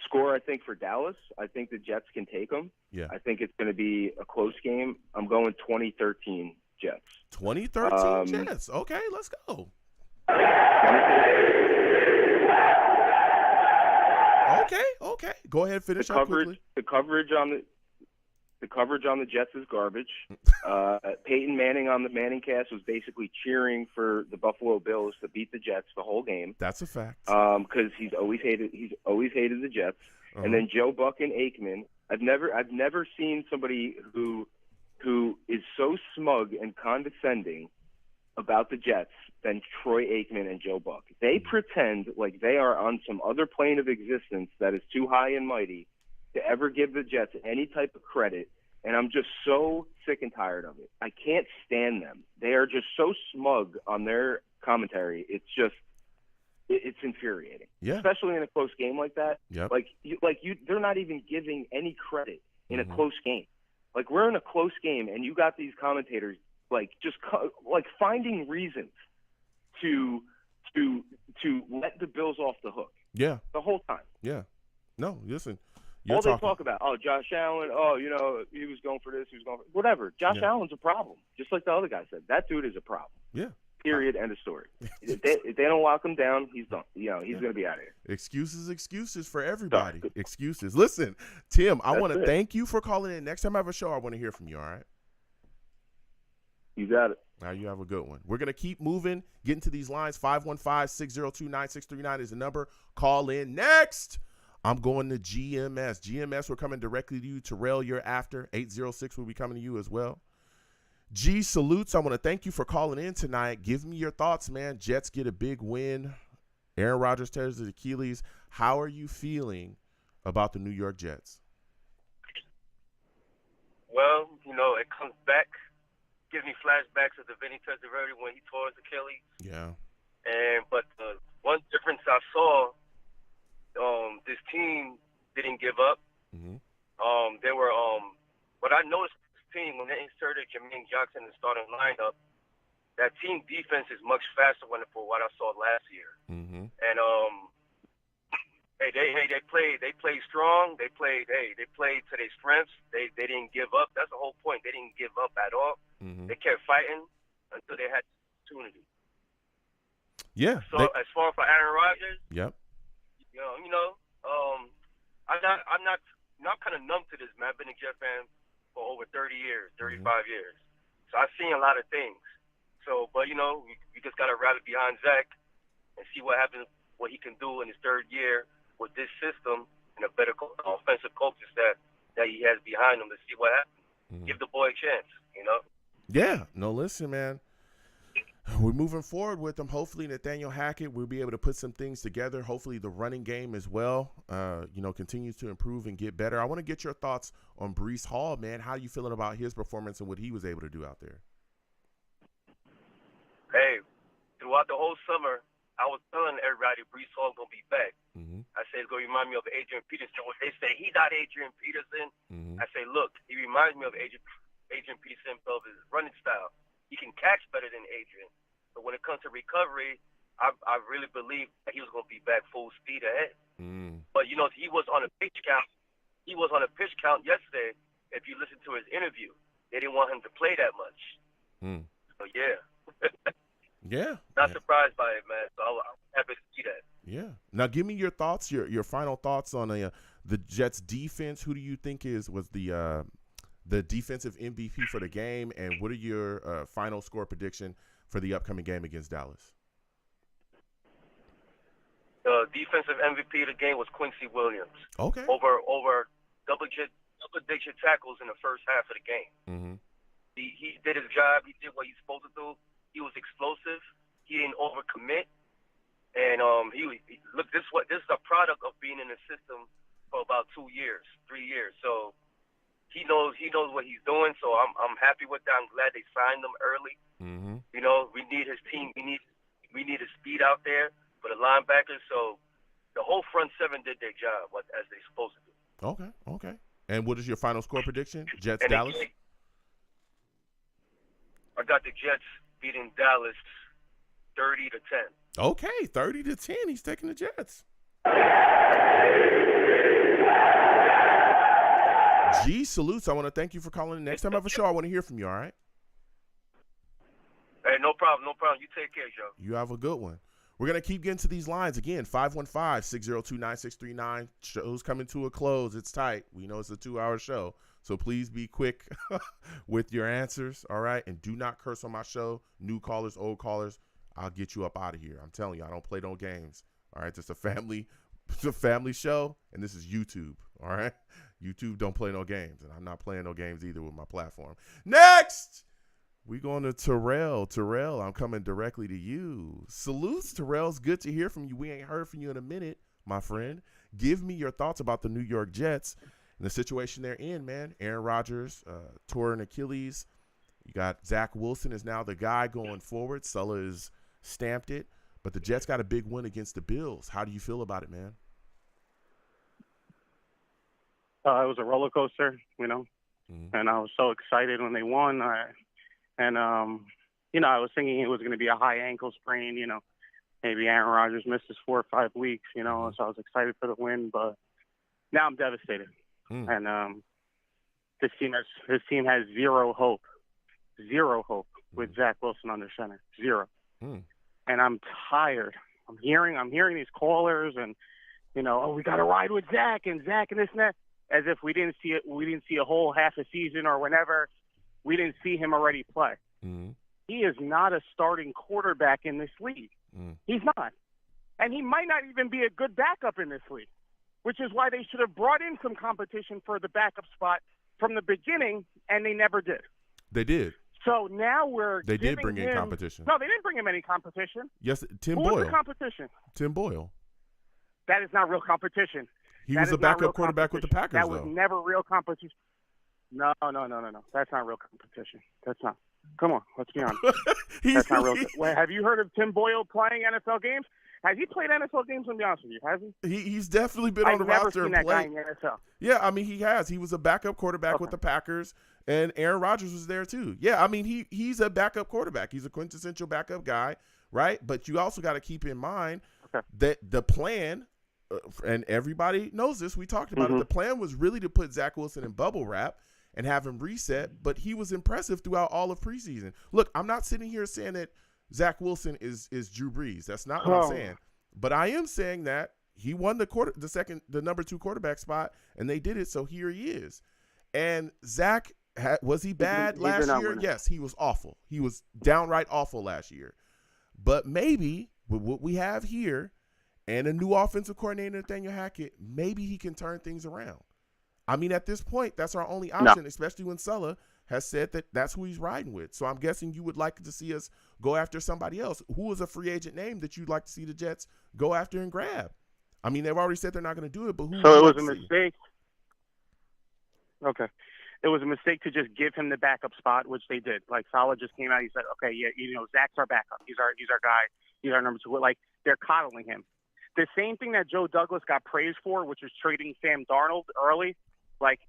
Score, I think, for Dallas. I think the Jets can take them. Yeah. I think it's going to be a close game. I'm going 2013 Jets. 2013 Jets. Okay, let's go. Okay. Go ahead, finish up quickly. The coverage on the Jets is garbage. Peyton Manning on the Manning cast was basically cheering for the Buffalo Bills to beat the Jets the whole game. That's a fact. Because he's always hated the Jets. And then Joe Buck and Aikman. I've never seen somebody who is so smug and condescending about the Jets than Troy Aikman and Joe Buck. They pretend like they are on some other plane of existence that is too high and mighty to ever give the Jets any type of credit, and I'm just so sick and tired of it. I can't stand them. They are just so smug on their commentary. It's infuriating. Yeah. Especially in a close game like that. Yep. They're not even giving any credit in a close game. Like, we're in a close game, and you got these commentators finding reasons to let the Bills off the hook. Yeah. The whole time. Yeah. No, listen. All they talk about, Josh Allen, he was going for this, he was going for whatever. Josh Allen's a problem, just like the other guy said. That dude is a problem. Yeah. Period. End of story. If they don't lock him down, he's done. He's going to be out of here. Excuses for everybody. Excuses. Listen, Tim, I want to thank you for calling in. Next time I have a show, I want to hear from you, all right? You got it. Now you have a good one. We're going to keep moving, getting to these lines. 515-602-9639 is the number. Call in. Next, I'm going to GMS. GMS, we're coming directly to you. Terrell, you're after. 806 will be coming to you as well. G Salutes, I want to thank you for calling in tonight. Give me your thoughts, man. Jets get a big win. Aaron Rodgers tears his Achilles. How are you feeling about the New York Jets? Well, it comes back, gives me flashbacks of the Vinny Testaverde when he tore his Achilles. Yeah. But the one difference I saw, this team didn't give up. Mm-hmm. They were, what I noticed this team when they inserted Jermaine Johnson in the starting lineup, that team defense is much faster than what I saw last year. Mm-hmm. And they played strong. They played to their strengths. They didn't give up. That's the whole point. They didn't give up at all. Mm-hmm. They kept fighting until they had the opportunity. Yeah. So as far for Aaron Rodgers, yep. I'm kind of numb to this, man. I've been a Jet fan for over 30 years, 35 years. So I've seen a lot of things. So, but we just got to rally behind Zach and see what happens, what he can do in his third year with this system and a better offensive coaches that he has behind him to see what happens. Mm-hmm. Give the boy a chance, Yeah. No, listen, man. We're moving forward with them. Hopefully, Nathaniel Hackett will be able to put some things together. Hopefully, the running game as well, continues to improve and get better. I want to get your thoughts on Breece Hall, man. How are you feeling about his performance and what he was able to do out there? Hey, throughout the whole summer, I was telling everybody Breece Hall going to be back. Mm-hmm. I said it's going to remind me of Adrian Peterson. When they say he not Adrian Peterson, Mm-hmm. I say, look, he reminds me of Adrian Peterson of his running style. He can catch better than Adrian. But when it comes to recovery, I really believe that he was going to be back full speed ahead. Mm. But, he was on a pitch count. He was on a pitch count yesterday. If you listen to his interview, they didn't want him to play that much. Mm. So, yeah. Yeah. Not surprised by it, man. So I'm happy to see that. Yeah. Now, give me your thoughts, your final thoughts on the Jets' defense. Who do you think was the defensive MVP for the game, and what are your final score prediction for the upcoming game against Dallas? The defensive MVP of the game was Quincy Williams. Okay. Over double-digit tackles in the first half of the game. Mm-hmm. He did his job. He did what he's supposed to do. He was explosive. He didn't overcommit. And look, this is a product of being in the system for about 2 years, 3 years. So he knows what he's doing. So I'm happy with that. I'm glad they signed him early. Mm-hmm. We need his team. We need his speed out there for the linebackers. So the whole front seven did their job as they're supposed to do. Okay. And what is your final score prediction? Jets, And Dallas? I got the Jets beating Dallas 30-10. Okay, 30-10. He's taking the Jets. G Salutes, I want to thank you for calling in. Next time I have a show, I want to hear from you, all right? Hey, no problem. You take care, Joe. You have a good one. We're going to keep getting to these lines. Again, 515-602-9639. Show's coming to a close. It's tight. We know it's a 2-hour show, so please be quick with your answers, all right? And do not curse on my show. New callers, old callers, I'll get you up out of here. I'm telling you, I don't play no games, all right? It's a family show, and this is YouTube, all right? YouTube don't play no games, and I'm not playing no games either with my platform. Next! We going to Terrell. Terrell, I'm coming directly to you. Salutes, Terrell. It's good to hear from you. We ain't heard from you in a minute, my friend. Give me your thoughts about the New York Jets and the situation they're in, man. Aaron Rodgers tore an Achilles. You got Zach Wilson is now the guy going forward. Sulla has stamped it. But the Jets got a big win against the Bills. How do you feel about it, man? It was a roller coaster, Mm-hmm. and I was so excited when they won. I was thinking it was going to be a high ankle sprain, maybe Aaron Rodgers misses 4 or 5 weeks, so I was excited for the win, but now I'm devastated. And his team has zero hope with Zach Wilson under center. Zero. and I'm tired. I'm hearing these callers and, we got to ride with Zach and this and that, as if we didn't see it. We didn't see a whole half a season or whenever. We didn't see him already play. He is not a starting quarterback in this league. He's not. And he might not even be a good backup in this league, which is why they should have brought in some competition for the backup spot from the beginning, and they never did. They did. So now They did bring in competition. No, they didn't bring him any competition. Yes, Tim Who Boyle. was the competition? Tim Boyle. That is not real competition. He was a backup quarterback with the Packers, That was never real competition. No. That's not real competition. That's not. Come on, let's be honest. That's not real. Wait, have you heard of Tim Boyle playing NFL games? Has he played NFL games? Let me be honest with you. Has he? He's definitely been on the roster and played. I've never played. seen that guy in the NFL. Yeah, I mean, he has. He was a backup quarterback with the Packers, and Aaron Rodgers was there too. Yeah, I mean, he's a backup quarterback. He's a quintessential backup guy, right? But you also got to keep in mind that the plan, and everybody knows this, we talked about it, the plan was really to put Zach Wilson in bubble wrap and have him reset, but he was impressive throughout all of preseason. Look, I'm not sitting here saying that Zach Wilson is Drew Brees. That's not what I'm saying. But I am saying that he won the number 2 quarterback spot, and they did it, so here he is. And Zach, was he bad last year? Yes, he was awful. He was downright awful last year. But maybe with what we have here and a new offensive coordinator, Nathaniel Hackett, maybe he can turn things around. I mean, at this point, that's our only option, especially when Sulla has said that that's who he's riding with. So I'm guessing you would like to see us go after somebody else. Who is a free agent name that you'd like to see the Jets go after and grab? I mean, they've already said they're not going to do it, but who? So it was a mistake. Okay. It was a mistake to just give him the backup spot, which they did. Like, Saleh just came out. He said, okay, yeah, Zach's our backup. He's our guy. He's our number 2. Like, they're coddling him. The same thing that Joe Douglas got praised for, which was trading Sam Darnold early, like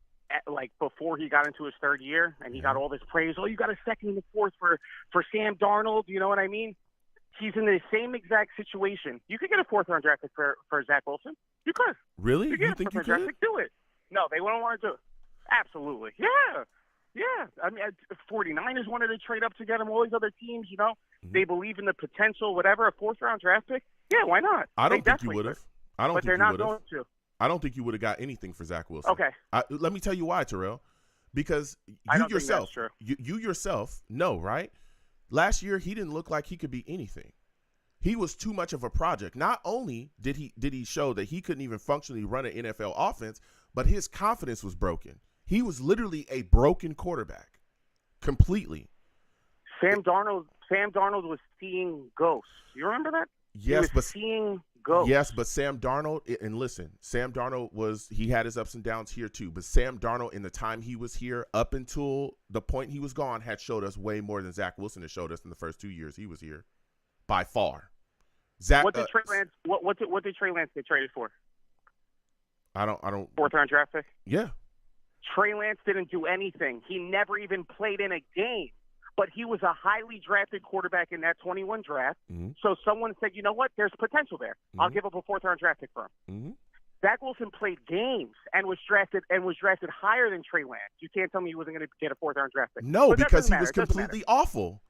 before he got into his 3rd year, and he got all this praise. Oh, you got a 2nd and a 4th for Sam Darnold. You know what I mean? He's in the same exact situation. You could get a 4th-round draft pick for Zach Wilson. You could. Really? You think you could? Do it. No, they wouldn't want to do it. Absolutely. Yeah. I mean, 49ers wanted to trade up to get him. All these other teams, they believe in the potential, whatever, a 4th-round draft pick. Yeah, why not? I don't think you would have. But they're not going to. I don't think you would have got anything for Zach Wilson. Okay. Let me tell you why, Terrell. Because you yourself know, right? Last year, he didn't look like he could be anything. He was too much of a project. Not only did he show that he couldn't even functionally run an NFL offense, but his confidence was broken. He was literally a broken quarterback, completely. Sam Darnold was seeing ghosts. You remember that? Yes, but seeing ghosts. Yes, but Sam Darnold, and listen, Sam Darnold he had his ups and downs here too. But Sam Darnold, in the time he was here, up until the point he was gone, had showed us way more than Zach Wilson has showed us in the first 2 years he was here, by far. What did Trey Lance? What did Trey Lance get traded for? I don't. 4th-round draft pick. Yeah. Trey Lance didn't do anything. He never even played in a game. But he was a highly drafted quarterback in that 21 draft. Mm-hmm. So someone said, you know what? There's potential there. Mm-hmm. I'll give up a 4th-round draft pick for him. Mm-hmm. Zach Wilson played games and was drafted higher than Trey Lance. You can't tell me he wasn't going to get a 4th-round draft pick. No, because he was completely awful.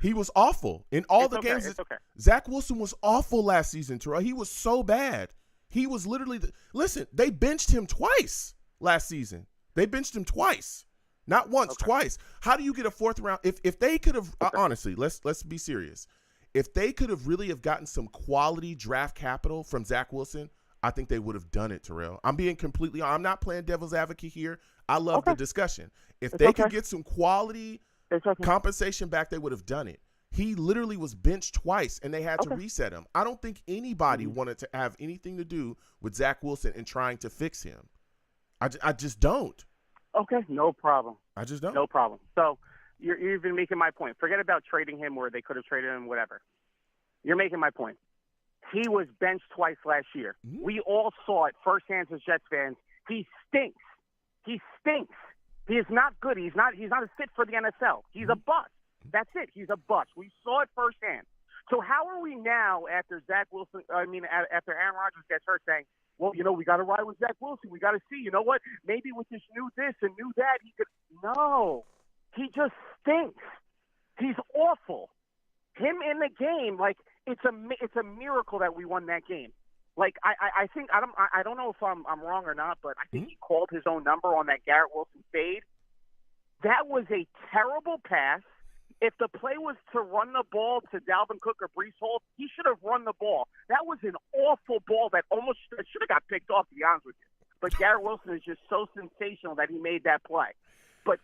He was awful in all the games. Okay. Zach Wilson was awful last season, Terrell. He was so bad. He was literally listen. They benched him twice last season. They benched him twice, not once, twice. How do you get a 4th round? If they could have honestly, let's be serious. If they could have really have gotten some quality draft capital from Zach Wilson, I think they would have done it, Terrell. I'm being completely. I'm not playing devil's advocate here. I love the discussion. If they could get some quality compensation back, they would have done it. He literally was benched twice, and they had to reset him. I don't think anybody wanted to have anything to do with Zach Wilson and trying to fix him. I just don't. Okay, no problem. I just don't. No problem. So you're even making my point. Forget about trading him where they could have traded him, whatever. You're making my point. He was benched twice last year. Mm-hmm. We all saw it firsthand as Jets fans. He stinks. He stinks. He is not good. He's not a fit for the NFL. He's a bust. That's it. He's a bust. We saw it firsthand. So how are we now after after Aaron Rodgers gets hurt saying, well, we got to ride with Zach Wilson. We got to see, what? Maybe with this new this and new that, he could. No. He just stinks. He's awful. him in the game, like it's a miracle that we won that game. Like I think I don't know if I'm wrong or not, but I think he called his own number on that Garrett Wilson fade. That was a terrible pass. If the play was to run the ball to Dalvin Cook or Breece Hall, he should have run the ball. That was an awful ball that almost should have got picked off, to be honest with you. But Garrett Wilson is just so sensational that he made that play. But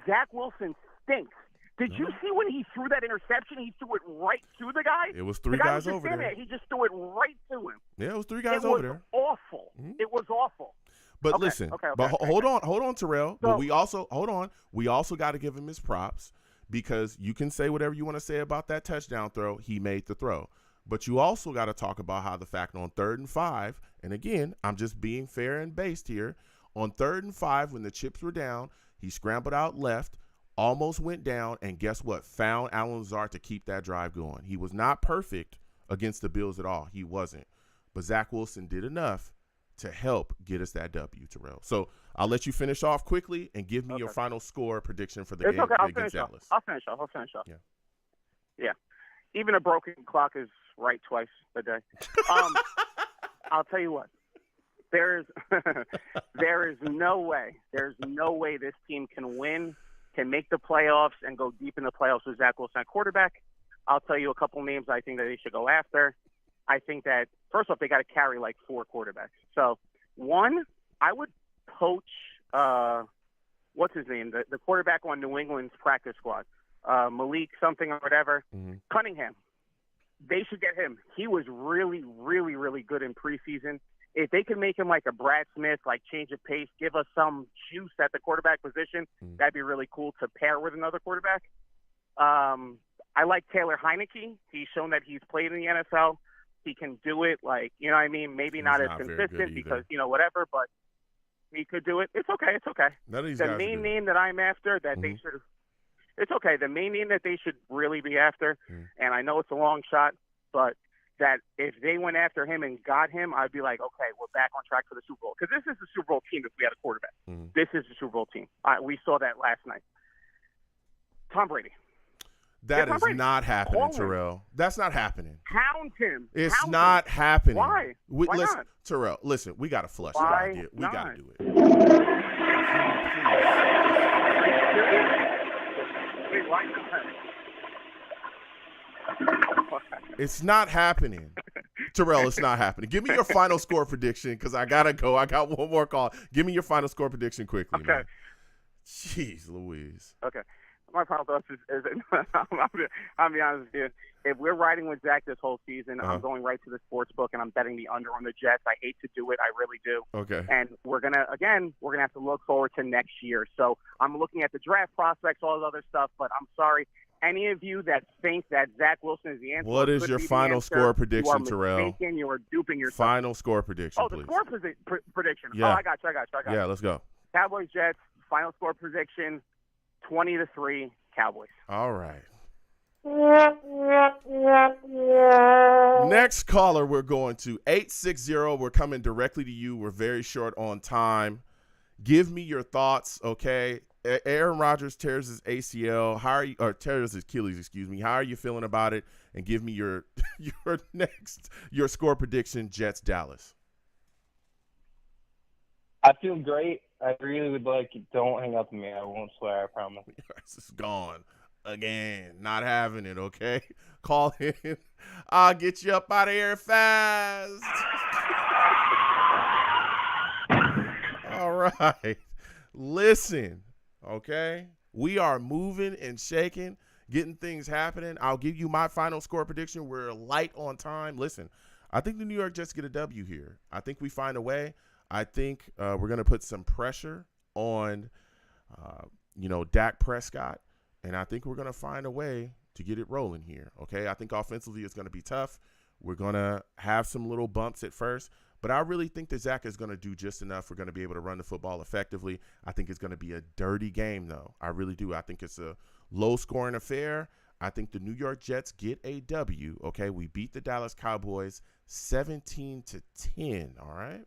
Zach Wilson stinks. Did you see when he threw that interception? He threw it right to the guy. It was three the guy guys was over there. He just threw it right to him. Yeah, it was three guys over there. It was awful. It was awful. But Okay, listen, okay, hold on, Terrell. So- but we also got to give him his props, because you can say whatever you want to say about that touchdown throw. He made the throw. But you also got to talk about how the fact on 3rd and 5, and again, I'm just being fair and based here, on 3rd and 5 when the chips were down, he scrambled out left, almost went down, and guess what? Found Allen Lazard to keep that drive going. He was not perfect against the Bills at all. He wasn't. But Zach Wilson did enough to help get us that W, Terrell. So I'll let you finish off quickly and give me your final score prediction for the game against Dallas. I'll finish off. Yeah. Even a broken clock is right twice a day. I'll tell you what. There is no way this team can win, can make the playoffs, and go deep in the playoffs with Zach Wilson at quarterback. I'll tell you a couple names I think that they should go after. I think that, first off, they got to carry like 4 quarterbacks. So, one, I would poach, what's his name, the quarterback on New England's practice squad, Malik something or whatever, Cunningham. They should get him. He was really, really, really good in preseason. If they can make him like a Brad Smith, like change of pace, give us some juice at the quarterback position, that'd be really cool to pair with another quarterback. I like Taylor Heineke. He's shown that he's played in the NFL. He can do it, like, you know what I mean? Maybe not as consistent because, whatever, but he could do it. It's okay. None of these the guys main name that I'm after that they should – it's okay. The main name that they should really be after, and I know it's a long shot, but that if they went after him and got him, I'd be like, okay, we're back on track for the Super Bowl. Because this is the Super Bowl team if we had a quarterback. This is the Super Bowl team. We saw that last night. Tom Brady. That is not happening, Terrell. That's not happening. Hound him. It's not happening. Why? Why listen, not? Terrell, listen, we got to flush Why it out here. We got to do it. Wait, why not? It's not happening. Terrell, it's not happening. Give me your final score prediction, because I got to go. I got one more call. Give me your final score prediction quickly, man. Jeez Louise. Okay. My final thoughts is I'll be honest with you. If we're riding with Zach this whole season, I'm going right to the sports book and I'm betting the under on the Jets. I hate to do it. I really do. Okay. And we're gonna have to look forward to next year. So I'm looking at the draft prospects, all the other stuff, but I'm sorry. Any of you that think that Zach Wilson is the answer. What is your final score prediction, Terrell? You are duping yourself. Final score prediction, please. please. Oh, the score prediction. Yeah. Oh, I got you. Yeah, let's go. Cowboys, Jets, final score prediction, 20-3, Cowboys. All right. Next caller, we're going to 860. We're coming directly to you. We're very short on time. Give me your thoughts, okay? Aaron Rodgers tears his ACL. Tears his Achilles, excuse me. How are you feeling about it? And give me your score prediction, Jets, Dallas. I feel great. I really would like you. Don't hang up on me. I won't swear, I promise. It's gone. Again, not having it, okay? Call in. I'll get you up out of here fast. All right. Listen, okay? We are moving and shaking, getting things happening. I'll give you my final score prediction. We're light on time. Listen, I think the New York Jets get a W here. I think we find a way. I think we're going to put some pressure on, Dak Prescott. And I think we're going to find a way to get it rolling here, okay? I think offensively it's going to be tough. We're going to have some little bumps at first. But I really think that Zach is going to do just enough. We're going to be able to run the football effectively. I think it's going to be a dirty game, though. I really do. I think it's a low-scoring affair. I think the New York Jets get a W, okay? We beat the Dallas Cowboys 17-10, all right?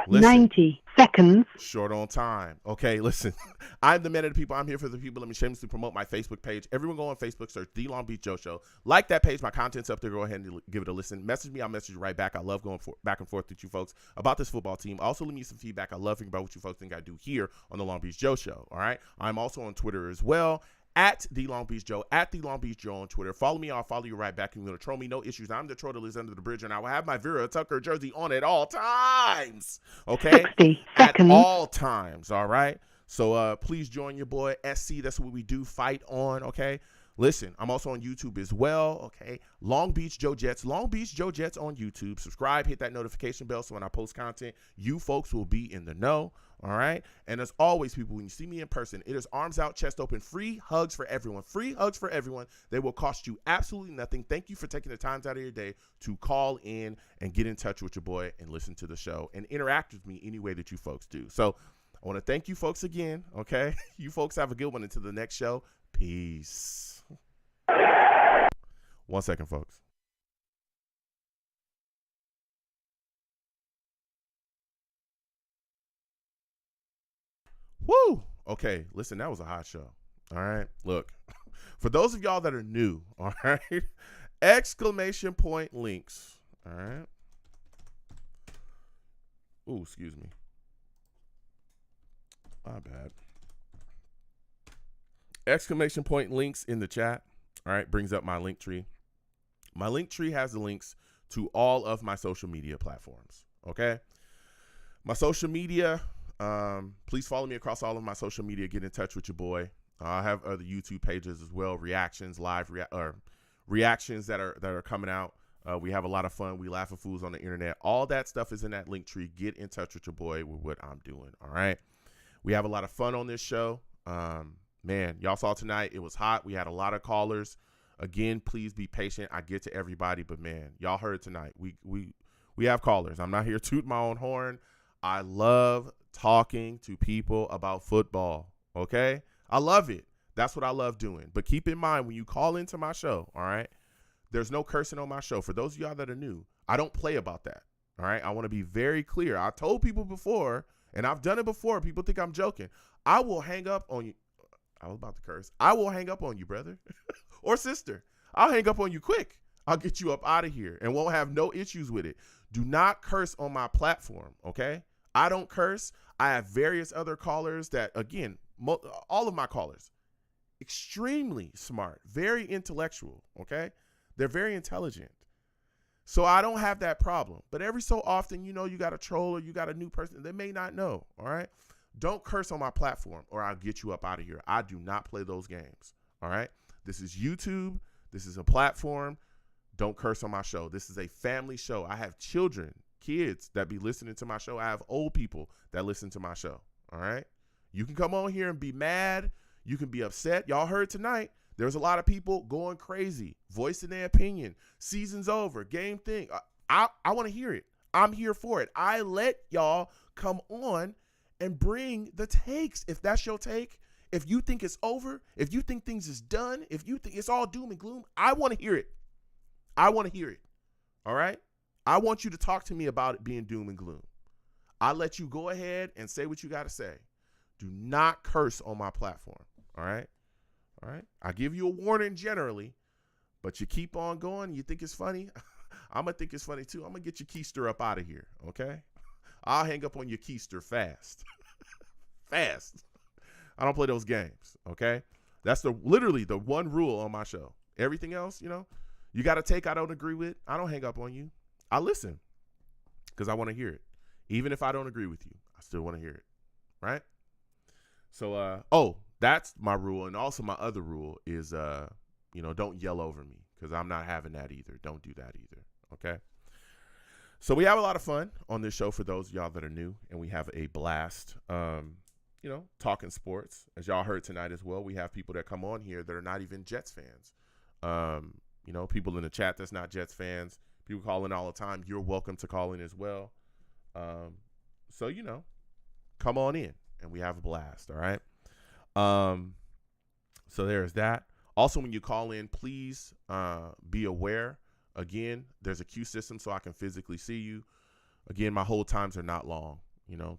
Listen. 90 seconds. seconds. Short on time. Okay, listen. I'm the man of the people. I'm here for the people. Let me shamelessly promote my Facebook page. Everyone go on Facebook, search The Long Beach Joe Show. Like that page. My content's up there. Go ahead and give it a listen. Message me. I'll message you right back. I love going back and forth with you folks about this football team. Also, leave me some feedback. I love hearing about what you folks think I do here on the Long Beach Joe Show. All right. I'm also on Twitter as well. At The Long Beach Joe, at The Long Beach Joe on Twitter. Follow me, I'll follow you right back. You're going to troll me, no issues. I'm the troll that lives under the bridge, and I will have my Vera Tucker jersey on at all times. Okay? 60 seconds. At all times, all right? So please join your boy, SC. That's what we do, fight on, okay? Listen, I'm also on YouTube as well, okay? Long Beach Joe Jets. Long Beach Joe Jets on YouTube. Subscribe, hit that notification bell so when I post content, you folks will be in the know. All right. And as always, people, when you see me in person, it is arms out, chest open, free hugs for everyone. Free hugs for everyone. They will cost you absolutely nothing. Thank you for taking the time out of your day to call in and get in touch with your boy and listen to the show and interact with me any way that you folks do. So I want to thank you folks again. Okay. You folks have a good one until the next show. Peace. 1 second, folks. Woo! Okay, listen, that was a hot show. All right, look, for those of y'all that are new, all right, exclamation point links. All right. Ooh, excuse me. My bad. Exclamation point links in the chat. All right, brings up my link tree. My link tree has the links to all of my social media platforms. Okay, my social media. Please follow me across all of my social media. Get in touch with your boy. I have other YouTube pages as well. Reactions, live reactions that are coming out. We have a lot of fun. We laugh at fools on the internet. All that stuff is in that link tree. Get in touch with your boy with what I'm doing. All right. We have a lot of fun on this show. Man, y'all saw tonight. It was hot. We had a lot of callers. Again, please be patient. I get to everybody, but man, y'all heard tonight. We have callers. I'm not here tooting my own horn. I love talking to people about football, okay? I love it. That's what I love doing. But keep in mind, when you call into my show, all right, there's no cursing on my show. For those of y'all that are new, I don't play about that, all right? I want to be very clear. I told people before, and I've done it before. People think I'm joking. I will hang up on you. I was about to curse. I will hang up on you, brother or sister. I'll hang up on you quick. I'll get you up out of here and won't have no issues with it. Do not curse on my platform, okay? I don't curse. I have various other callers that, again, all of my callers, extremely smart, very intellectual, okay? They're very intelligent. So I don't have that problem. But every so often, you got a troll or you got a new person they may not know, all right? Don't curse on my platform or I'll get you up out of here. I do not play those games, all right? This is YouTube. This is a platform. Don't curse on my show. This is a family show. I have children, kids that be listening to my show. I have old people that listen to my show, all right? You can come on here and be mad. You can be upset. Y'all heard tonight. There's a lot of people going crazy, voicing their opinion. Season's over, game thing. I want to hear it. I'm here for it. I let y'all come on and bring the takes. If that's your take, if you think it's over, if you think things is done, if you think it's all doom and gloom, I want to hear it. I want to hear it. All right? I want you to talk to me about it being doom and gloom. I let you go ahead and say what you got to say. Do not curse on my platform. All right? All right? I give you a warning generally, but you keep on going. You think it's funny? I'm going to think it's funny too. I'm going to get your keister up out of here. Okay? I'll hang up on your keister fast. Fast. I don't play those games. Okay? That's literally the one rule on my show. Everything else, you got to take I don't agree with. I don't hang up on you. I listen because I want to hear it. Even if I don't agree with you, I still want to hear it. Right? So, that's my rule. And also my other rule is, don't yell over me because I'm not having that either. Don't do that either. Okay? So we have a lot of fun on this show for those of y'all that are new, and we have a blast, talking sports. As y'all heard tonight as well, we have people that come on here that are not even Jets fans. People in the chat that's not Jets fans. People call in all the time. You're welcome to call in as well. So, come on in, and we have a blast, all right? So there's that. Also, when you call in, please be aware. Again, there's a queue system so I can physically see you. Again, my hold times are not long.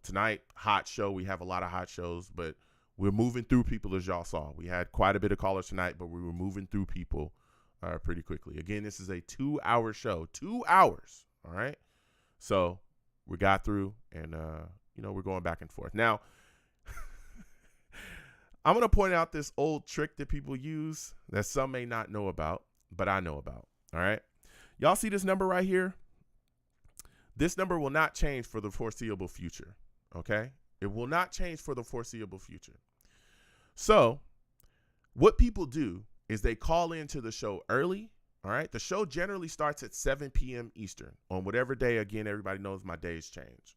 Tonight, hot show. We have a lot of hot shows, but we're moving through people, as y'all saw. We had quite a bit of callers tonight, but we were moving through people pretty quickly. Again, this is a 2-hour show. 2 hours, all right? So we got through, and, we're going back and forth. Now, I'm going to point out this old trick that people use that some may not know about, but I know about, all right? Y'all see this number right here? This number will not change for the foreseeable future, okay? It will not change for the foreseeable future. So what people do is they call into the show early, all right? The show generally starts at 7 p.m. Eastern on whatever day. Again, everybody knows my days change.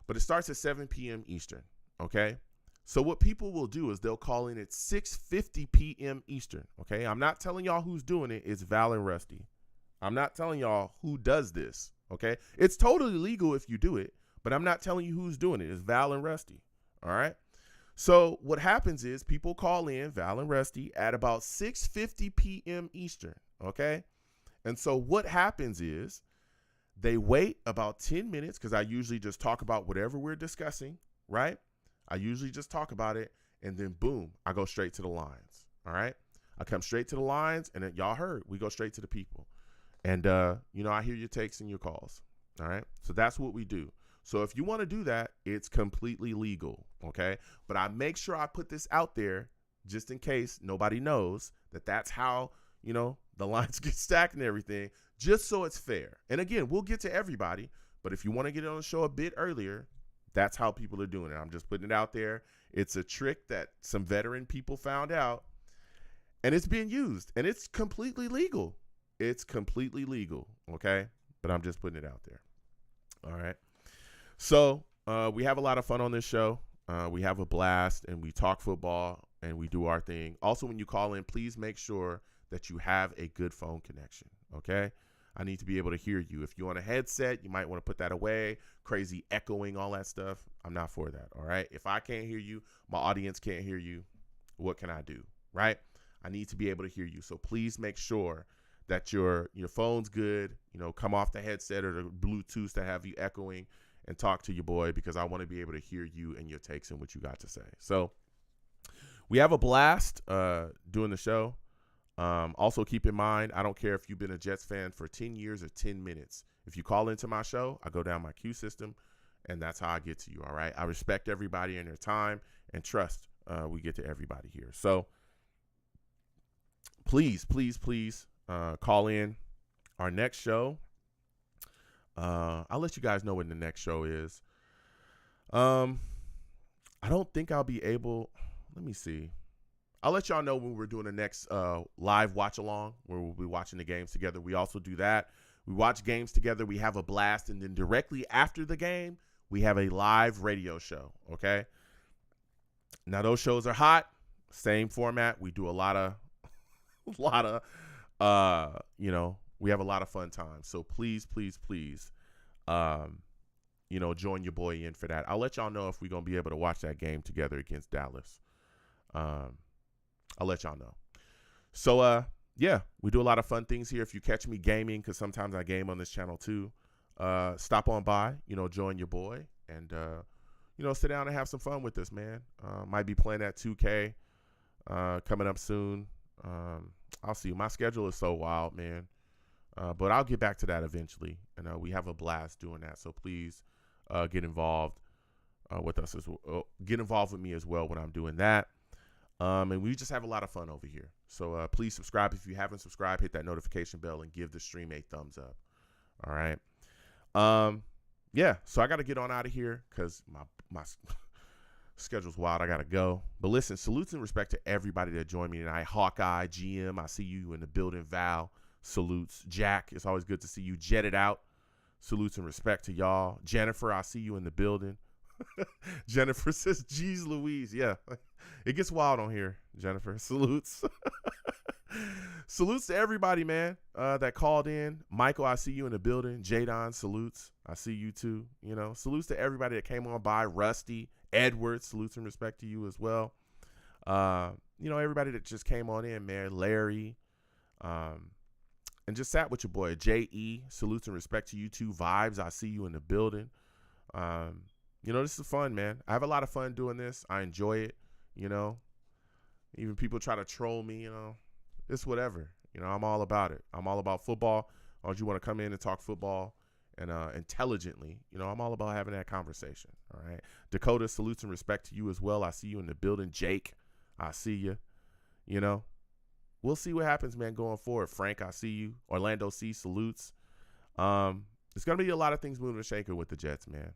But it starts at 7 p.m. Eastern, okay? So what people will do is they'll call in at 6:50 p.m. Eastern, okay? I'm not telling y'all who's doing it. It's Val and Rusty. I'm not telling y'all who does this, okay? It's totally legal if you do it, but I'm not telling you who's doing it. It's Val and Rusty, all right? So what happens is people call in, Val and Rusty, at about 6:50 p.m. Eastern, okay? And so what happens is they wait about 10 minutes because I usually just talk about whatever we're discussing, right? I usually just talk about it, and then boom, I go straight to the lines, all right? I come straight to the lines, and then, y'all heard, we go straight to the people. And, I hear your takes and your calls, all right? So that's what we do. So if you want to do that, it's completely legal, okay? But I make sure I put this out there just in case nobody knows that that's how, the lines get stacked and everything, just so it's fair. And again, we'll get to everybody, but if you want to get on the show a bit earlier, that's how people are doing it. I'm just putting it out there. It's a trick that some veteran people found out, and it's being used, and it's completely legal. It's completely legal, okay? But I'm just putting it out there. All right. So we have a lot of fun on this show. We have a blast, and we talk football, and we do our thing. Also, when you call in, please make sure that you have a good phone connection, okay? I need to be able to hear you. If you're on a headset, you might want to put that away. Crazy echoing, all that stuff. I'm not for that, all right? If I can't hear you, my audience can't hear you, what can I do, right? I need to be able to hear you. So please make sure that your phone's good. Come off the headset or the Bluetooth to have you echoing and talk to your boy, because I want to be able to hear you and your takes and what you got to say. So we have a blast doing the show. Also keep in mind, I don't care if you've been a Jets fan for 10 years or 10 minutes. If you call into my show, I go down my queue system, and that's how I get to you, all right? I respect everybody and their time, and trust we get to everybody here. So please, please, please call in. Our next show, I'll let you guys know when the next show is. I don't think I'll be able, let me see. I'll let y'all know when we're doing the next live watch along, where we'll be watching the games together. We also do that. We watch games together. We have a blast. And then directly after the game, we have a live radio show. Okay. Now those shows are hot. Same format. We do a lot of, we have a lot of fun times. So please, please, please, join your boy in for that. I'll let y'all know if we're going to be able to watch that game together against Dallas. I'll let y'all know. So, we do a lot of fun things here. If you catch me gaming, because sometimes I game on this channel too, stop on by, join your boy, and, sit down and have some fun with us, man. Might be playing that 2K coming up soon. I'll see. My schedule is so wild, man. But I'll get back to that eventually. And we have a blast doing that. So please get involved with us as well. Get involved with me as well when I'm doing that. And we just have a lot of fun over here. So please subscribe. If you haven't subscribed, hit that notification bell and give the stream a thumbs up. All right. So I got to get on out of here because my schedule's wild. I got to go. But listen, salutes and respect to everybody that joined me tonight. Hawkeye, GM, I see you in the building. Val, salutes. Jack, it's always good to see you. Jetted out. Salutes and respect to y'all. Jennifer, I see you in the building. Jennifer says, geez Louise. Yeah, it gets wild on here, Jennifer. Salutes. Salutes to everybody, man, that called in. Michael, I see you in the building. Jadon, salutes. I see you too. Salutes to everybody that came on by. Rusty, Edward, salutes and respect to you as well. Everybody that just came on in, man. Larry, and just sat with your boy. J.E., salutes and respect to you too. Vibes, I see you in the building. this is fun, man. I have a lot of fun doing this. I enjoy it, Even people try to troll me, it's whatever. I'm all about it. I'm all about football. As long as you want to come in and talk football and intelligently, I'm all about having that conversation. All right. Dakota, salutes and respect to you as well. I see you in the building. Jake, I see you. We'll see what happens, man, going forward. Frank, I see you. Orlando C, salutes. It's going to be a lot of things moving and shaking with the Jets, man.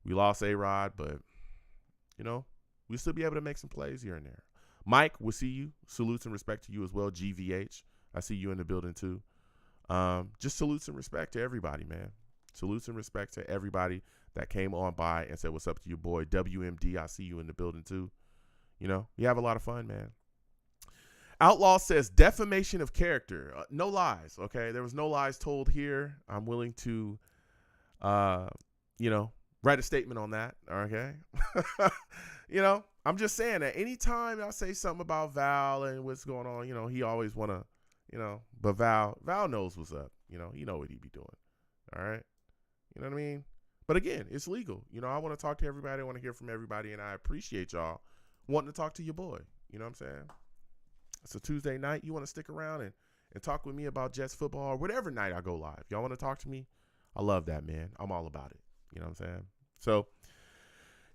We lost A-Rod, but, we'll still be able to make some plays here and there. Mike, we'll see you. Salutes and respect to you as well. GVH, I see you in the building too. Just salutes and respect to everybody, man. Salutes and respect to everybody that came on by and said, what's up to your boy? WMD, I see you in the building too. We have a lot of fun, man. Outlaw says defamation of character. No lies, okay? There was no lies told here. I'm willing to, write a statement on that, okay? I'm just saying that anytime I say something about Val and what's going on, he always want to, but Val knows what's up. He know what he be doing, all right? You know what I mean? But again, it's legal. I want to talk to everybody. I want to hear from everybody, and I appreciate y'all wanting to talk to your boy. You know what I'm saying? It's a Tuesday night. You want to stick around and talk with me about Jets football or whatever night I go live. Y'all want to talk to me? I love that, man. I'm all about it. You know what I'm saying? So,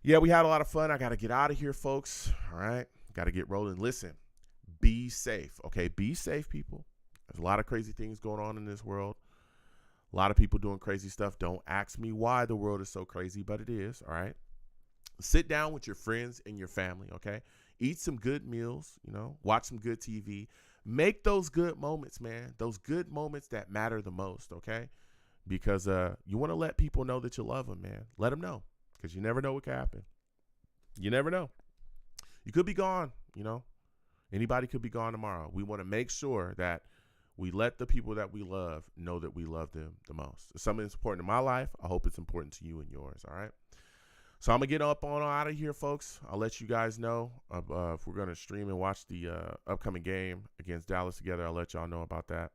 yeah, we had a lot of fun. I got to get out of here, folks. All right? Got to get rolling. Listen, be safe, okay? Be safe, people. There's a lot of crazy things going on in this world. A lot of people doing crazy stuff. Don't ask me why the world is so crazy, but it is, all right? Sit down with your friends and your family, okay? Eat some good meals, watch some good TV. Make those good moments, man. Those good moments that matter the most, okay? Because you want to let people know that you love them, man. Let them know, because you never know what can happen. You never know. You could be gone, Anybody could be gone tomorrow. We want to make sure that we let the people that we love know that we love them the most. If something that's important in my life, I hope it's important to you and yours, all right? So I'm going to get up on out of here, folks. I'll let you guys know if we're going to stream and watch the upcoming game against Dallas together. I'll let y'all know about that.